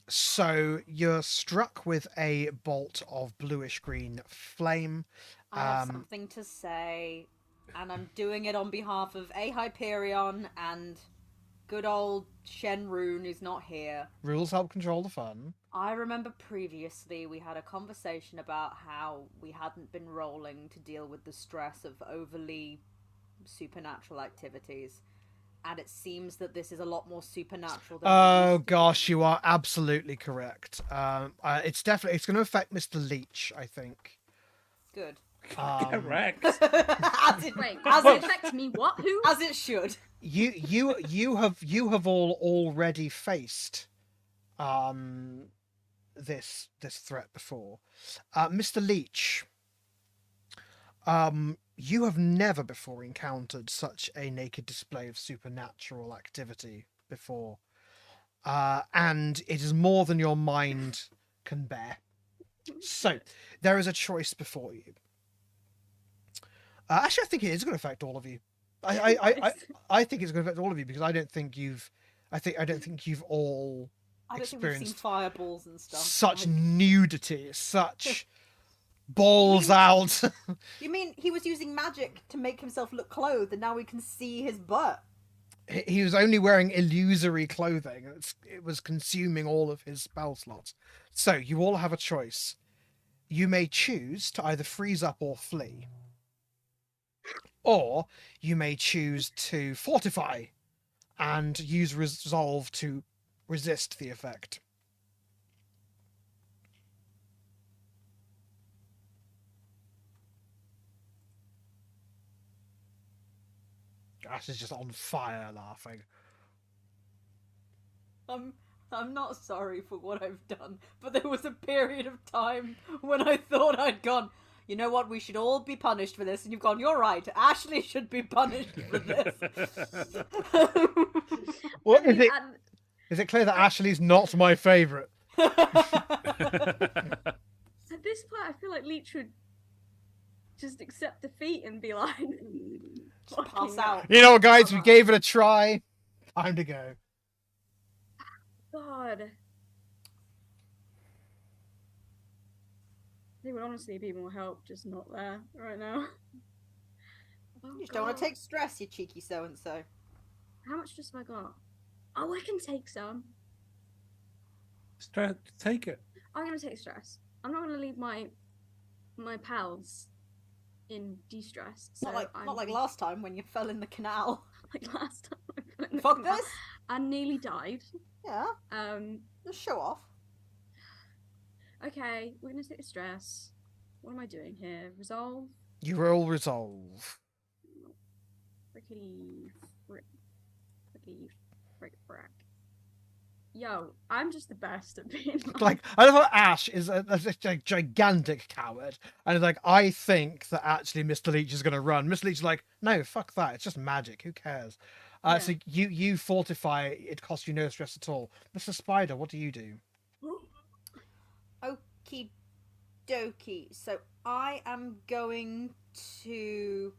So you're struck with a bolt of bluish green flame. I have something to say, and I'm doing it on behalf of A Hyperion and good old Shenrune, who's not here. Rules help control the fun. I remember previously we had a conversation about how we hadn't been rolling to deal with the stress of overly supernatural activities. And it seems that this is a lot more supernatural than Oh gosh, you are absolutely correct. It's going to affect Mr. Leech, I think. Good. Correct. As it, Wait, as it it, affects me what? Who? as it should. You have all already faced this threat before. Mr. Leech, you have never before encountered such a naked display of supernatural activity before. And it is more than your mind can bear. So, there is a choice before you. Actually, I think it is going to affect all of you. I think it's going to affect all of you because I don't think you've all I don't think we've seen experienced fireballs and stuff. such nudity, such balls out. You mean he was using magic to make himself look clothed, and now we can see his butt? He was only wearing illusory clothing. It was consuming all of his spell slots. So you all have a choice. You may choose to either freeze up or flee. Or you may choose to fortify and use resolve to resist the effect. Ash is just on fire laughing. I'm not sorry for what I've done, but there was a period of time when I thought I'd gone, you know what, we should all be punished for this, and you've gone, you're right, Ashley should be punished for this. What is it? Is it clear that Ashley's not my favourite? At this point, I feel like Leech would just accept defeat and be like, Pass out. You know what, guys? We gave it a try. Time to go. God. They would honestly be more help, just not there right now. Oh, You just don't want to God. take stress, you cheeky so-and-so. How much stress have I got? Oh, I can take some. Take it. I'm gonna take stress. I'm not gonna leave my pals in de-stress. So Not like last time when you fell in the canal. like last time. I fell in the Fuck canal this. and nearly died. Yeah, just show off. Okay, we're gonna take the stress. What am I doing here? Resolve. You roll resolve. Frickety frick. Frickety frick frack. Yo, I'm just the best at being Like, I love how Ash is a gigantic coward, and is like, I think that actually Mr. Leech is going to run. Mr. Leech is like, no, fuck that. It's just magic. Who cares? Yeah. So you fortify. It costs you no stress at all. Mr. Spider, what do you do? Okie dokie. So I am going to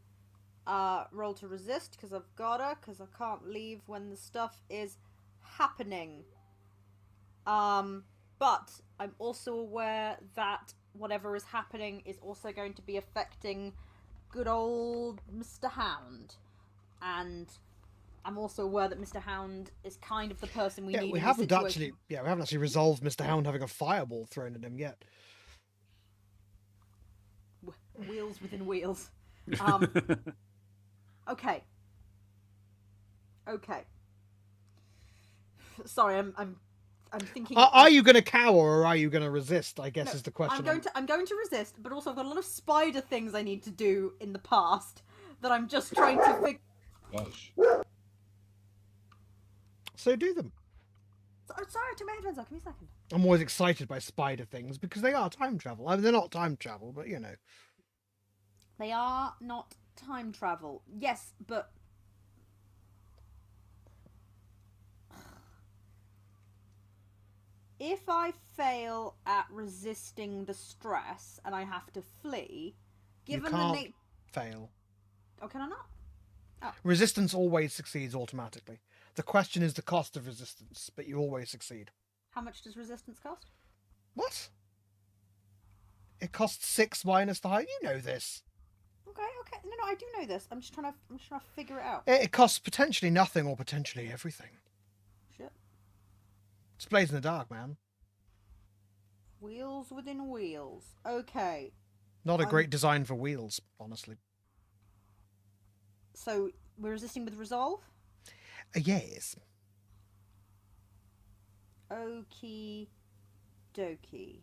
roll to resist because I've gotta, because I can't leave when the stuff is happening. But I'm also aware that whatever is happening is also going to be affecting good old Mr. Hound. And I'm also aware that Mr. Hound is kind of the person we need. We in haven't this situation. actually resolved Mr. Hound having a fireball thrown at him yet. Wheels within wheels. Okay. Sorry, I'm thinking. Are you going to cower or are you going to resist? I guess is the question. I'm going to resist, but also I've got a lot of spider things I need to do in the past that I'm just trying to figure. Gosh. So do them. Sorry, I took my headphones off. Give me a second. I'm always excited by spider things because they are time travel. I mean, they're not time travel, but you know. They are not time travel. Yes, but... If I fail at resisting the stress and I have to flee, given you can't the fail. Oh, can I not? Oh. Resistance always succeeds automatically. The question is the cost of resistance, but you always succeed. How much does resistance cost? What? It costs 6 minus the height. You know this. Okay. No, I do know this. I'm just trying to figure it out. It costs potentially nothing or potentially everything. Shit. It's Blaze in the Dark, man. Wheels within wheels. Okay. Not a great design for wheels, honestly. So, we're resisting with resolve? Yes. Okie dokie.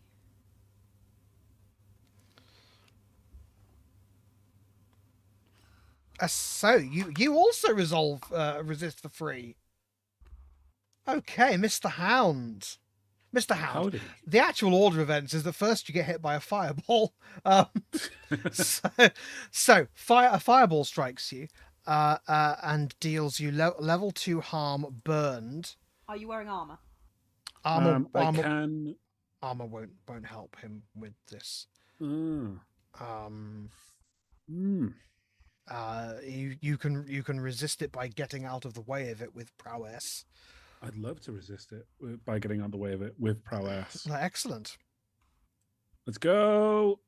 So, you also resist for free. Okay, Mr. Hound. Mr. Hound. Howdy. The actual order of events is that first you get hit by a fireball. So a fireball strikes you and deals you level 2 harm burned. Are you wearing armor? Armor won't help him with this. You can resist it by getting out of the way of it with prowess. I'd love to resist it by getting out of the way of it with prowess. Excellent. Let's go.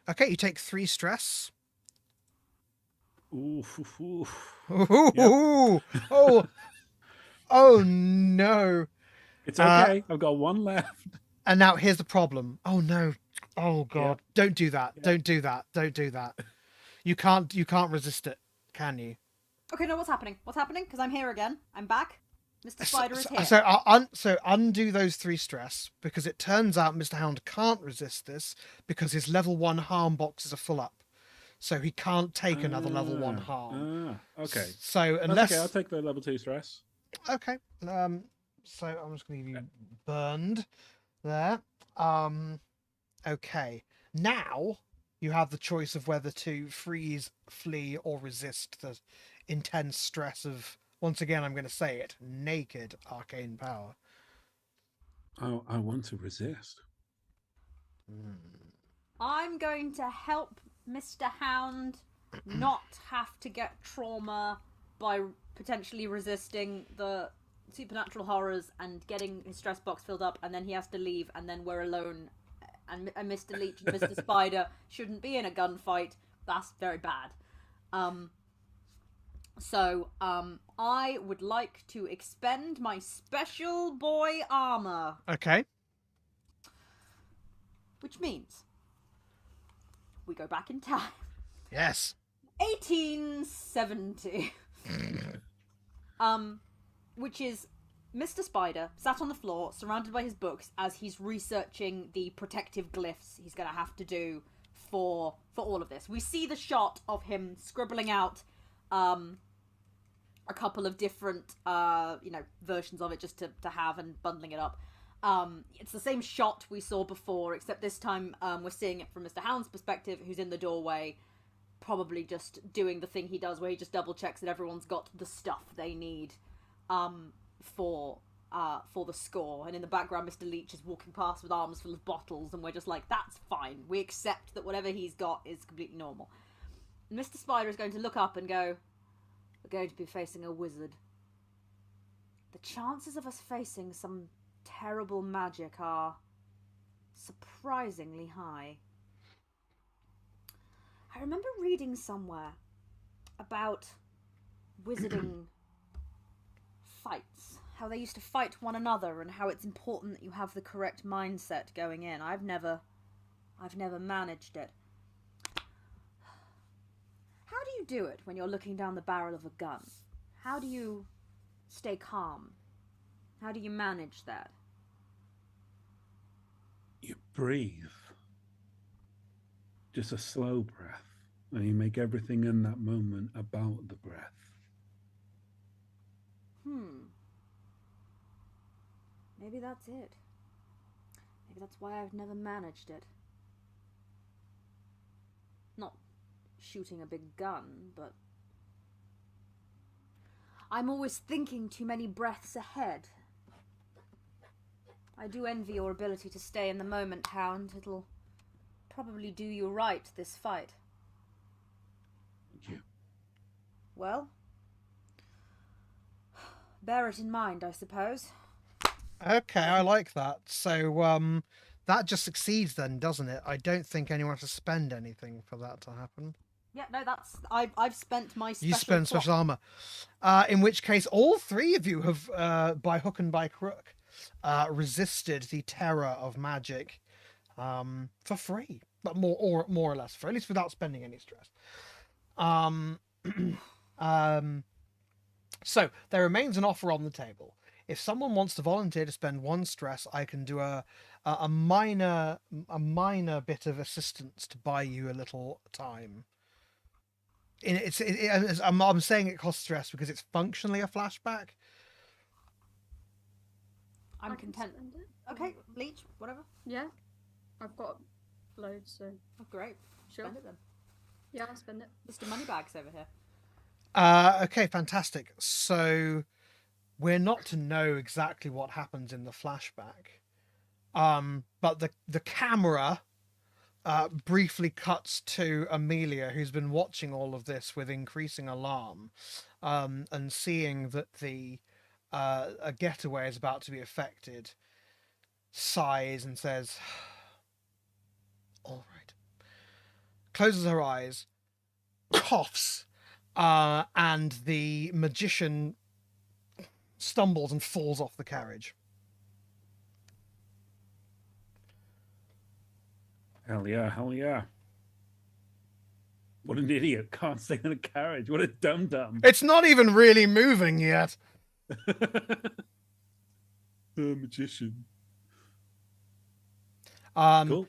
Okay, you take 3 stress. Ooh. Ooh. Yep. Oh no. It's okay. I've got 1 left. And now here's the problem. Oh no. Oh god. Yep. Don't do that. Yep. Don't do that. Don't do that. You can't resist it, can you? Okay, no, what's happening? What's happening? Because I'm here again. I'm back. Mr. Spider is here. So undo those 3 stress, because it turns out Mr. Hound can't resist this because his level 1 harm boxes are full up. So he can't take another level 1 harm. Okay. So unless... Okay, I'll take the level 2 stress. Okay. So I'm just going to give you burned there. Okay. Now you have the choice of whether to freeze, flee, or resist the intense stress of, once again, I'm going to say it, naked arcane power. I want to resist. I'm going to help Mr. Hound not have to get trauma by potentially resisting the supernatural horrors and getting his stress box filled up, and then he has to leave, and then we're alone, and Mr. Leech and Mr. Spider shouldn't be in a gunfight. That's very bad. So, I would like to expend my special boy armor. Okay. Which means we go back in time. Yes. 1870. Which is Mr. Spider sat on the floor, surrounded by his books, as he's researching the protective glyphs he's going to have to do for all of this. We see the shot of him scribbling out a couple of different versions of it just to have, and bundling it up. It's the same shot we saw before, except this time we're seeing it from Mr. Hound's perspective, who's in the doorway, probably just doing the thing he does where he just double checks that everyone's got the stuff they need for the score. And in the background, Mr. Leech is walking past with arms full of bottles, and we're just like, that's fine. We accept that whatever he's got is completely normal. And Mr. Spider is going to look up and go, we're going to be facing a wizard. The chances of us facing some terrible magic are surprisingly high. I remember reading somewhere about wizarding fights, how they used to fight one another, and how it's important that you have the correct mindset going in. I've never managed it. How do you do it when you're looking down the barrel of a gun? How do you stay calm? How do you manage that? You breathe. Just a slow breath. And you make everything in that moment about the breath. Maybe that's it. Maybe that's why I've never managed it. Not shooting a big gun, but I'm always thinking too many breaths ahead. I do envy your ability to stay in the moment, Hound. It'll probably do you right, this fight. Thank you. Well, bear it in mind, I suppose. Okay, I like that. So, that just succeeds then, doesn't it? I don't think anyone has to spend anything for that to happen. Yeah, no, that's... I've spent my special... You spend plot. special armor. In which case, all three of you have, by hook and by crook, resisted the terror of magic for free. But more or less free, at least without spending any stress. So, there remains an offer on the table. If someone wants to volunteer to spend 1 stress, I can do a minor bit of assistance to buy you a little time. I'm saying it costs stress because it's functionally a flashback. I'm I can content. spend it. Okay, Leech, whatever. Yeah, I've got loads, so Oh, great. sure. Spend it then. Yeah, I'll spend it. Mr. Moneybags over here. Okay, fantastic. So we're not to know exactly what happens in the flashback. But the camera briefly cuts to Amelia, who's been watching all of this with increasing alarm, and seeing that a getaway is about to be affected, sighs and says, "All right." Closes her eyes, coughs, and the magician stumbles and falls off the carriage. Hell yeah, hell yeah. What an idiot. Can't stay in a carriage. What a dum-dum. It's not even really moving yet. Magician. Cool. Cool.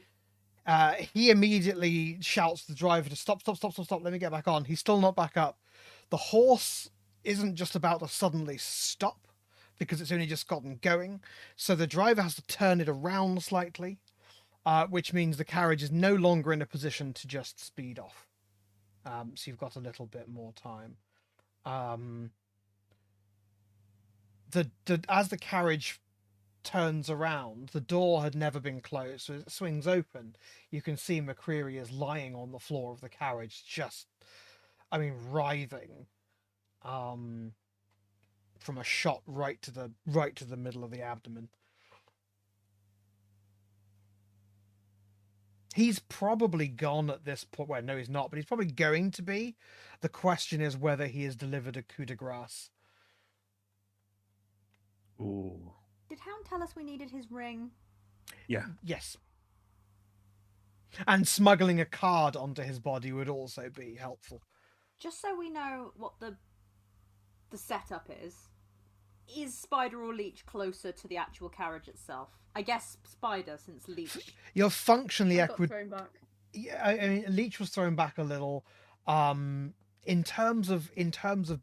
He immediately shouts to the driver to stop, let me get back on. He's still not back up. The horse isn't just about to suddenly stop because it's only just gotten going. So the driver has to turn it around slightly, which means the carriage is no longer in a position to just speed off. So you've got a little bit more time. As the carriage turns around, the door had never been closed, so it swings open. You can see McCreary is lying on the floor of the carriage, just, writhing, from a shot right to the middle of the abdomen. He's probably gone at this point. Well, no, he's not, but he's probably going to be. The question is whether he has delivered a coup de grace. Ooh. Did Hound tell us we needed his ring? Yeah. Yes. And smuggling a card onto his body would also be helpful. Just so we know what the setup is Spider or Leech closer to the actual carriage itself? I guess Spider, since Leech... You're functionally I got thrown back. Yeah, I mean, Leech was thrown back a little. In terms of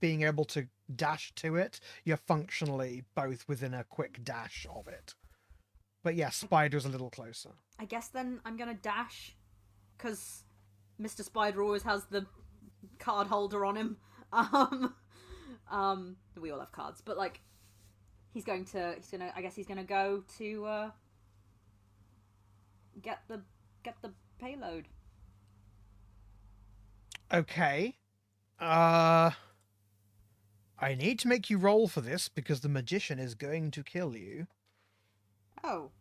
being able to dash to it, you're functionally both within a quick dash of it. But yeah, Spider's a little closer. I guess then I'm gonna dash, because Mr. Spider always has the card holder on him. We all have cards, but like, he's gonna go to get the payload. Okay. I need to make you roll for this because the magician is going to kill you. Oh,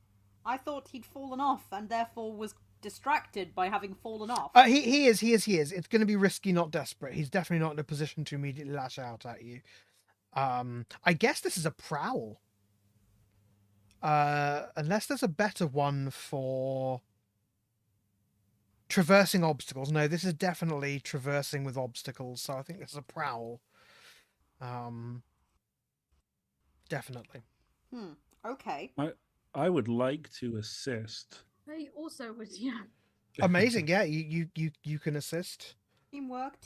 I thought he'd fallen off and therefore was distracted by having fallen off. He is. It's going to be risky, not desperate. He's definitely not in a position to immediately lash out at you. I guess this is a prowl. Unless there's a better one for traversing obstacles. No, this is definitely traversing with obstacles, so I think this is a prowl. Definitely. Okay. I would like to assist. I also was, yeah. Amazing. Yeah, you can assist. Teamwork.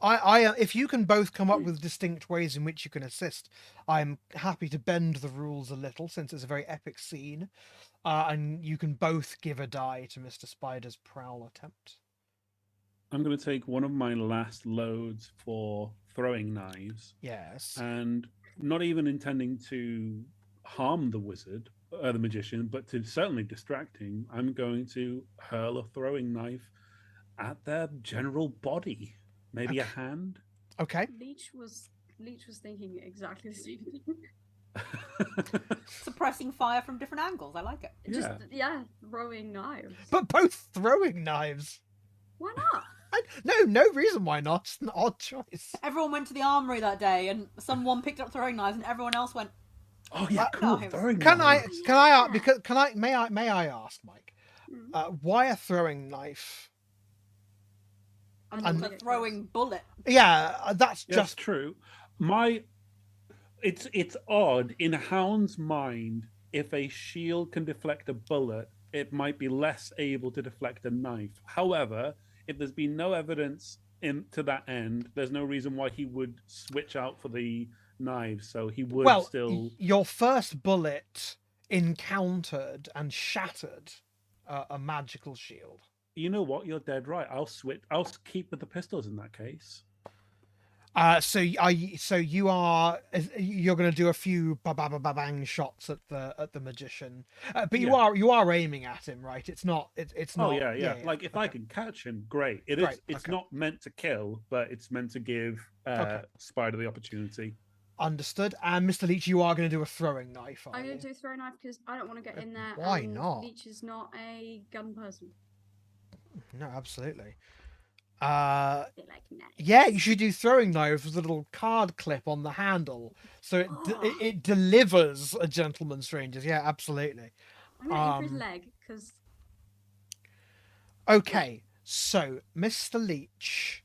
if you can both come up with distinct ways in which you can assist, I'm happy to bend the rules a little since it's a very epic scene. And you can both give a die to Mr. Spider's prowl attempt. I'm going to take one of my last loads for throwing knives, Yes. and not even intending to harm the wizard, the magician, but to certainly distract him. I'm going to hurl a throwing knife at their general body. Maybe a hand. Okay. Leech was thinking exactly the same thing. Suppressing fire from different angles. I like it. Just throwing knives. But both throwing knives. Why not? No reason why not. It's an odd choice. Everyone went to the armory that day, and someone picked up throwing knives, and everyone else went. Oh yeah, cool. knives. Throwing Can knives. may I ask, Mike, why a throwing knife? And a throwing bullet. Yeah, that's Yes, just true. It's odd in Hound's mind. If a shield can deflect a bullet, it might be less able to deflect a knife. However, if there's been no evidence to that end, there's no reason why he would switch out for the knives. So he would still. Your first bullet encountered and shattered a magical shield. You know what? You're dead right. I'll switch. I'll keep with the pistols in that case. So you're going to do a few bang shots at the magician, but you are aiming at him, right? It's not. It's not. Oh yeah. Like if I can catch him, great. It's not meant to kill, but it's meant to give Spider the opportunity. Understood. And Mr. Leech, you are going to do a throwing knife. I'm going to do a throwing knife because I don't want to get in there. Why not? Leech is not a gun person. No, absolutely. Like yeah, you should do throwing knives with a little card clip on the handle, so it delivers a gentleman's strangers. Yeah, absolutely. I'm gonna aim for his leg because. Okay, so Mr. Leech,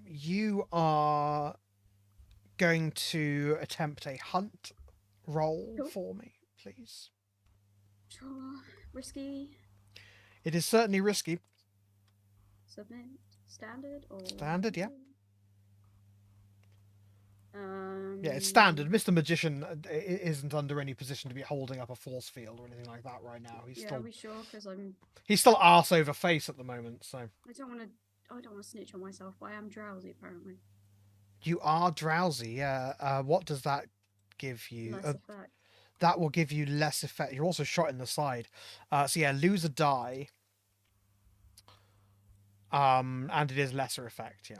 you are going to attempt a hunt roll for me, please. Sure. Risky. It is certainly risky. Submit. Standard or standard? Yeah. Yeah, it's standard. Mr. Magician isn't under any position to be holding up a force field or anything like that right now. Are we sure? Because he's still arse over face at the moment. So I don't want to snitch on myself, but I am drowsy apparently. You are drowsy. Yeah. What does that give you? Less effect. That will give you less effect. You're also shot in the side. So yeah, lose a die. And it is lesser effect. Yeah.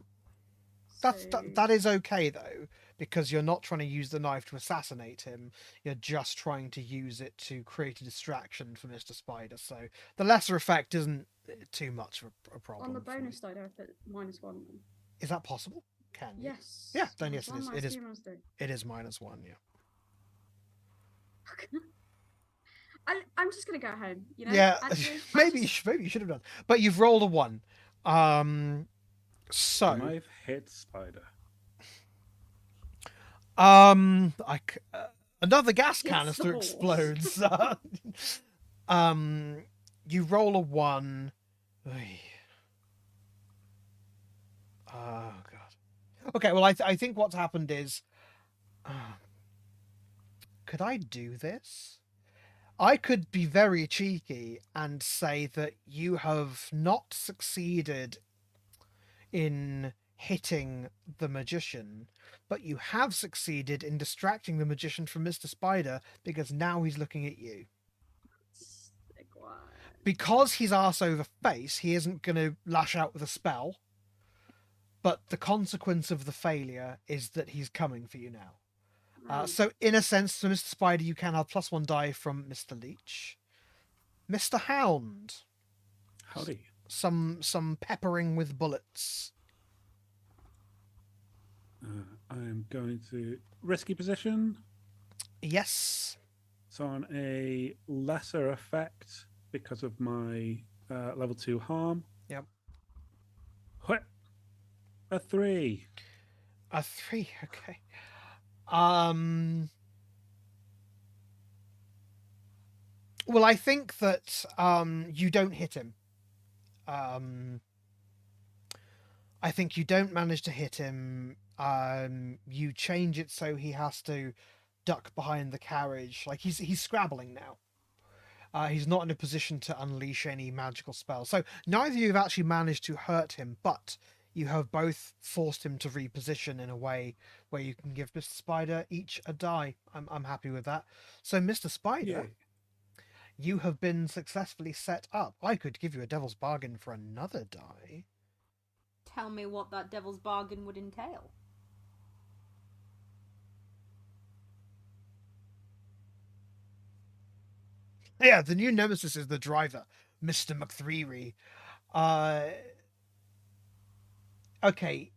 That is okay though, because you're not trying to use the knife to assassinate him. You're just trying to use it to create a distraction for Mr. Spider. So the lesser effect isn't too much of a problem. On the bonus die, I put -1. Is that possible? Can you? Yes. Yeah. Then yes, it is. It is. It is -1. Yeah. I'm just gonna go home. You know. Yeah. Maybe you should have done. But you've rolled a 1. So Knife hit Spider. Another gas canister explodes. You roll a 1. Oh god. Okay, well I think what's happened is, could I do this? I could be very cheeky and say that you have not succeeded in hitting the magician, but you have succeeded in distracting the magician from Mr. Spider because now he's looking at you. Because he's arse over face, he isn't going to lash out with a spell, but the consequence of the failure is that he's coming for you now. So, in a sense, for Mr. Spider, you can have +1 die from Mr. Leech. Mr. Hound. Howdy. Some peppering with bullets. I'm going to risky position. Yes. So on a lesser effect because of my level 2 harm. Yep. A 3. A 3, okay. Well, I think that you don't hit him. I think you don't manage to hit him. You change it so he has to duck behind the carriage. Like he's scrabbling now. He's not in a position to unleash any magical spells. So neither of you have actually managed to hurt him, but you have both forced him to reposition in a way where you can give Mr. Spider each a die. I'm happy with that. So Mr. Spider, you have been successfully set up. I could give you a devil's bargain for another die. Tell me what that devil's bargain would entail. Yeah, the new nemesis is the driver, Mr. McCreary. Okay.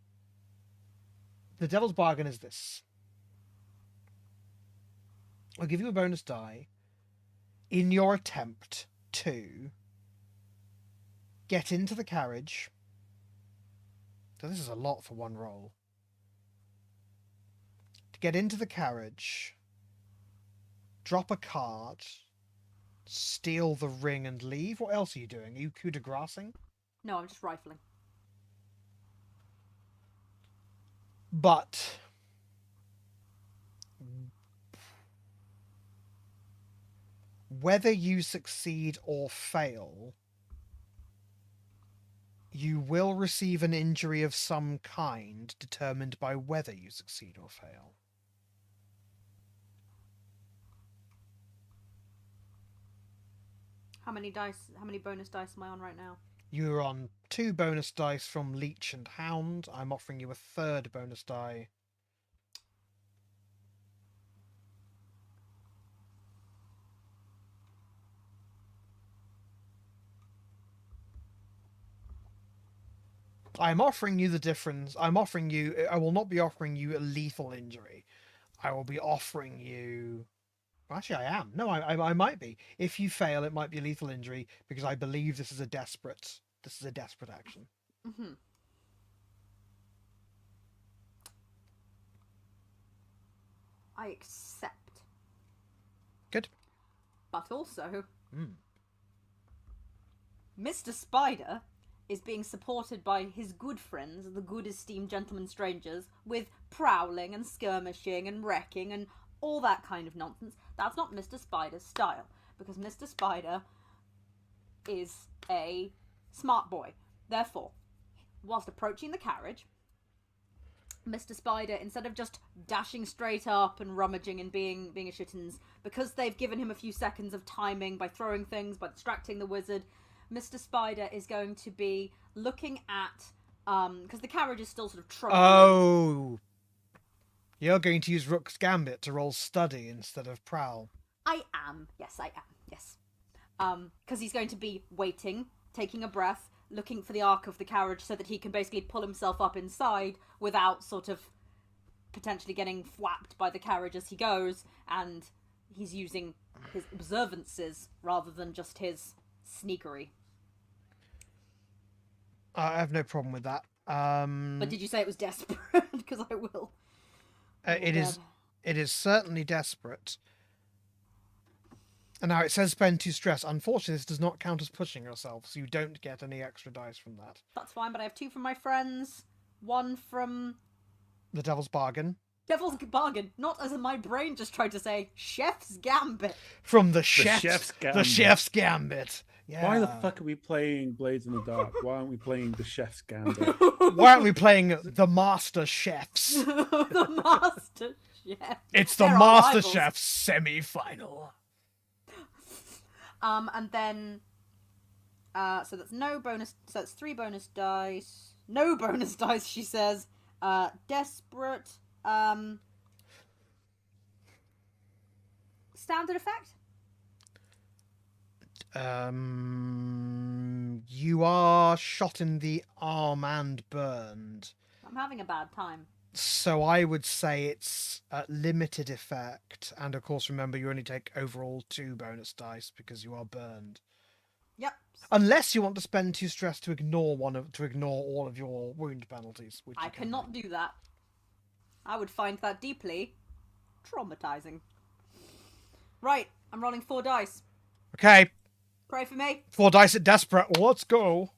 The devil's bargain is this. I'll give you a bonus die in your attempt to get into the carriage. So this is a lot for one roll. To get into the carriage, drop a card, steal the ring and leave. What else are you doing? Are you coup de grassing? No, I'm just rifling. But whether you succeed or fail, you will receive an injury of some kind determined by whether you succeed or fail. How many bonus dice am I on right now? You're on 2 bonus dice from Leech and Hound. I'm offering you a 3rd bonus die. I'm offering you the difference. I will not be offering you a lethal injury. I will be offering you... Actually, I am. No, I might be. If you fail, it might be a lethal injury because I believe this is a desperate action. Mm-hmm. I accept. Good. But also, Mr. Spider is being supported by his good friends, the good esteemed gentlemen strangers, with prowling and skirmishing and wrecking and all that kind of nonsense. That's not Mr. Spider's style, because Mr. Spider is a smart boy. Therefore, whilst approaching the carriage, Mr. Spider, instead of just dashing straight up and rummaging and being a shittins, because they've given him a few seconds of timing by throwing things, by distracting the wizard, Mr. Spider is going to be looking at, because the carriage is still sort of trundling. Oh, you're going to use Rook's Gambit to roll study instead of prowl. I am. Yes, I am. Yes. Because he's going to be waiting, taking a breath, looking for the arc of the carriage so that he can basically pull himself up inside without sort of potentially getting flapped by the carriage as he goes, and he's using his observances rather than just his sneakery. I have no problem with that. But did you say it was desperate? Because I will. It is certainly desperate. And now it says spend 2 stress. Unfortunately, this does not count as pushing yourself, so you don't get any extra dice from that. That's fine, but I have 2 from my friends, 1 from... The Devil's Bargain. Devil's Bargain, not as my brain just tried to say, Chef's Gambit. From the Chef's Gambit. The Chef's Gambit. Yeah. Why the fuck are we playing Blades in the Dark? Why aren't we playing the Chef's Gambit? Why aren't we playing the Master Chefs? The Master Chef. It's the Master Chef's semi-final. And then, so that's no bonus, so that's 3 bonus dice. No bonus dice, she says. Desperate, standard effect? You are shot in the arm and burned. I'm having a bad time. So I would say it's a limited effect, and of course remember you only take overall 2 bonus dice because you are burned. Yep. Unless you want to spend 2 stress to ignore all of your wound penalties, which I cannot do that. I would find that deeply traumatizing. Right, I'm rolling 4 dice. Okay. Pray for me. 4 dice at desperate. Let's go.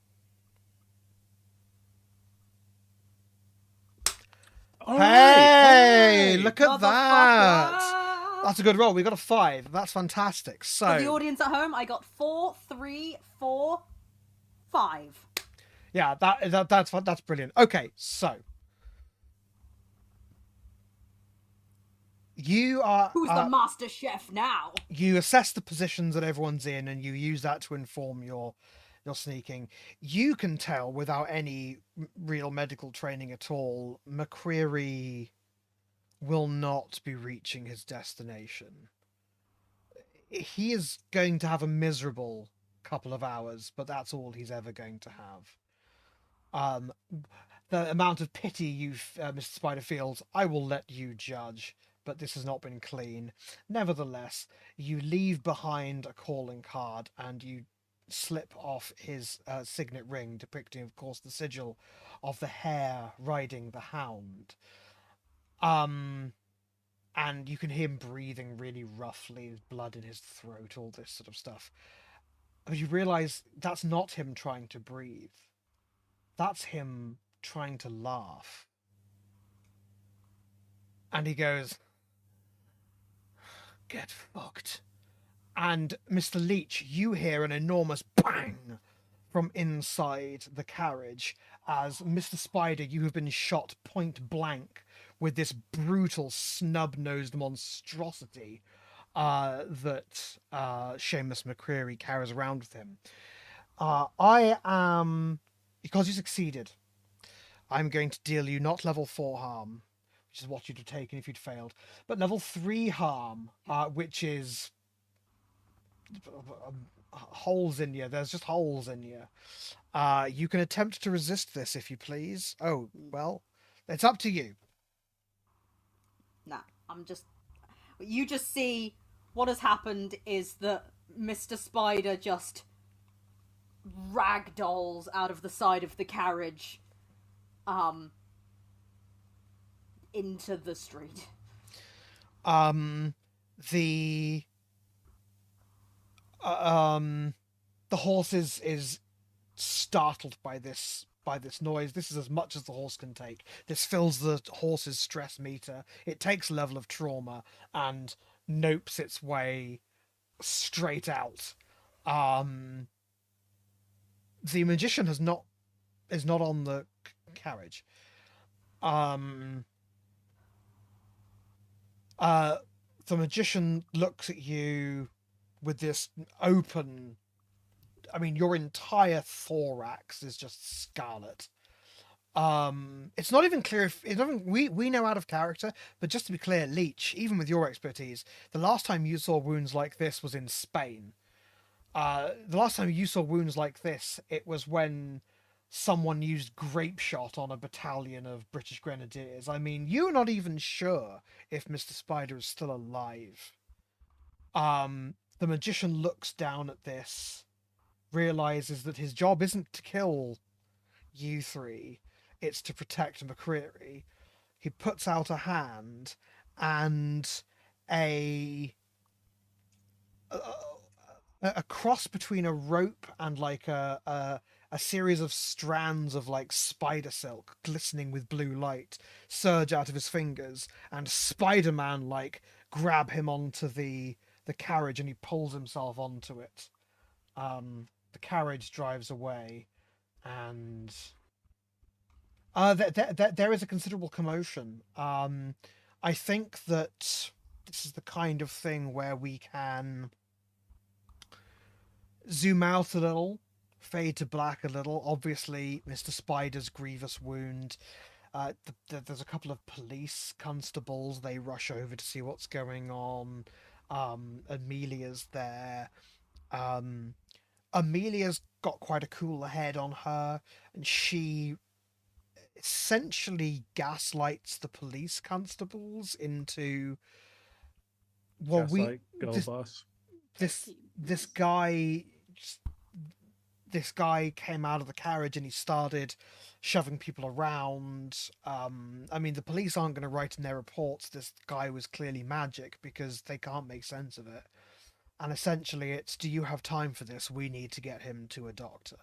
All Hey, right. look at that. Motherfucker! That's a good roll. We got a 5. That's fantastic. For the So, audience at home, I got 4, 3, 4, 5. yeah, that's brilliant. Okay, so you are Who's the master chef now? you assess the positions that everyone's in, and you use that to inform your sneaking. You can tell without any real medical training at all, McCreary will not be reaching his destination. He is going to have a miserable couple of hours, but that's all he's ever going to have. The amount of pity you, Mr. Spider, feels, I will let you judge, but this has not been clean. Nevertheless, you leave behind a calling card and you slip off his signet ring, depicting, of course, the sigil of the hare riding the hound. And you can hear him breathing really roughly, blood in his throat, all this sort of stuff. But you realize that's not him trying to breathe. That's him trying to laugh. And he goes, get fucked. And Mr. Leech, you hear an enormous bang from inside the carriage as Mr. Spider, you have been shot point blank with this brutal snub-nosed monstrosity that Seamus McCreary carries around with him. I am, because you succeeded, I'm going to deal you not level 4 harm, which is what you'd have taken if you'd failed, but level 3 harm, which is holes in you. There's just holes in you. You can attempt to resist this if you please. Oh, well, it's up to you. Nah, you just see what has happened is that Mr. Spider just ragdolls out of the side of the carriage into the street. The horse is startled by this noise. This is as much as the horse can take. This fills the horse's stress meter. It takes a level of trauma and nopes its way straight out. The magician is not on the carriage. The magician looks at you with this open. I mean, your entire thorax is just scarlet. It's not even clear if we know out of character, but just to be clear, Leech, even with your expertise, the last time you saw wounds like this was in Spain. The last time you saw wounds like this, it was when someone used grape shot on a battalion of British Grenadiers. I mean, you're not even sure if Mr. Spider is still alive. The magician looks down at this, realizes that his job isn't to kill you three, it's to protect McCreary. He puts out a hand, and a cross between a rope and like a series of strands of like spider silk glistening with blue light surge out of his fingers, and Spider-Man like grab him onto the carriage, and he pulls himself onto it. The carriage drives away, and there is a considerable commotion. I think that this is the kind of thing where we can zoom out a little, fade to black a little. Obviously, Mr. Spider's grievous wound. There's a couple of police constables. They rush over to see what's going on. Amelia's there. Amelia's got quite a cool head on her, and she essentially gaslights the police constables into this guy came out of the carriage and he started shoving people around. I mean, the police aren't going to write in their reports this guy was clearly magic because they can't make sense of it. And essentially it's, do you have time for this? We need to get him to a doctor.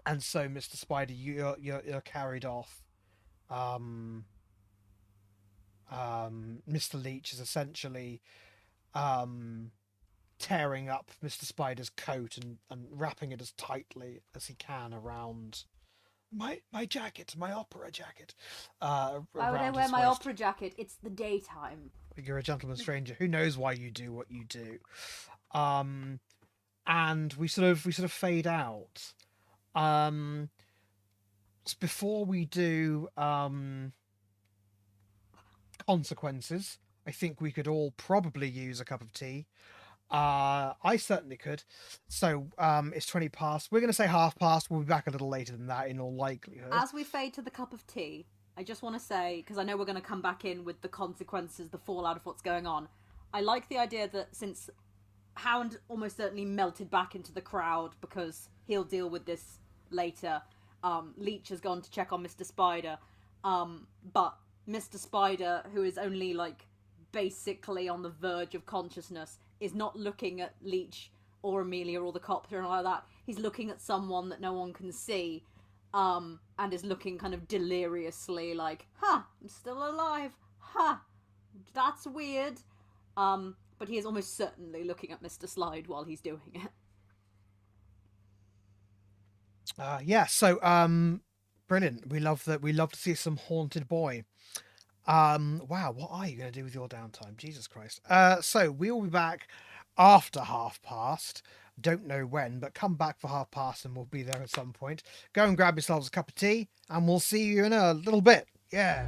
And so, Mr. Spider, you're carried off. Mr. Leech is essentially tearing up Mr. Spider's coat and wrapping it as tightly as he can around my jacket, my opera jacket. Why would I around wear his my waist. opera jacket? It's the daytime. You're a gentleman stranger. Who knows why you do what you do? And we sort of fade out. Before we do consequences, I think we could all probably use a cup of tea. I certainly could. So it's 20 past. We're going to say half past. We'll be back a little later than that in all likelihood. As we fade to the cup of tea, I just want to say, because I know we're going to come back in with the consequences, the fallout of what's going on. I like the idea that since Hound almost certainly melted back into the crowd because he'll deal with this later, Leech has gone to check on Mr. Spider. But Mr. Spider, who is only like basically on the verge of consciousness, is not looking at Leech or Amelia or the cops or anything like that. He's looking at someone that no one can see, and is looking kind of deliriously like, I'm still alive. That's weird. But he is almost certainly looking at Mr. Slide while he's doing it. Yeah, so brilliant. We love that. We love to see some haunted boy. Wow, what are you going to do with your downtime? Jesus Christ. So we'll be back after half past. Don't know when, but come back for half past and we'll be there at some point. Go and grab yourselves a cup of tea and we'll see you in a little bit. Yeah.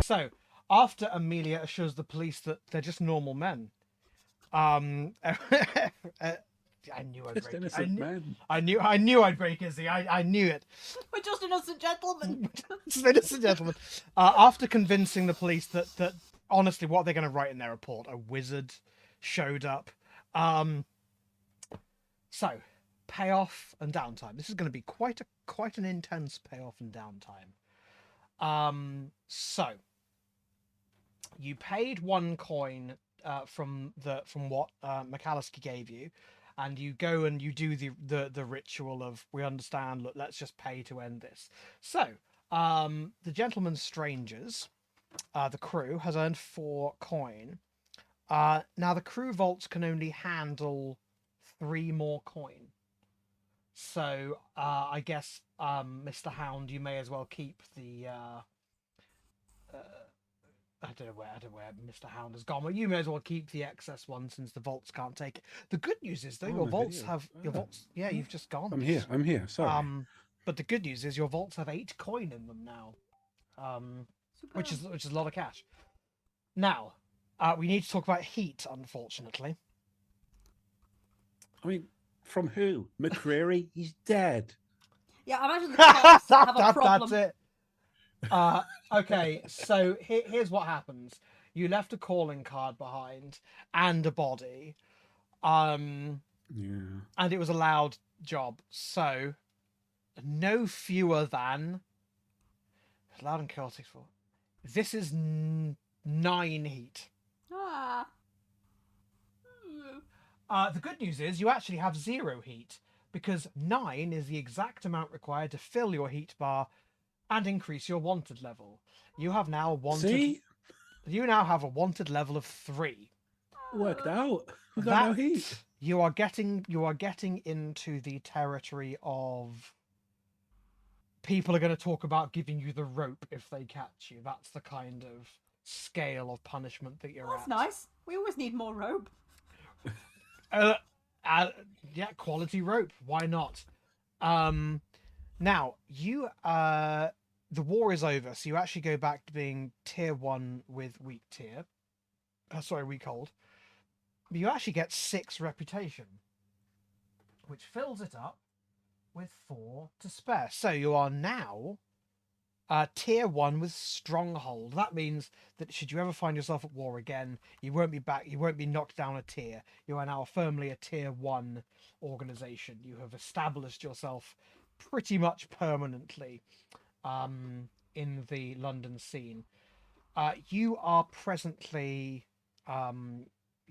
So, after Amelia assures the police that they're just normal men, I knew I'd Just break. innocent man. I knew I'd break Izzy. I knew it. We're just innocent gentlemen. Ladies and gentlemen, after convincing the police that honestly, what they're going to write in their report, a wizard showed up. So, payoff and downtime. This is going to be quite an intense payoff and downtime. So you paid 1 coin from what McAlliskey gave you, and you go and you do the ritual of, we understand, look, let's just pay to end this. So the gentlemen strangers, the crew, has earned 4 coin. Now the crew vaults can only handle 3 more coin. So I guess Mr. Hound, you may as well keep the I don't know where Mr. Hound has gone. Well, you may as well keep the excess one since the vaults can't take it. The good news is though, Oh, your my vaults video. have your Oh. vaults. Yeah, you've just gone. I'm here. Sorry. But the good news is your vaults have 8 coin in them now. Which is a lot of cash. Now, we need to talk about heat, unfortunately. I mean, from who? McCreary? He's dead. Yeah, I imagine the cops have a problem. That's it. Okay, so here's what happens. You left a calling card behind and a body. Yeah. And it was a loud job. So, no fewer than... Loud and chaotic for... This is 9 heat. Ah. The good news is you actually have 0 heat, because 9 is the exact amount required to fill your heat bar and increase your wanted level. You have now wanted. See? You now have a wanted level of 3. Worked out. We've got no heat. You are getting into the territory of people are going to talk about giving you the rope if they catch you. That's the kind of scale of punishment that you're That's at. nice. We always need more rope. Yeah, quality rope. Why not? Now you the war is over, so you actually go back to being tier 1 with weak tier. Weak hold. But you actually get 6 reputation, which fills it up with 4 to spare. So you are now tier 1 with stronghold. That means that should you ever find yourself at war again, you won't be knocked down a tier. You are now firmly a tier 1 organization. You have established yourself pretty much permanently in the London scene. You are presently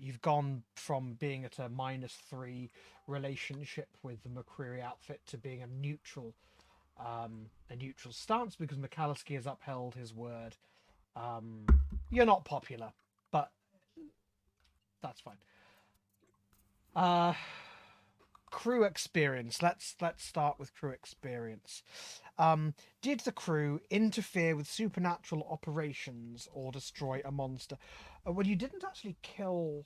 you've gone from being at a -3 relationship with the McCreary outfit to being a neutral stance, because McAlliskey has upheld his word. You're not popular, but that's fine. Crew experience. Let's start with crew experience. Did the crew interfere with supernatural operations or destroy a monster? Well, you didn't actually kill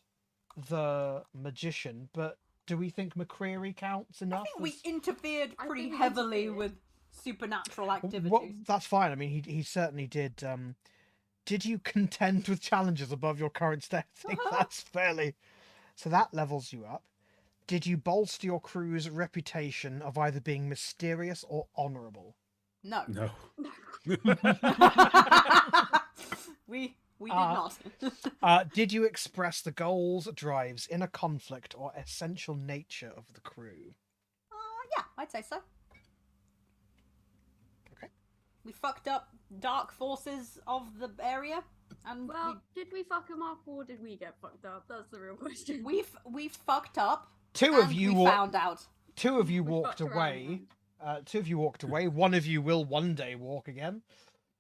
the magician, but do we think McCreary counts enough? I think we interfered I pretty think we heavily interfered. with supernatural activities. Well, that's fine. I mean, he certainly did. Did you contend with challenges above your current state? I think that's fairly. So that levels you up. Did you bolster your crew's reputation of either being mysterious or honourable? No. No. we did not. Did you express the goals, drives, inner conflict, or essential nature of the crew? Yeah, I'd say so. Okay. We fucked up dark forces of the area, and Well, did we fuck him up or did we get fucked up? That's the real question. we fucked up. Two and of you we found out. 2 of you We walked fucked away. around. 2 of you walked away. 1 of you will one day walk again.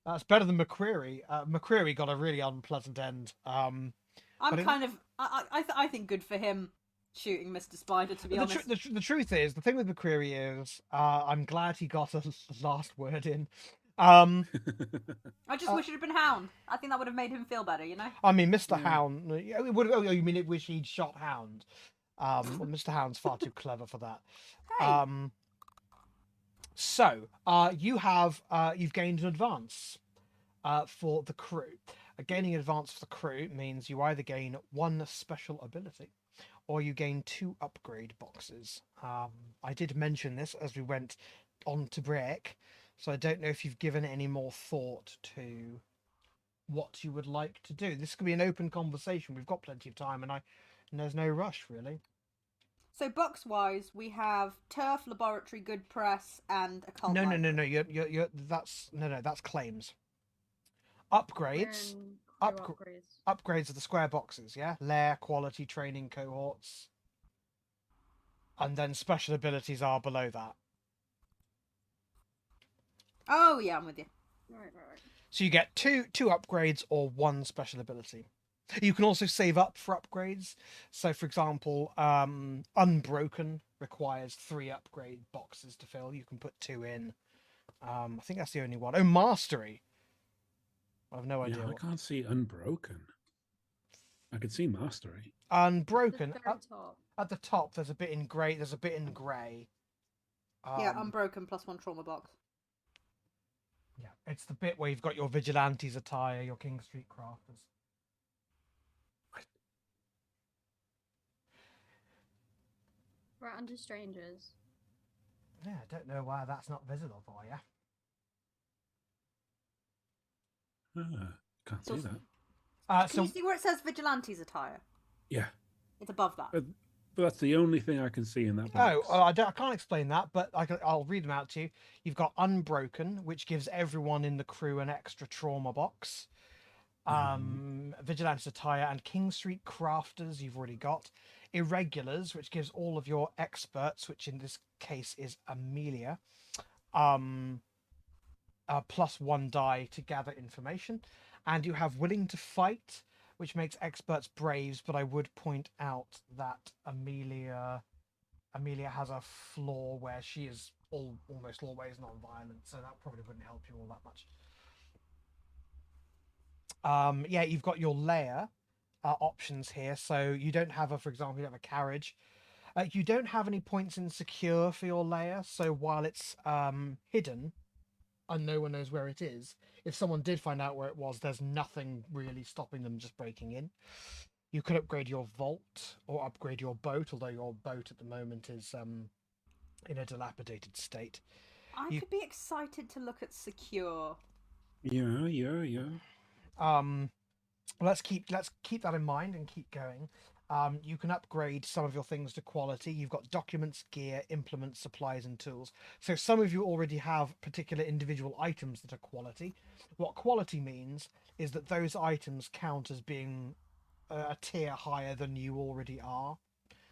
That's better than McCreary. McCreary got a really unpleasant end. I'm but kind of. I think good for him shooting Mr. Spider. To be honest, the truth is, the thing with McCreary is, I'm glad he got a last word in. I just wish it had been Hound. I think that would have made him feel better. You know. I mean, Mr. Hound. It would. Oh, you mean it wish he'd shot Hound? Well, Mr. Hound's far too clever for that. Hey. So, you've gained an advance for the crew. Gaining advance for the crew means you either gain 1 special ability or you gain 2 upgrade boxes. I did mention this as we went on to break, so I don't know if you've given any more thought to what you would like to do. This could be an open conversation. We've got plenty of time, and there's no rush, really. So box-wise, we have turf, laboratory, good press, and occult. No. library. You're that's claims. Upgrades. Upgrades are the square boxes, yeah? Lair, quality, training, cohorts. And then special abilities are below that. Oh yeah, I'm with you. Right. So you get two upgrades or 1 special ability. You can also save up for upgrades. So, for example, Unbroken requires 3 upgrade boxes to fill. You can put 2 in. I think that's the only one. Oh, Mastery. I have no idea. Yeah, I can't see unbroken. I can see mastery. Unbroken. The very top. At the top, there's a bit in grey. There's a bit in grey. Yeah, unbroken +1 trauma box. Yeah, it's the bit where you've got your vigilantes attire, your King Street crafters. Right under strangers. Yeah, I don't know why that's not visible for you. Can't So- see that. Can So you see where it says vigilantes attire? Yeah, It's above that. but that's the only thing I can see in that oh, box. I can't explain that, but I'll read them out to you. You've got Unbroken, which gives everyone in the crew an extra trauma box. Vigilante attire and King Street crafters you've already got. Irregulars, which gives all of your experts, which in this case is Amelia, +1 die to gather information. And you have Willing to Fight, which makes experts braves, but I would point out that Amelia has a flaw where she is almost always non-violent, so that probably wouldn't help you all that much. Yeah, you've got your layer options here. So you don't have for example, you have a carriage. You don't have any points in secure for your layer. So while it's hidden and no one knows where it is, if someone did find out where it was, there's nothing really stopping them just breaking in. You could upgrade your vault or upgrade your boat, although your boat at the moment is in a dilapidated state. I could be excited to look at secure. Yeah. Let's keep that in mind and keep going. You can upgrade some of your things to quality. You've got documents, gear, implements, supplies, and tools. So some of you already have particular individual items that are quality. What quality means is that those items count as being a tier higher than you already are.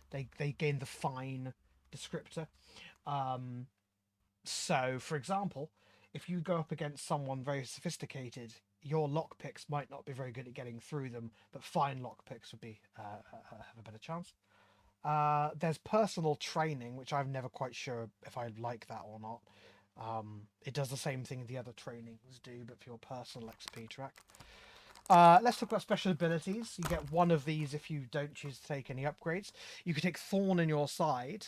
They gain the fine descriptor. So, for example, if you go up against someone very sophisticated, your lockpicks might not be very good at getting through them, but fine lockpicks would be have a better chance. There's personal training, which I'm never quite sure if I like that or not. It does the same thing the other trainings do, but for your personal XP track. Let's talk about special abilities. You get one of these if you don't choose to take any upgrades. You can take Thorn in your side.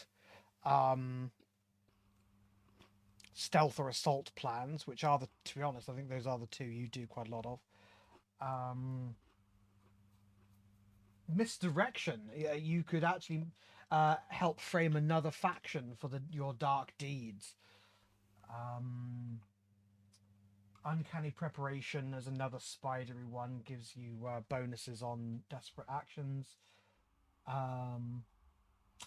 Stealth or assault plans, which are to be honest, I think those are the two you do quite a lot of. Misdirection. You could actually help frame another faction for your dark deeds. Uncanny Preparation as another spidery one, gives you bonuses on desperate actions.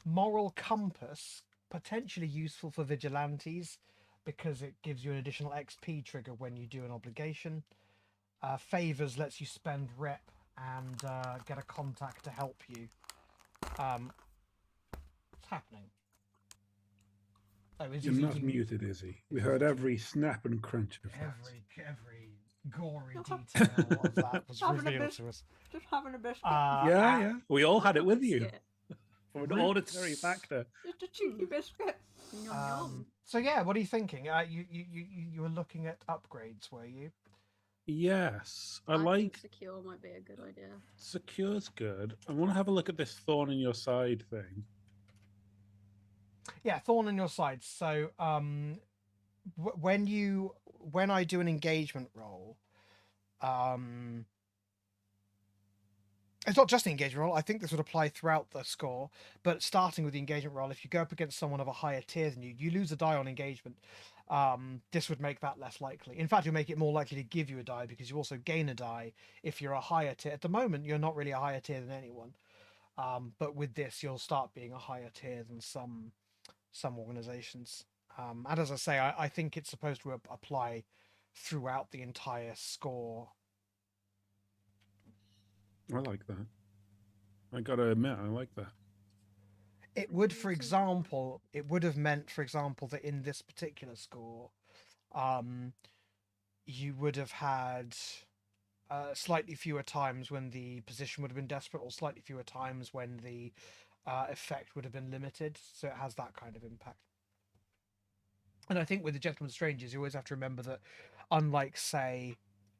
Moral Compass, potentially useful for vigilantes because it gives you an additional XP trigger when you do an obligation. Favors lets you spend rep and get a contact to help you. What's happening? Oh, You're not muted, Izzy. We heard every snap and crunch of that. Every gory detail of that was revealed to us. Just having a biscuit. Yeah. We all had it with you. Biscuit. For an auditory factor. Just a cheeky biscuit. Yum, yum. So yeah, what are you thinking? You were looking at upgrades, were you? Yes. I think like secure might be a good idea. secure's good. I want to have a look at this thorn in your side thing. Yeah, thorn in your side. So when I do an engagement roll, it's not just an engagement roll. I think this would apply throughout the score, but starting with the engagement roll, if you go up against someone of a higher tier than you lose a die on engagement. This would make that less likely. In fact, you'll make it more likely to give you a die because you also gain a die if you're a higher tier. At the moment, you're not really a higher tier than anyone. But with this, you'll start being a higher tier than some organizations. And as I say, I think it's supposed to apply throughout the entire score. I like that. I gotta admit, I like that. It would, for example, it would have meant, for example, that in this particular score, you would have had slightly fewer times when the position would have been desperate, or slightly fewer times when the effect would have been limited. So it has that kind of impact. And I think with the Gentleman Strangers, you always have to remember that, unlike, say,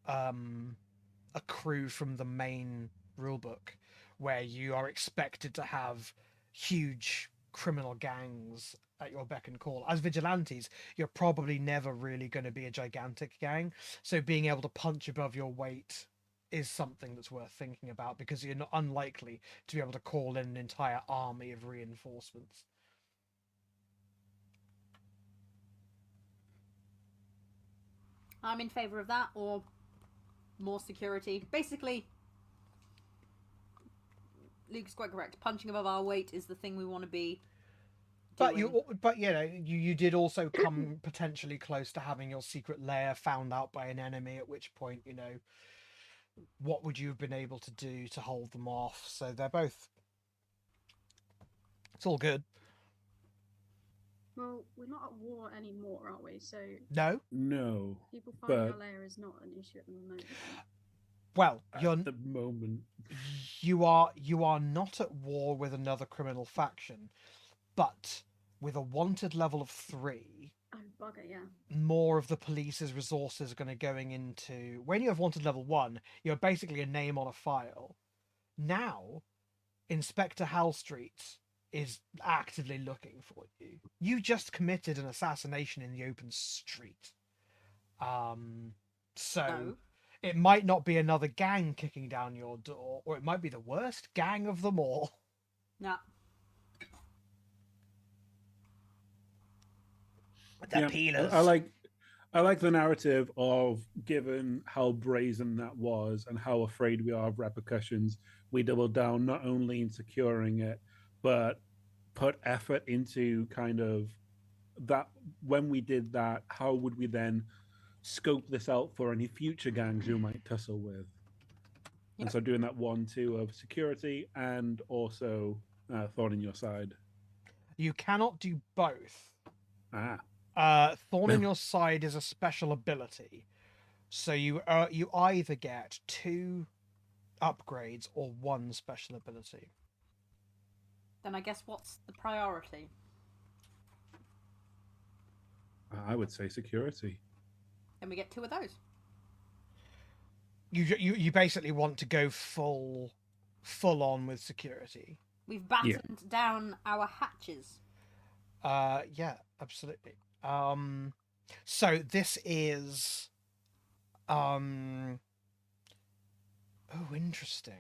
accrue from the main rulebook, where you are expected to have huge criminal gangs at your beck and call. As vigilantes, you're probably never really going to be a gigantic gang, so being able to punch above your weight is something that's worth thinking about, because you're not unlikely to be able to call in an entire army of reinforcements. I'm in favour of that, or more security. Basically, Luke's quite correct. Punching above our weight is the thing we want to be doing. But you did also come potentially close to having your secret lair found out by an enemy, at which point, what would you have been able to do to hold them off? So they're both... It's all good. Well, we're not at war anymore, are we? So No? No. people finding But our lair is not an issue at the moment. Well, at the moment, you are not at war with another criminal faction, but with a wanted level of 3, Oh, bugger, yeah. more of the police's resources are going to going into... When you have wanted level 1, you're basically a name on a file. Now, Inspector Halstreet is actively looking for you. You just committed an assassination in the open street. So No. it might not be another gang kicking down your door, or it might be the worst gang of them all. Nah. The peelers. I like the narrative of, given how brazen that was and how afraid we are of repercussions, we doubled down not only in securing it, but put effort into kind of that. When we did that, how would we then scope this out for any future gangs who might tussle with? And so doing that 1-2 of security and also thorn in your side. You cannot do both. Ah. Thorn in your side is a special ability, so you either get 2 upgrades or 1 special ability. Then I guess what's the priority? I would say security. Then we get 2 of those. You basically want to go full on with security. We've battened down our hatches. Yeah, absolutely. So this is oh, interesting.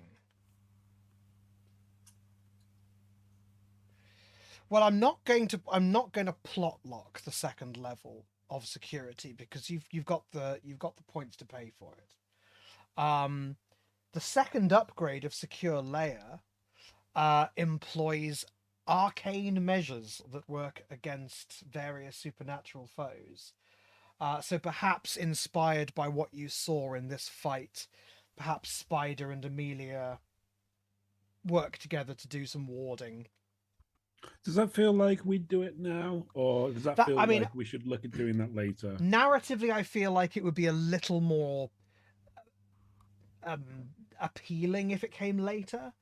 Well, I'm not going to plot lock the second level of security, because you've got the points to pay for it. The second upgrade of Secure Layer employs arcane measures that work against various supernatural foes. So perhaps inspired by what you saw in this fight, perhaps Spider and Amelia work together to do some warding. Does that feel like we'd do it now, or does that feel like we should look at doing that later? Narratively, I feel like it would be a little more appealing if it came later.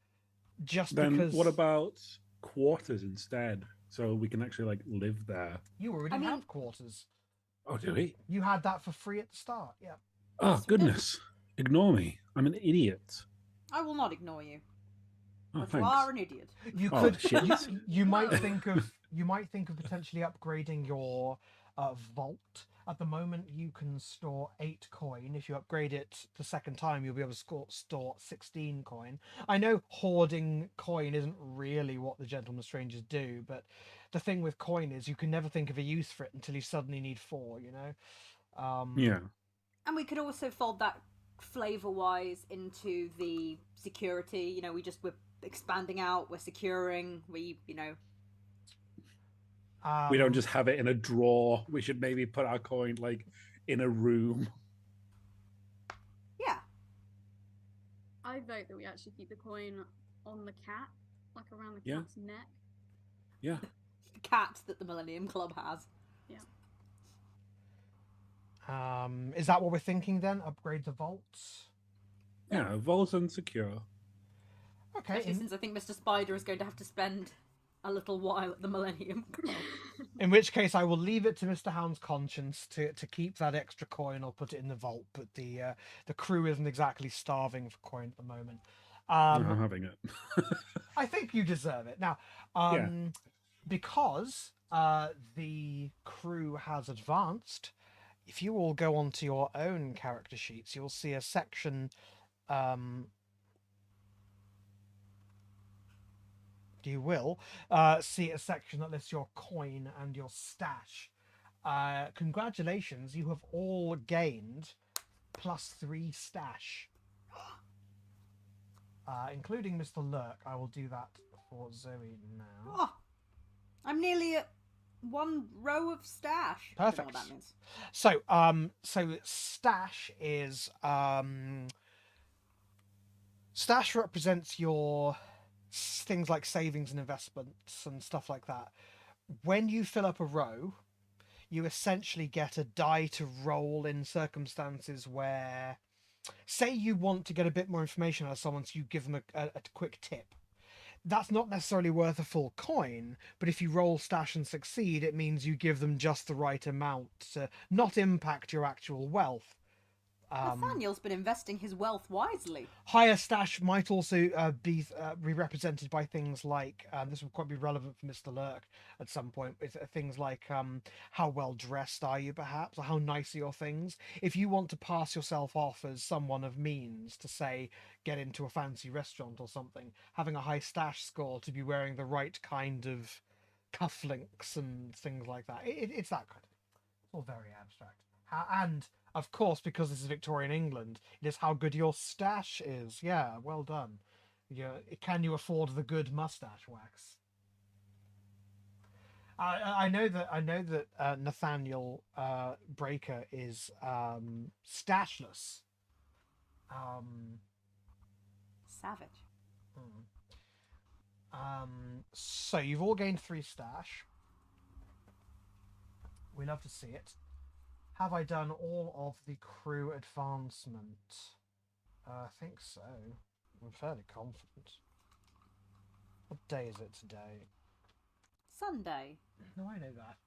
Because... what about quarters instead, so we can actually live there? You already have quarters. Oh, do we? You had that for free at the start. Yeah. Oh, goodness. Ignore me. I'm an idiot. I will not ignore you. Oh, But thanks. you are an idiot. You could. You might think of potentially upgrading your vault. At the moment, you can store 8 coin. If you upgrade it the second time, you'll be able to store 16 coin. I know hoarding coin isn't really what the Gentleman Strangers do, but the thing with coin is you can never think of a use for it until you suddenly need 4. Yeah. And we could also fold that flavor-wise into the security. We're expanding out, we're securing, we don't just have it in a drawer. We should maybe put our coin in a room. Yeah. I vote that we actually keep the coin on the cat, around the cat's neck. Yeah. The cat that the Millennium Club has. Yeah. Is that what we're thinking then? Upgrade the vaults? Yeah, vaults and secure. Okay. Especially since I think Mr. Spider is going to have to spend a little while at the Millennium Club. In which case, I will leave it to Mr. Hound's conscience to keep that extra coin or put it in the vault. But the crew isn't exactly starving for coin at the moment. I'm having it. I think you deserve it now, because the crew has advanced. If you all go onto your own character sheets, you'll see a section. You will see a section that lists your coin and your stash. Congratulations, you have all gained +3 stash. Including Mr. Lurk. I will do that for Zoe now. Oh, I'm nearly at 1 row of stash. Perfect. I don't know what that means. So stash is stash represents your things like savings and investments and stuff like that. When you fill up a row, you essentially get a die to roll in circumstances where, say you want to get a bit more information out of someone, so you give them a quick tip. That's not necessarily worth a full coin, but if you roll stash and succeed, it means you give them just the right amount to not impact your actual wealth. Nathaniel's been investing his wealth wisely. Higher stash might also be represented by things like, this will quite be relevant for Mr. Lurk at some point, with things like how well dressed are you, perhaps, or how nice are your things. If you want to pass yourself off as someone of means, to say get into a fancy restaurant or something, having a high stash score to be wearing the right kind of cufflinks and things like that. It's that kind of thing. It's all very abstract. And of course, because this is Victorian England, it is how good your stash is. Yeah, well done. Can you afford the good mustache wax? I know that Nathaniel Breaker is stashless. Savage. So you've all gained 3 stash. We love to see it. Have I done all of the crew advancement? I think so. I'm fairly confident. What day is it today? Sunday. No, I know that.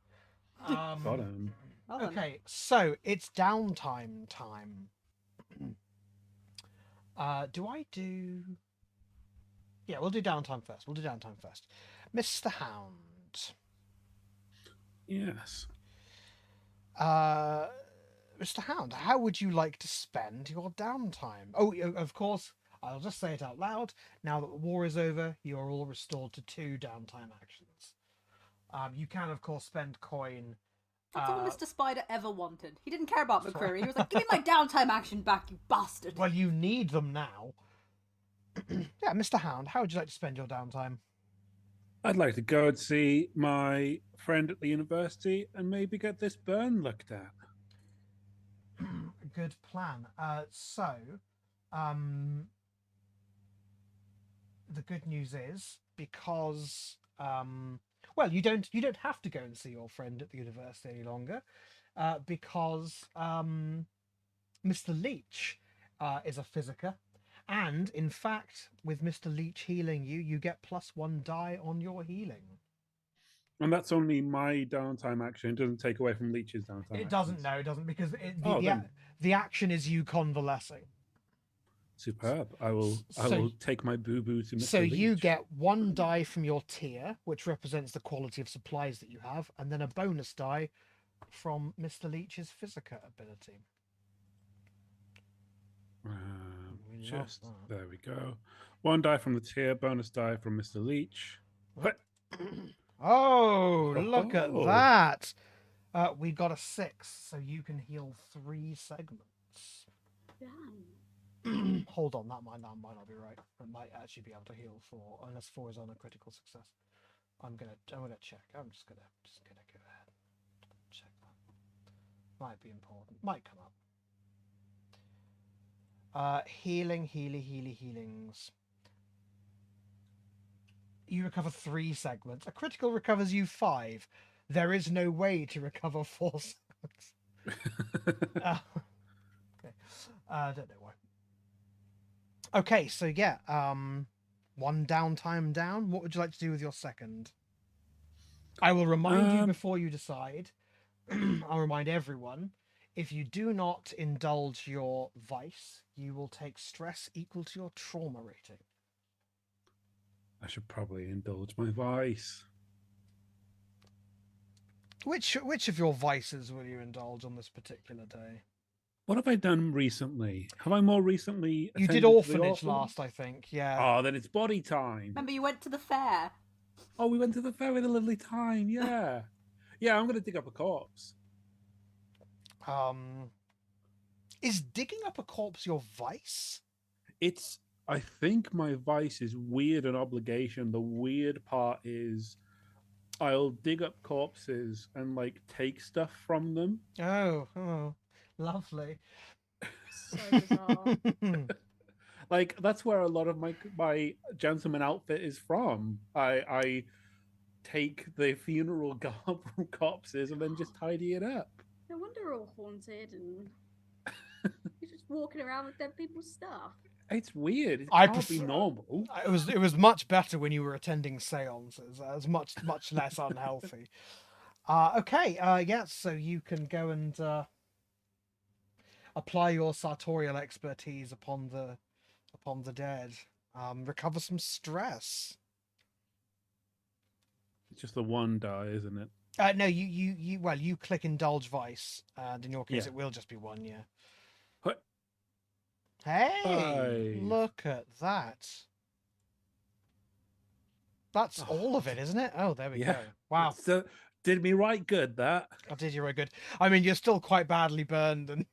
Bottom. Okay, so it's downtime time. Do I do... Yeah, we'll do downtime first. Mr. Hound. Yes. Mr. Hound, how would you like to spend your downtime? Oh, of course, I'll just say it out loud. Now that the war is over, you are all restored to 2 downtime actions. You can, of course, spend coin. That's all Mr. Spider ever wanted. He didn't care about McCreary. He was like, give me my downtime action back, you bastard. Well, you need them now. Yeah, Mr. Hound, how would you like to spend your downtime? I'd like to go and see my friend at the university and maybe get this burn looked at. Good plan. The good news is, because well, you don't have to go and see your friend at the university any longer, because Mr. Leech is a physiker, and in fact, with Mr. Leech healing you, you get +1 die on your healing. And that's only my downtime action. It doesn't take away from Leech's downtime. It doesn't. No, it doesn't, because the action is you convalescing. Superb. I will take my boo-boo to Mr. So Leech. you get 1 die from your tier, which represents the quality of supplies that you have, and then a bonus die from Mr. Leech's Physica ability. There we go. 1 die from the tier, bonus die from Mr. Leech. Oh, look at that! We got a 6, so you can heal 3 segments. Damn. Hold on, that might not be right. I might actually be able to heal 4, unless 4 is on a critical success. I'm gonna check. I'm just gonna go ahead. Check that. Might be important. Might come up. Healings. You recover 3 segments. A critical recovers you 5. There is no way to recover 4 segments. Okay. I don't know why. Okay, so yeah, 1 downtime down. What would you like to do with your second? I will remind you before you decide. I'll remind everyone. If you do not indulge your vice, you will take stress equal to your trauma rating. I should probably indulge my vice. Which of your vices will you indulge on this particular day? What have I done recently? Have I more recently? You did attended to the orphanage last, I think. Yeah. Oh, then it's body time. Remember, you went to the fair. Oh, we went to the fair with a lovely time. Yeah, yeah. I'm gonna dig up a corpse. Is digging up a corpse your vice? It's. I think my vice is weird and obligation. The weird part is, I'll dig up corpses and like take stuff from them. Oh, lovely. So bizarre. Like that's where a lot of my gentleman outfit is from. I take the funeral garb from corpses and then just tidy it up. No wonder we're all haunted and you're just walking around with dead people's stuff. It's weird. It I can't be prefer- normal. It was much better when you were attending seances. It was much less unhealthy. Okay. Yeah. So you can go and apply your sartorial expertise upon the dead. Recover some stress. It's just the one die, isn't it? No, you click indulge vice, and in your case, Yeah. it will just be one. Yeah. What? Hey, Five. look at that. That's all of it, isn't it? Oh, there we Yeah. go. Wow. So did me right good that. I did you very good. I mean, you're still quite badly burned, and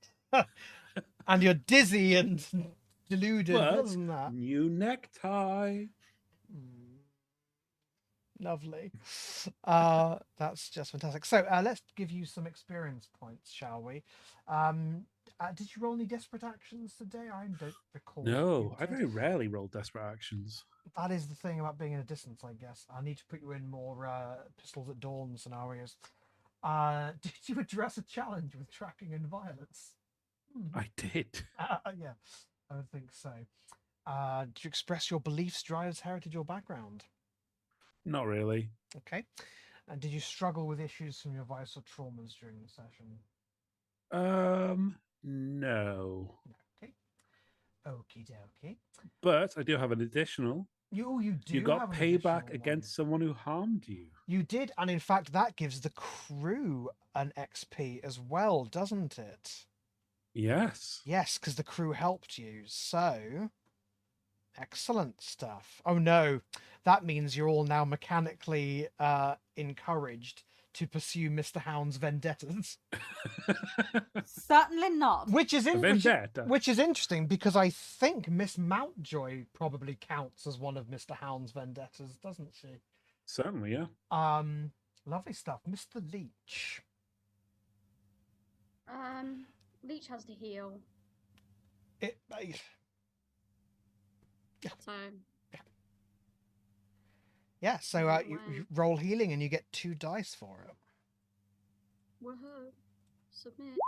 and you're dizzy and deluded. But Other than that, new necktie. lovely. That's just fantastic. So let's give you some experience points, shall we? Did you roll any desperate actions today? I don't recall. No, I You did. very rarely roll desperate actions. That is the thing about being in a distance, I guess. I need to put you in more pistols at dawn scenarios. Did you address a challenge with tracking and violence? I did. Yeah, I would think so. Did you express your beliefs, drives, heritage, or background? Not really. Okay. And did you struggle with issues from your vice or traumas during the session? No. Okay. Okie dokie. But I do have an additional. You do. You got have an payback additional against someone who harmed you. one. You did, and in fact, that gives the crew an XP as well, doesn't it? Yes. Yes, because the crew helped you. So, excellent stuff. Oh no, that means you're all now mechanically encouraged to pursue Mr. Hound's vendettas, Certainly not. which is Vendetta. which is interesting because I think Miss Mountjoy probably counts as one of Mr. Hound's vendettas, doesn't she? Certainly, yeah. Lovely stuff, Mr. Leech. Leech has to heal, so Yeah, so you roll healing and you get 2 dice for it. woohoo! Submit.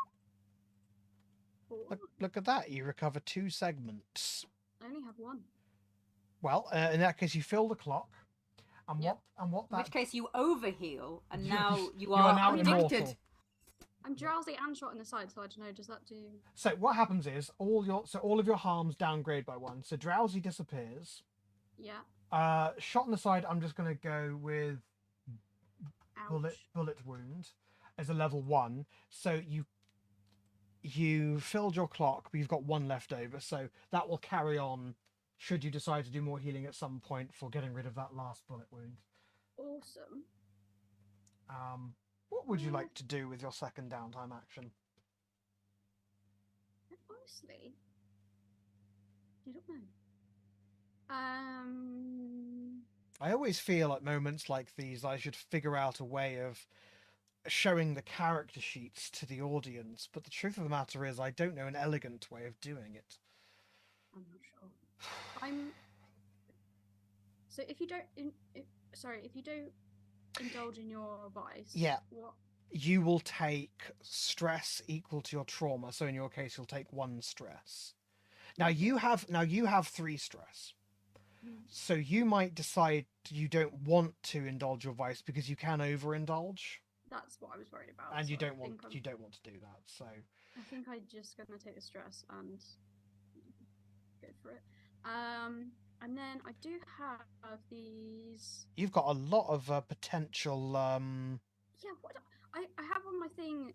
4. Look at that, you recover 2 segments. I only have 1. Well, in that case, you fill the clock, and Yep. what In which that case you overheal, and You- now you you are, are now addicted. immortal. I'm drowsy and shot in the side, so I don't know. Does that do? So what happens is all of your harms downgrade by 1. So drowsy disappears. Yeah. Shot in the side, I'm just going to go with Ouch. bullet wound as a level 1. So you filled your clock, but you've got 1 left over. So that will carry on should you decide to do more healing at some point for getting rid of that last bullet wound. Awesome. What would you like to do with your second downtime action? Honestly, I don't know. I always feel at moments like these I should figure out a way of showing the character sheets to the audience, but the truth of the matter is I don't know an elegant way of doing it. I'm not sure. So if you don't, if you don't indulge in your vice, Yeah. what? You will take stress equal to your trauma, so in your case you'll take 1 stress. Now you have 3 stress. So you might decide you don't want to indulge your vice because you can overindulge, That's what I was worried about. and you so don't I want think I'm- you don't want to do that. So I think I'm just gonna take the stress and go for it. And then I do have these. you've got a lot of potential. Yeah, what I have on my thing.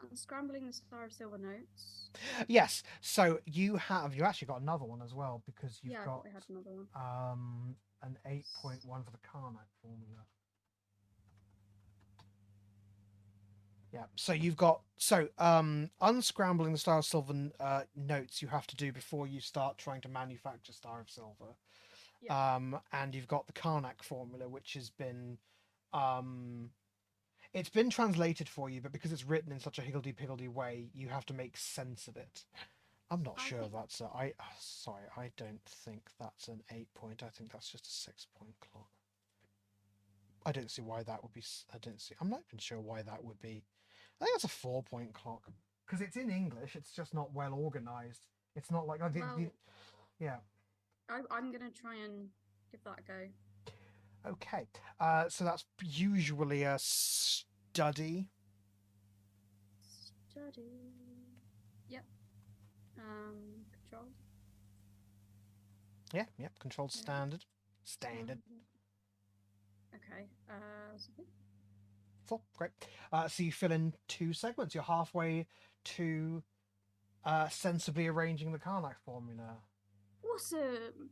Unscrambling the Star of Silver notes. Yes. So you actually got another one as well because you've Yeah, I got thought I had another one. an 8.1 for the Karnak formula. Yeah. So you've got unscrambling the Star of Silver notes you have to do before you start trying to manufacture Star of Silver. Yeah. And you've got the Karnak formula, which has been it's been translated for you, but because it's written in such a higgledy-piggledy way, you have to make sense of it. I'm not I sure think- that's sorry, I don't think that's an 8-point. I think that's just a 6-point clock. I don't see why that would be. I'm not even sure why that would be. I think that's a 4-point clock because it's in English. It's just not well organized. It's not like yeah. I'm gonna try and give that a go. Okay. So that's usually a study. Study. Yep. Control. Yeah. Yep. Controlled Yeah. standard. Standard. Okay. Something. 4. Great. So you fill in 2 segments. You're halfway to sensibly arranging the Karnak formula. Awesome.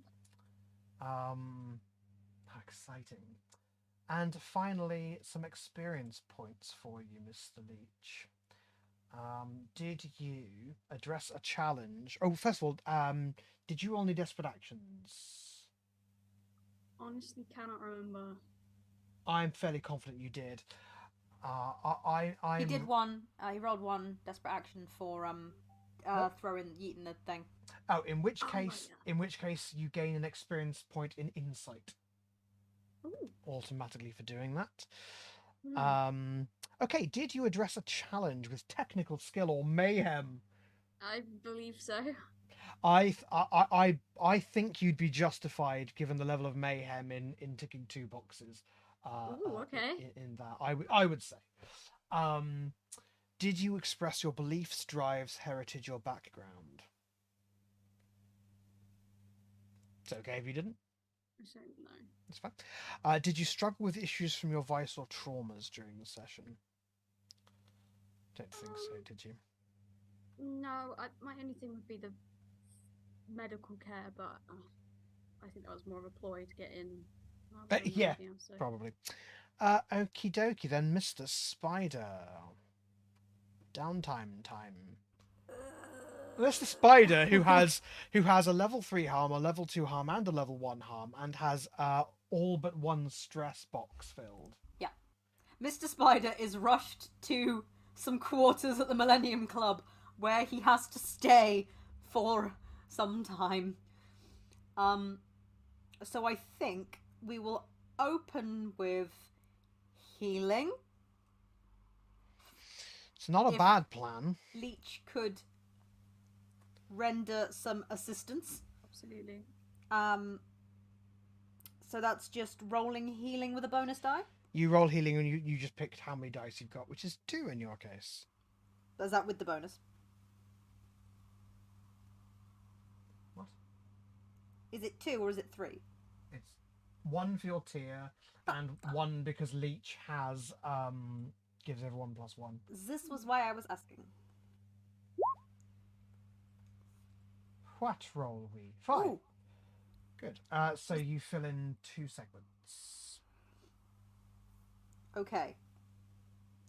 How exciting. And finally, some experience points for you, Mr. Leech. Did you address a challenge? Oh, first of all, did you roll any desperate actions? Honestly, cannot remember. I'm fairly confident you did. He did one. He rolled one desperate action for yeeting the thing. Oh, in which Oh my case, God. you gain an experience point in insight Ooh. automatically for doing that. Hmm. Okay, did you address a challenge with technical skill or mayhem? I believe so. I think you'd be justified given the level of mayhem in ticking 2 boxes. Ooh, okay. In that, I would say. Did you express your beliefs, drives, heritage, or background? It's okay if you didn't. I don't know. That's fine. Did you struggle with issues from your vice or traumas during the session? Don't think so, did you? No, my only thing would be the medical care, but I think that was more of a ploy to get in. rather than Yeah, anything else, so. probably. Okie dokie then, Mr. Spider. Downtime time. Mr. Spider, who has a level 3 harm, a level 2 harm, and a level 1 harm, and has all but one stress box filled. Yeah. Mr. Spider is rushed to some quarters at the Millennium Club where he has to stay for some time. So I think we will open with healing. It's not a If- bad plan. Leech could render some assistance. Absolutely. So that's just rolling healing with a bonus die. You roll healing and you just picked how many dice you've got, which is 2 in your case. Is that with the bonus? What? Is it 2 or is it 3? It's 1 for your tier and 1 because Leech has gives everyone +1. This was why I was asking. What roll we? 5. Ooh. Good. So you fill in 2 segments. Okay.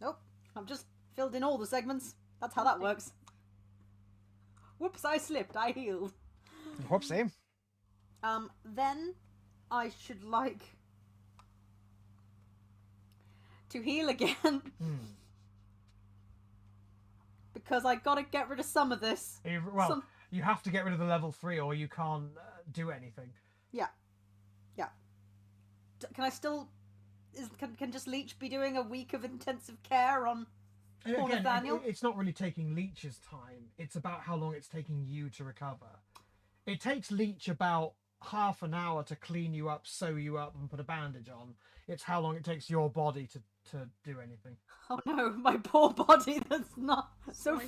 Nope. I've just filled in all the segments. That's how that works. Whoops, I slipped. I healed. Whoopsie. Then I should like to heal again because I gotta get rid of some of this. Well, you have to get rid of the level 3 or you can't do anything. Yeah. Can I still? Can just Leech be doing a week of intensive care on poor Again, Nathaniel? it's not really taking Leech's time. It's about how long it's taking you to recover. It takes Leech about half an hour to clean you up, sew you up, and put a bandage on. It's how long it takes your body to do anything. Oh no, my poor body. That's not so.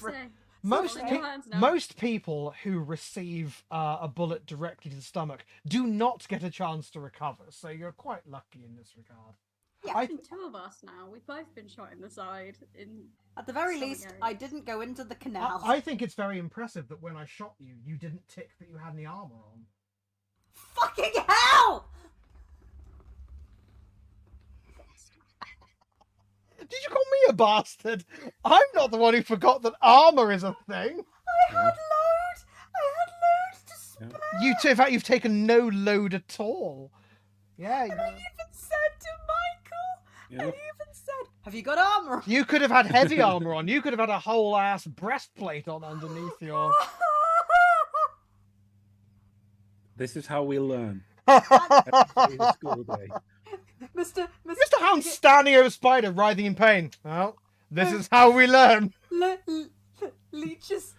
Most people who receive a bullet directly to the stomach do not get a chance to recover, so you're quite lucky in this regard. Yeah, I think 2 of us now. We've both been shot in the side. At the very least, I didn't go into the canal. I think it's very impressive that when I shot you, you didn't tick that you had any armor on. Fucking hell! Did you call me a bastard? I'm not the one who forgot that armor is a thing. I had loads to spare. You too. In fact, you've taken no load at all. Yeah. And I even said to Michael, I even said, have you got armor? You could have had heavy armor on. You could have had a whole ass breastplate on underneath your... This is how we learn. School day. Mr. Hound standing over Spider, writhing in pain. Well, this is how we learn. Leech is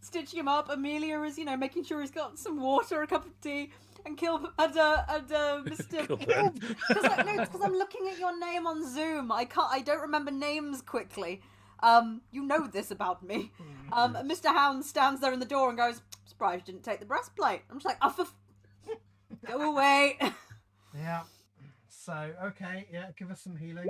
stitching him up. Amelia is, making sure he's got some water, a cup of tea, and Mr. Because I'm looking at your name on Zoom. I don't remember names quickly. You know this about me. Mr. Hound stands there in the door and goes, surprised you didn't take the breastplate. I'm just like, go away. Yeah. So, okay, yeah, give us some healing.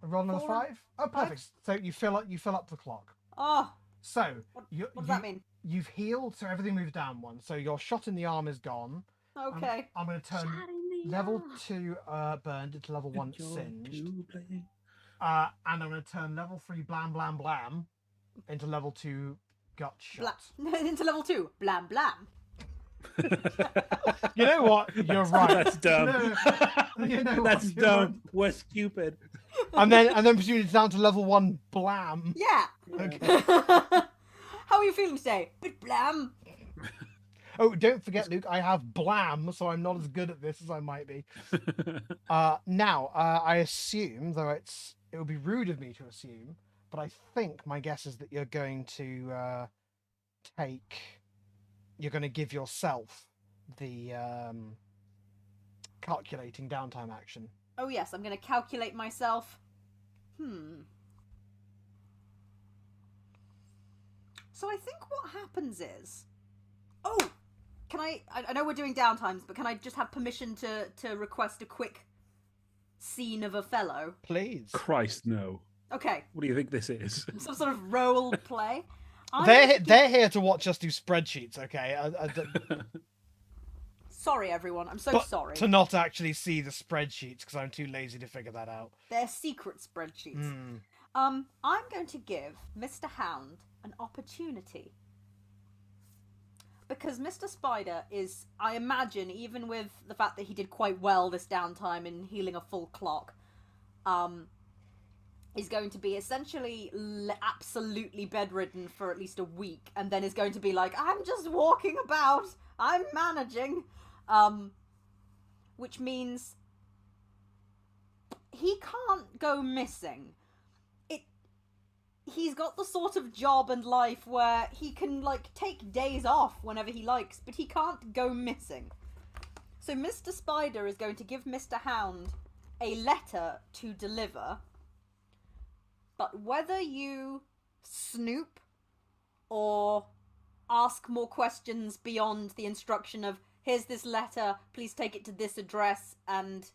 Roll number 5. Oh, perfect. So you fill up the clock. Oh. So what does that mean? You've healed, so everything moves down 1. So your shot in the arm is gone. Okay. I'm going to turn level 2 burned into level 1 singed. And I'm going to turn level 3 blam blam blam into level 2 gut shot. Into level 2 blam blam. You know what? You're right. That's dumb. That's dumb. We're stupid. And then presumably it's down to level 1 blam. Yeah. Okay. How are you feeling today? Bit blam. Oh, don't forget, Luke, I have blam, so I'm not as good at this as I might be. Now, I assume, though it would be rude of me to assume, but I think my guess is that you're going to you're going to give yourself the calculating downtime action. Oh yes, I'm going to calculate myself. So I think what happens is... Oh! Can I know we're doing downtimes, but can I just have permission to request a quick scene of a fellow? Please. Christ, no. Okay. What do you think this is? Some sort of role play? They're here to watch us do spreadsheets, okay? Sorry, everyone. I'm so sorry. To not actually see the spreadsheets, because I'm too lazy to figure that out. They're secret spreadsheets. I'm going to give Mr. Hound an opportunity. Because Mr. Spider is, I imagine, even with the fact that he did quite well this downtime in healing a full clock, is going to be essentially absolutely bedridden for at least a week, and then is going to be like, I'm just walking about, I'm managing, which means he can't go missing. He's got the sort of job and life where he can, take days off whenever he likes, but he can't go missing. So Mr. Spider is going to give Mr. Hound a letter to deliver, but whether you snoop or ask more questions beyond the instruction of, here's this letter, please take it to this address and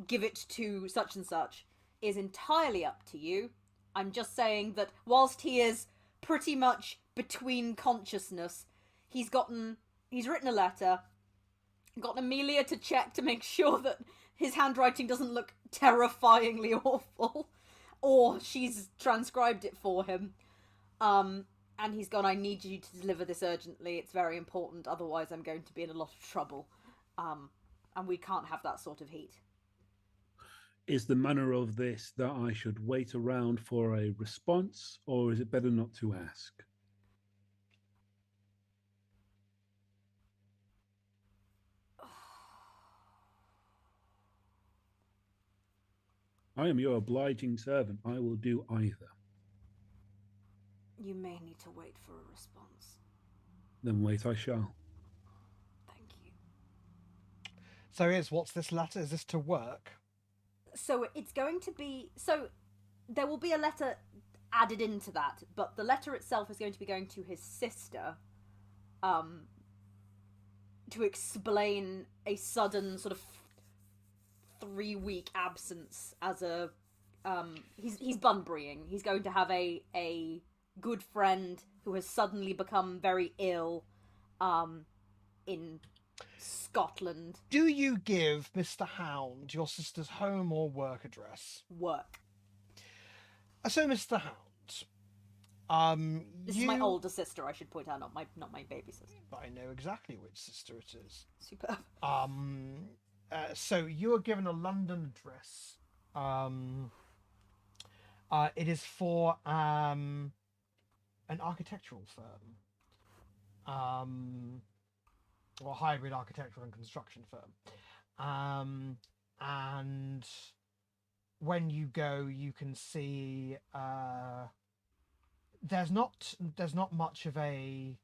give it to such and such, is entirely up to you. I'm just saying that whilst he is pretty much between consciousness, he's written a letter, gotten Amelia to check to make sure that his handwriting doesn't look terrifyingly awful, or she's transcribed it for him, and he's gone, I need you to deliver this urgently, it's very important, otherwise I'm going to be in a lot of trouble, and we can't have that sort of heat. Is the manner of this that I should wait around for a response, or is it better not to ask? I am your obliging servant. I will do either. You may need to wait for a response. Then wait I shall. Thank you. So what's this letter? Is this to work? So it's going to be... So there will be a letter added into that, but the letter itself is going to be going to his sister, to explain a sudden sort of 3-week absence as a... he's Bunburying. He's going to have a good friend who has suddenly become very ill in Scotland. Do you give Mr. Hound your sister's home or work address? Work. So, Mr. Hound, This is my older sister, I should point out, not my baby sister. I know exactly which sister it is. Superb. So you are given a London address. It is for an architectural firm, or a hybrid architectural and construction firm. And when you go, you can see there's not much of a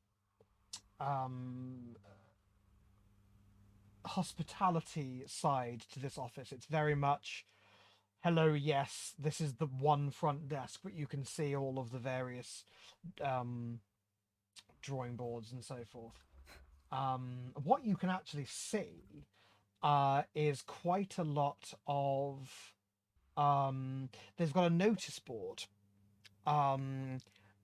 hospitality side to this office. It's very much, hello, yes, this is the one front desk, but you can see all of the various drawing boards and so forth. What you can actually see is quite a lot of they've got a notice board,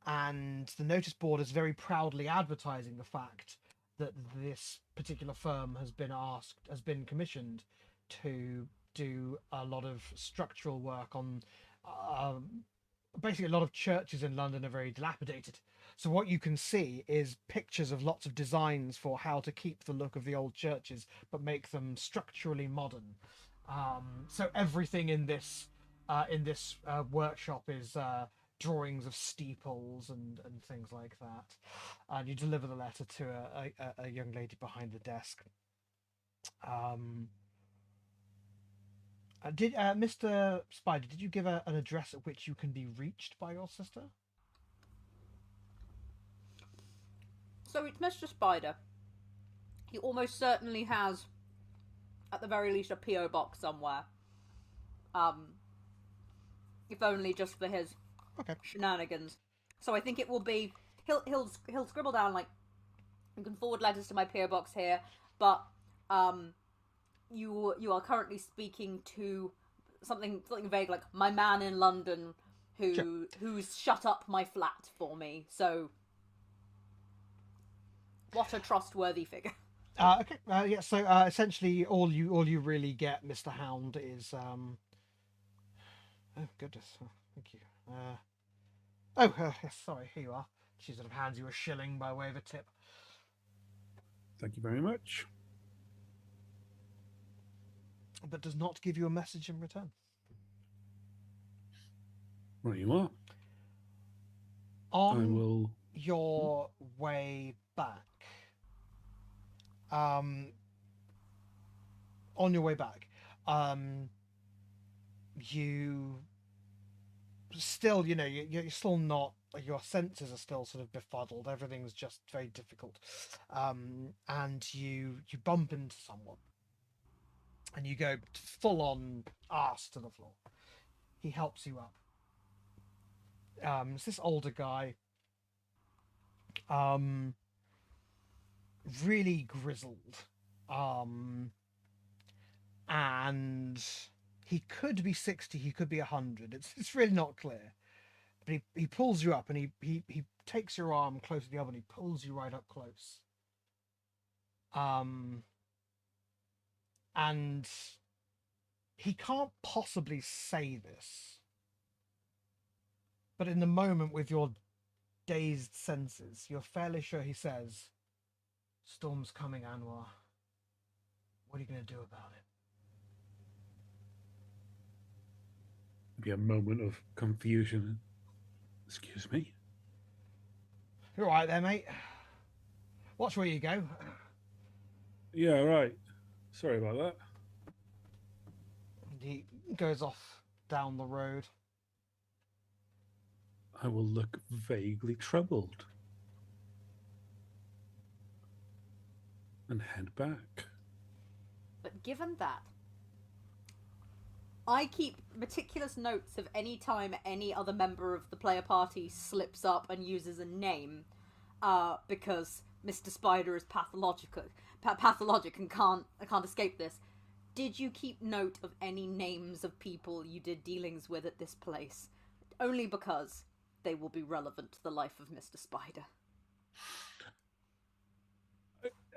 and the notice board is very proudly advertising the fact that this particular firm has been commissioned to do a lot of structural work on basically a lot of churches in London are very dilapidated. So what you can see is pictures of lots of designs for how to keep the look of the old churches but make them structurally modern. So everything in this workshop is drawings of steeples and things like that. And you deliver the letter to a young lady behind the desk. Did Mr. Spider, did you give an address at which you can be reached by your sister? So it's Mr. Spider. He almost certainly has, at the very least, a P.O. box somewhere. If only just for his shenanigans. So I think it will be... He'll scribble down, like, you can forward letters to my P.O. box here, but you are currently speaking to something vague, like my man in London who's shut up my flat for me. So what a trustworthy figure. Okay. Yeah. So essentially, all you really get, Mr. Hound, is oh goodness, thank you. Yes, sorry. Here you are. She sort of hands you a shilling by way of a tip. Thank you very much. But does not give you a message in return. Right, you are. On your way back. On your way back, you still, you're still not. Your senses are still sort of befuddled. Everything's just very difficult, and you bump into someone. And you go full on ass to the floor. He helps you up. It's this older guy. Really grizzled. And he could be 60, he could be 100. It's really not clear. But he pulls you up and he takes your arm close to the other and he pulls you right up close. And he can't possibly say this, but in the moment with your dazed senses, you're fairly sure he says, "Storm's coming, Anwar. What are you going to do about it?" Be a moment of confusion. Excuse me? You're all right there, mate. Watch where you go. Yeah, right. Sorry about that. And he goes off down the road. I will look vaguely troubled and head back. But given that, I keep meticulous notes of any time any other member of the player party slips up and uses a name, because Mr. Spider is pathologic and can't escape this. Did you keep note of any names of people you did dealings with at this place? Only because they will be relevant to the life of Mr. Spider.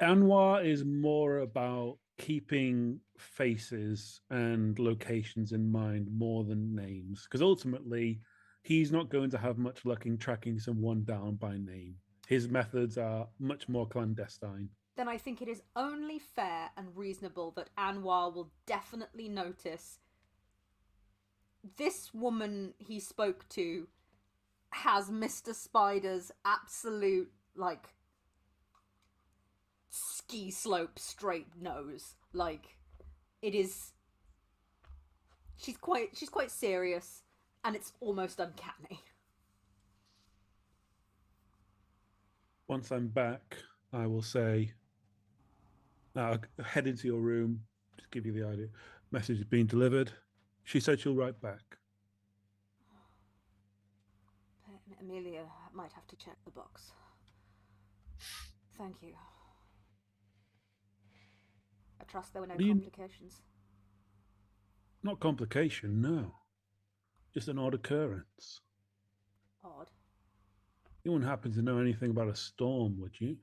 Anwar is more about keeping faces and locations in mind more than names, because ultimately he's not going to have much luck in tracking someone down by name. His methods are much more clandestine. Then I think it is only fair and reasonable that Anwar will definitely notice this woman he spoke to has Mr. Spider's absolute, like, ski slope straight nose. Like, it is... She's quite serious, and it's almost uncanny. Once I'm back, I will say, I'll head into your room, just give you the idea. Message has been delivered. She said she'll write back. Amelia might have to check the box. Thank you. I trust there were no complications. Not complication, no. Just an odd occurrence. Odd? You wouldn't happen to know anything about a storm, would you?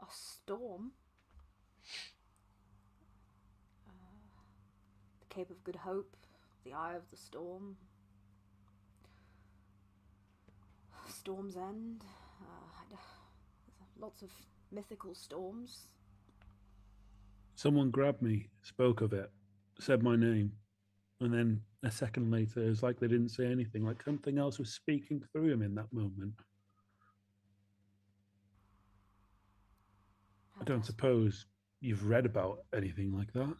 A storm? The Cape of Good Hope, the Eye of the Storm, Storm's End, lots of mythical storms. Someone grabbed me, spoke of it, said my name, and then a second later, it was like they didn't say anything, like something else was speaking through him in that moment. I don't suppose you've read about anything like that?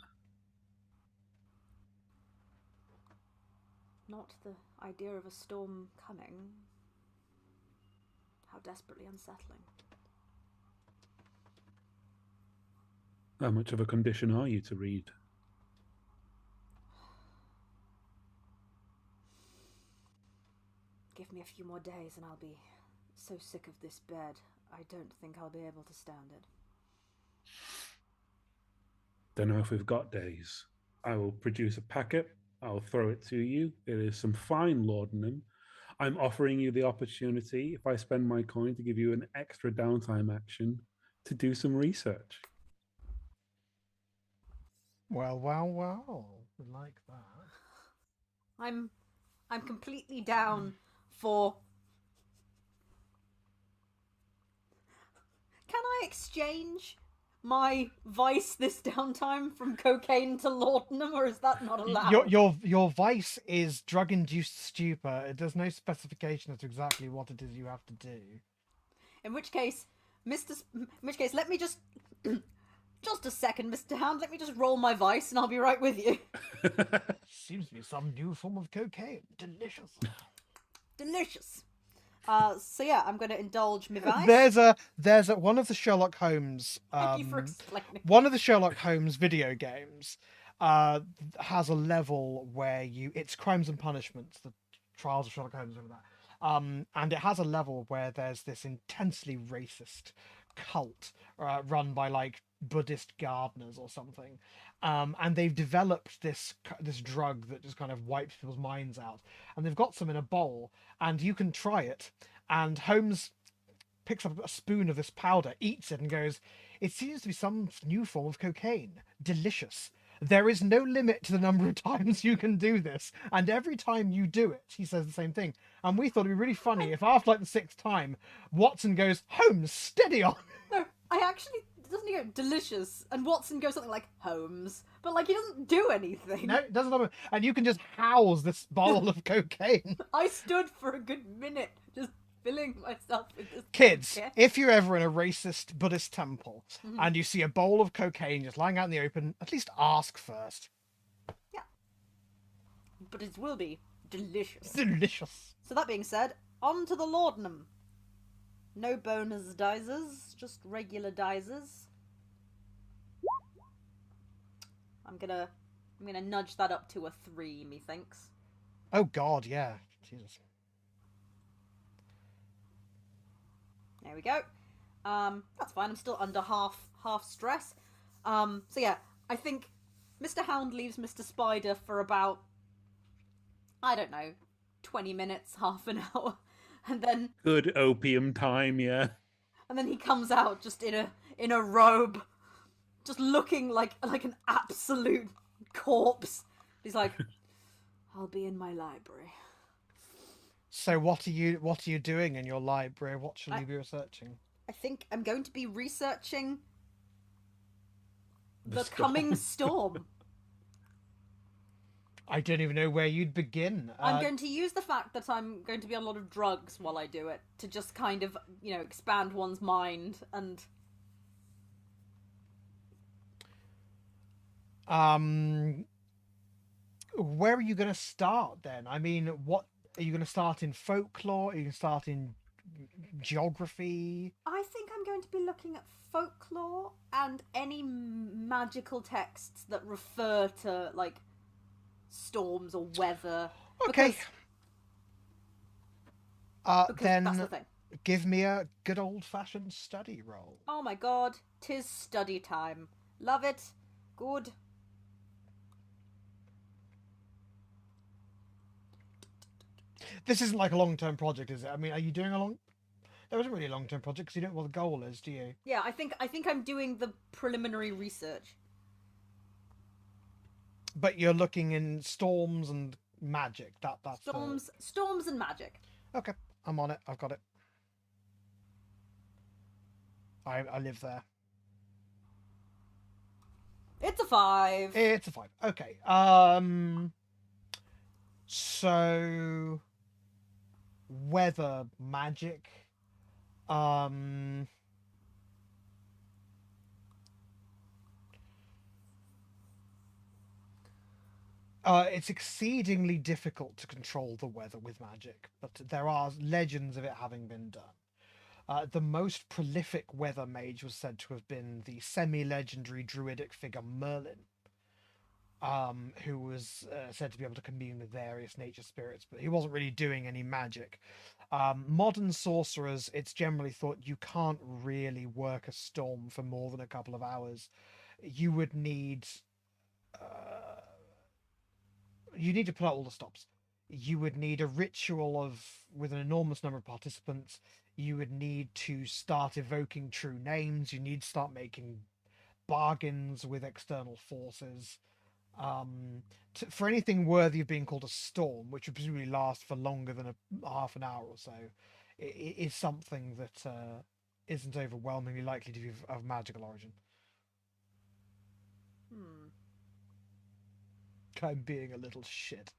Not the idea of a storm coming. How desperately unsettling. How much of a condition are you to read? Give me a few more days and I'll be so sick of this bed, I don't think I'll be able to stand it. Don't know if we've got days. I will produce a packet. I'll throw it to you. It is some fine laudanum. I'm offering you the opportunity, if I spend my coin, to give you an extra downtime action to do some research. Well, well, well. We like that. I'm completely down for... Can I exchange my vice this downtime from cocaine to laudanum, or is that not allowed? Your vice is drug-induced stupor. It does no specification as to exactly what it is you have to do. In which case, let me just... Just a second, Mr. Hound. Let me just roll my vice and I'll be right with you. Seems to be some new form of cocaine. Delicious. Delicious. So yeah, I'm going to indulge my vice. There's a one of the Sherlock Holmes Thank you for explaining. one of the Sherlock Holmes video games has a level where it's Crimes and Punishments, the Trials of Sherlock Holmes, over that. And it has a level where there's this intensely racist cult run by like Buddhist gardeners or something, and they've developed this drug that just kind of wipes people's minds out, and they've got some in a bowl and you can try it, and Holmes picks up a spoon of this powder, eats it, and goes, "It seems to be some new form of cocaine. Delicious. There is no limit to the number of times you can do this, and every time you do it," he says the same thing. And we thought it'd be really funny if after like the 6th time, Watson goes, "Holmes, steady on." No, I actually... Doesn't he go delicious? And Watson goes something like Holmes, but like he doesn't do anything. No, it doesn't. And you can just house this bowl of cocaine. I stood for a good minute just filling myself with this. Kids, cocaine. if you're ever in a racist Buddhist temple and you see a bowl of cocaine just lying out in the open, at least ask first. Yeah. But it will be Delicious. Delicious. So that being said, on to the laudanum. No bonus dizers, just regular dizers. I'm gonna nudge that up to a 3, methinks. Oh God, yeah. Jesus. There we go. That's fine. I'm still under half stress. So yeah, I think Mr. Hound leaves Mr. Spider for about, I don't know, 20 minutes, half an hour, and then Good opium time, yeah. and then he comes out just in a robe, just looking like an absolute corpse. He's like, I'll be in my library. So what are you doing in your library? What shall you be researching? I think I'm going to be researching The the coming storm. I don't even know where you'd begin. I'm going to use the fact that I'm going to be on a lot of drugs while I do it to just kind of, expand one's mind and... Where are you going to start then? I mean, what are you going to start in folklore? Are you going to start in geography? I think I'm going to be looking at folklore and any magical texts that refer to, like, storms or weather. Okay. Because then that's the thing. give me a good old-fashioned study roll. Oh my god, 'tis study time. Love it. Good. This isn't like a long-term project, is it? I mean, are you doing a long... There isn't really a long-term project because you don't know what the goal is, do you? Yeah, I think I'm doing the preliminary research. But you're looking in storms and magic. That's Storms and magic. Okay, I'm on it. I've got it. I live there. It's a 5. It's a 5. Okay. So weather magic. It's exceedingly difficult to control the weather with magic, but there are legends of it having been done. The most prolific weather mage was said to have been the semi-legendary druidic figure Merlin, who was said to be able to commune with various nature spirits, but he wasn't really doing any magic. Modern sorcerers, it's generally thought you can't really work a storm for more than a couple of hours. You would need... you need to pull out all the stops. You would need a ritual with an enormous number of participants. You would need to start evoking true names. You need to start making bargains with external forces. For anything worthy of being called a storm, which would presumably last for longer than half an hour or so, it is something that isn't overwhelmingly likely to be of magical origin. I'm being a little shit.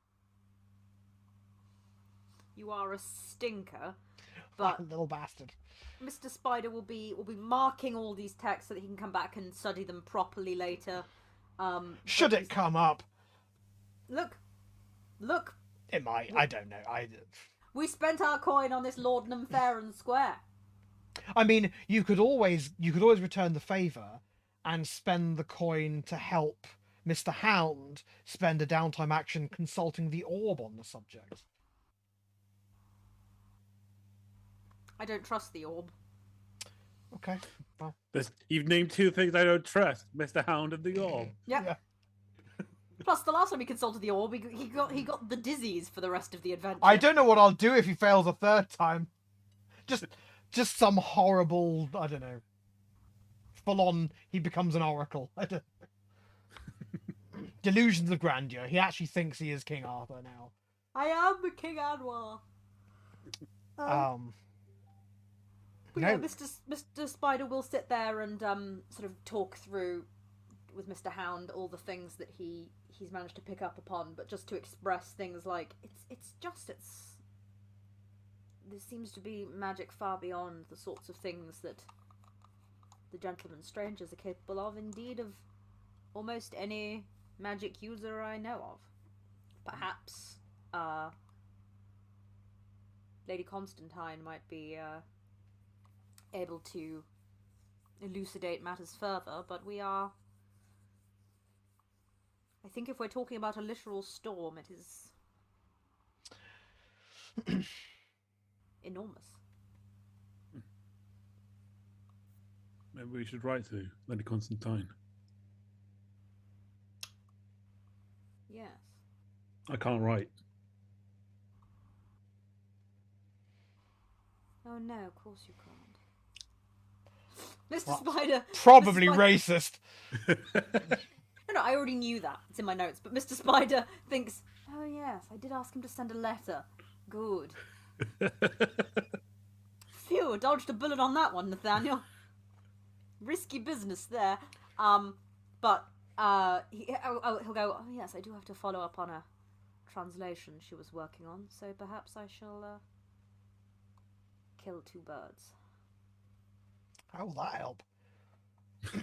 You are a stinker, but little bastard. Mr. Spider will be marking all these texts so that he can come back and study them properly later. Should it come up? Look. It might. I don't know. We spent our coin on this laudanum fair and square. I mean, you could always return the favour and spend the coin to help Mr. Hound spend a downtime action consulting the orb on the subject. I don't trust the orb. Okay, well... You've named 2 things I don't trust, Mr. Hound and the orb. Yep. Yeah. Plus, the last time he consulted the orb, he got the dizzies for the rest of the adventure. I don't know what I'll do if he fails a 3rd time. Just some horrible, I don't know, full-on, he becomes an oracle. I don't... Delusions of grandeur. He actually thinks he is King Arthur now. I am the King Anwar. No. Yeah, Mr. Spider will sit there and sort of talk through with Mr. Hound all the things that he's managed to pick up upon, but just to express things like there seems to be magic far beyond the sorts of things that the gentlemen strangers are capable of, indeed of almost any magic user I know of. Perhaps Lady Constantine might be able to elucidate matters further, but we are... I think if we're talking about a literal storm, it is enormous. Maybe we should write to Lady Constantine. Yes. I can't write. Oh no, of course you can't. Mr. Spider... Probably Mr. Spider... racist. No, I already knew that. It's in my notes. But Mr. Spider thinks, oh yes, I did ask him to send a letter. Good. Phew, dodged a bullet on that one, Nathaniel. Risky business there. But he'll go, oh yes, I do have to follow up on a translation she was working on, so perhaps I shall kill 2 birds. How will that help?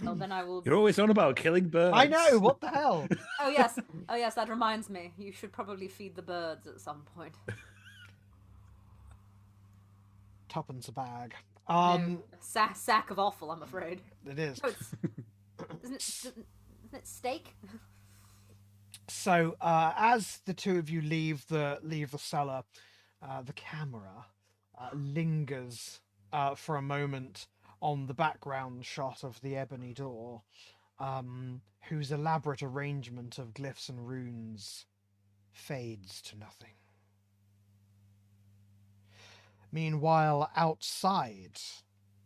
Oh, then I will... You're always on about killing birds. I know, what the hell? Oh yes, that reminds me. You should probably feed the birds at some point. Tuppence a bag. Sack of offal, I'm afraid. It is. No, isn't it steak? So, as the two of you leave the cellar, the camera lingers for a moment on the background shot of the ebony door, whose elaborate arrangement of glyphs and runes fades to nothing. Meanwhile, outside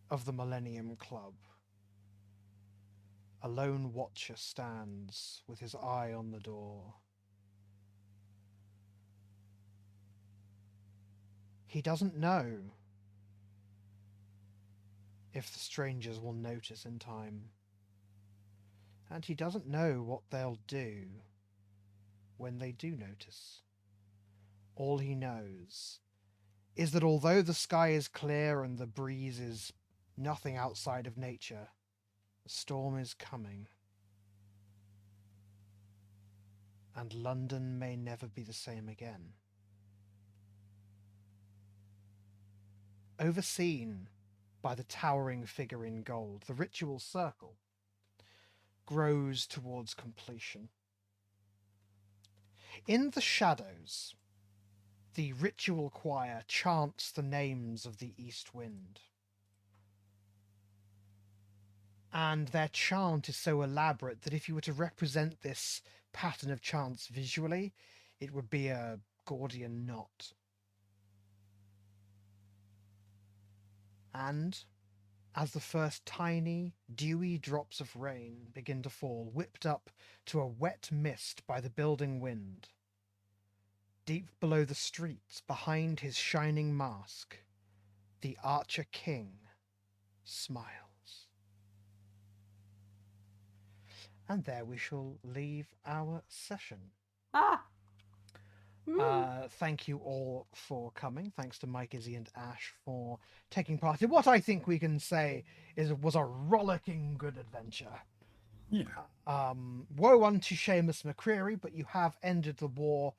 of the Millennium Club, a lone watcher stands with his eye on the door. He doesn't know if the strangers will notice in time, and he doesn't know what they'll do when they do notice. All he knows is that although the sky is clear and the breeze is nothing outside of nature, the storm is coming, and London may never be the same again. Overseen by the towering figure in gold, the ritual circle grows towards completion. In the shadows, the ritual choir chants the names of the East Wind. And their chant is so elaborate that if you were to represent this pattern of chants visually, it would be a Gordian knot. And as the first tiny, dewy drops of rain begin to fall, whipped up to a wet mist by the building wind, deep below the streets, behind his shining mask, the Archer King smiles. And there we shall leave our session. Thank you all for coming. Thanks to Mike, Izzy, and Ash for taking part in what I think we can say was a rollicking good adventure. Yeah. Woe unto Seamus McCreary, but you have ended the war,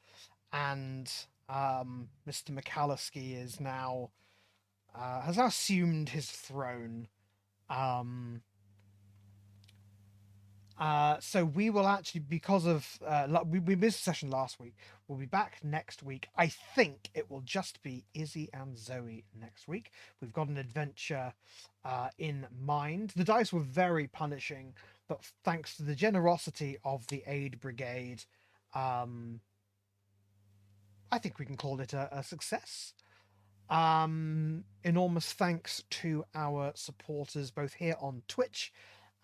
and Mr. McAlliskey is now has now assumed his throne. So we will actually, because of we missed a session last week, we'll be back next week. I think it will just be Izzy and Zoe next week. We've got an adventure in mind. The dice were very punishing, but thanks to the generosity of the Aid Brigade, I think we can call it a success. Enormous thanks to our supporters both here on Twitch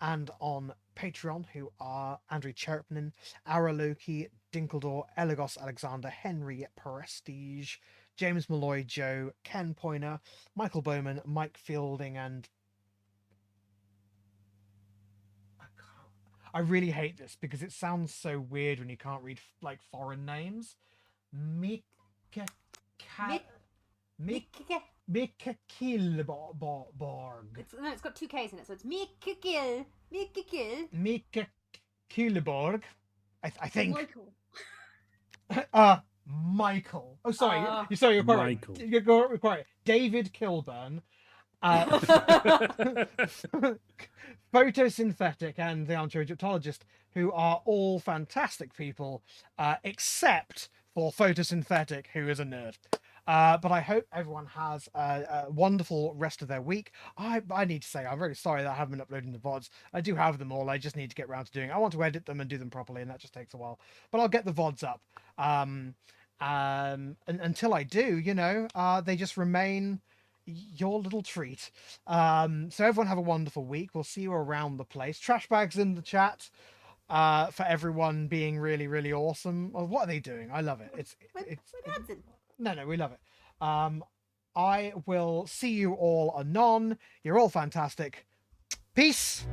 and on Patreon, who are Andrew Cherepnin, Araloki, Dinkledor, Elegos Alexander, Henry Prestige, James Malloy, Joe, Ken Poyner, Michael Bowman, Mike Fielding, and I really hate this because it sounds so weird when you can't read like foreign names. MWKilburn. It's got 2 K's in it, so it's MWKilburn. MWKilburn. I think. Michael. Michael. Oh, sorry. Ah. Sorry, you're quite Michael. right. You're quite right. David Kilburn. Photosynthetic and the Armchair Egyptologist, who are all fantastic people, except for Photosynthetic, who is a nerd. But I hope everyone has a wonderful rest of their week. I need to say, I'm really sorry that I haven't been uploading the VODs. I do have them all. I just need to get around to doing it. I want to edit them and do them properly, and that just takes a while. But I'll get the VODs up. And until I do, you know, they just remain your little treat. So everyone have a wonderful week. We'll see you around the place. Trash bags in the chat for everyone being really, really awesome. Well, what are they doing? I love it. It's We're dancing. no, we love it. I will see you all anon. You're all fantastic. Peace.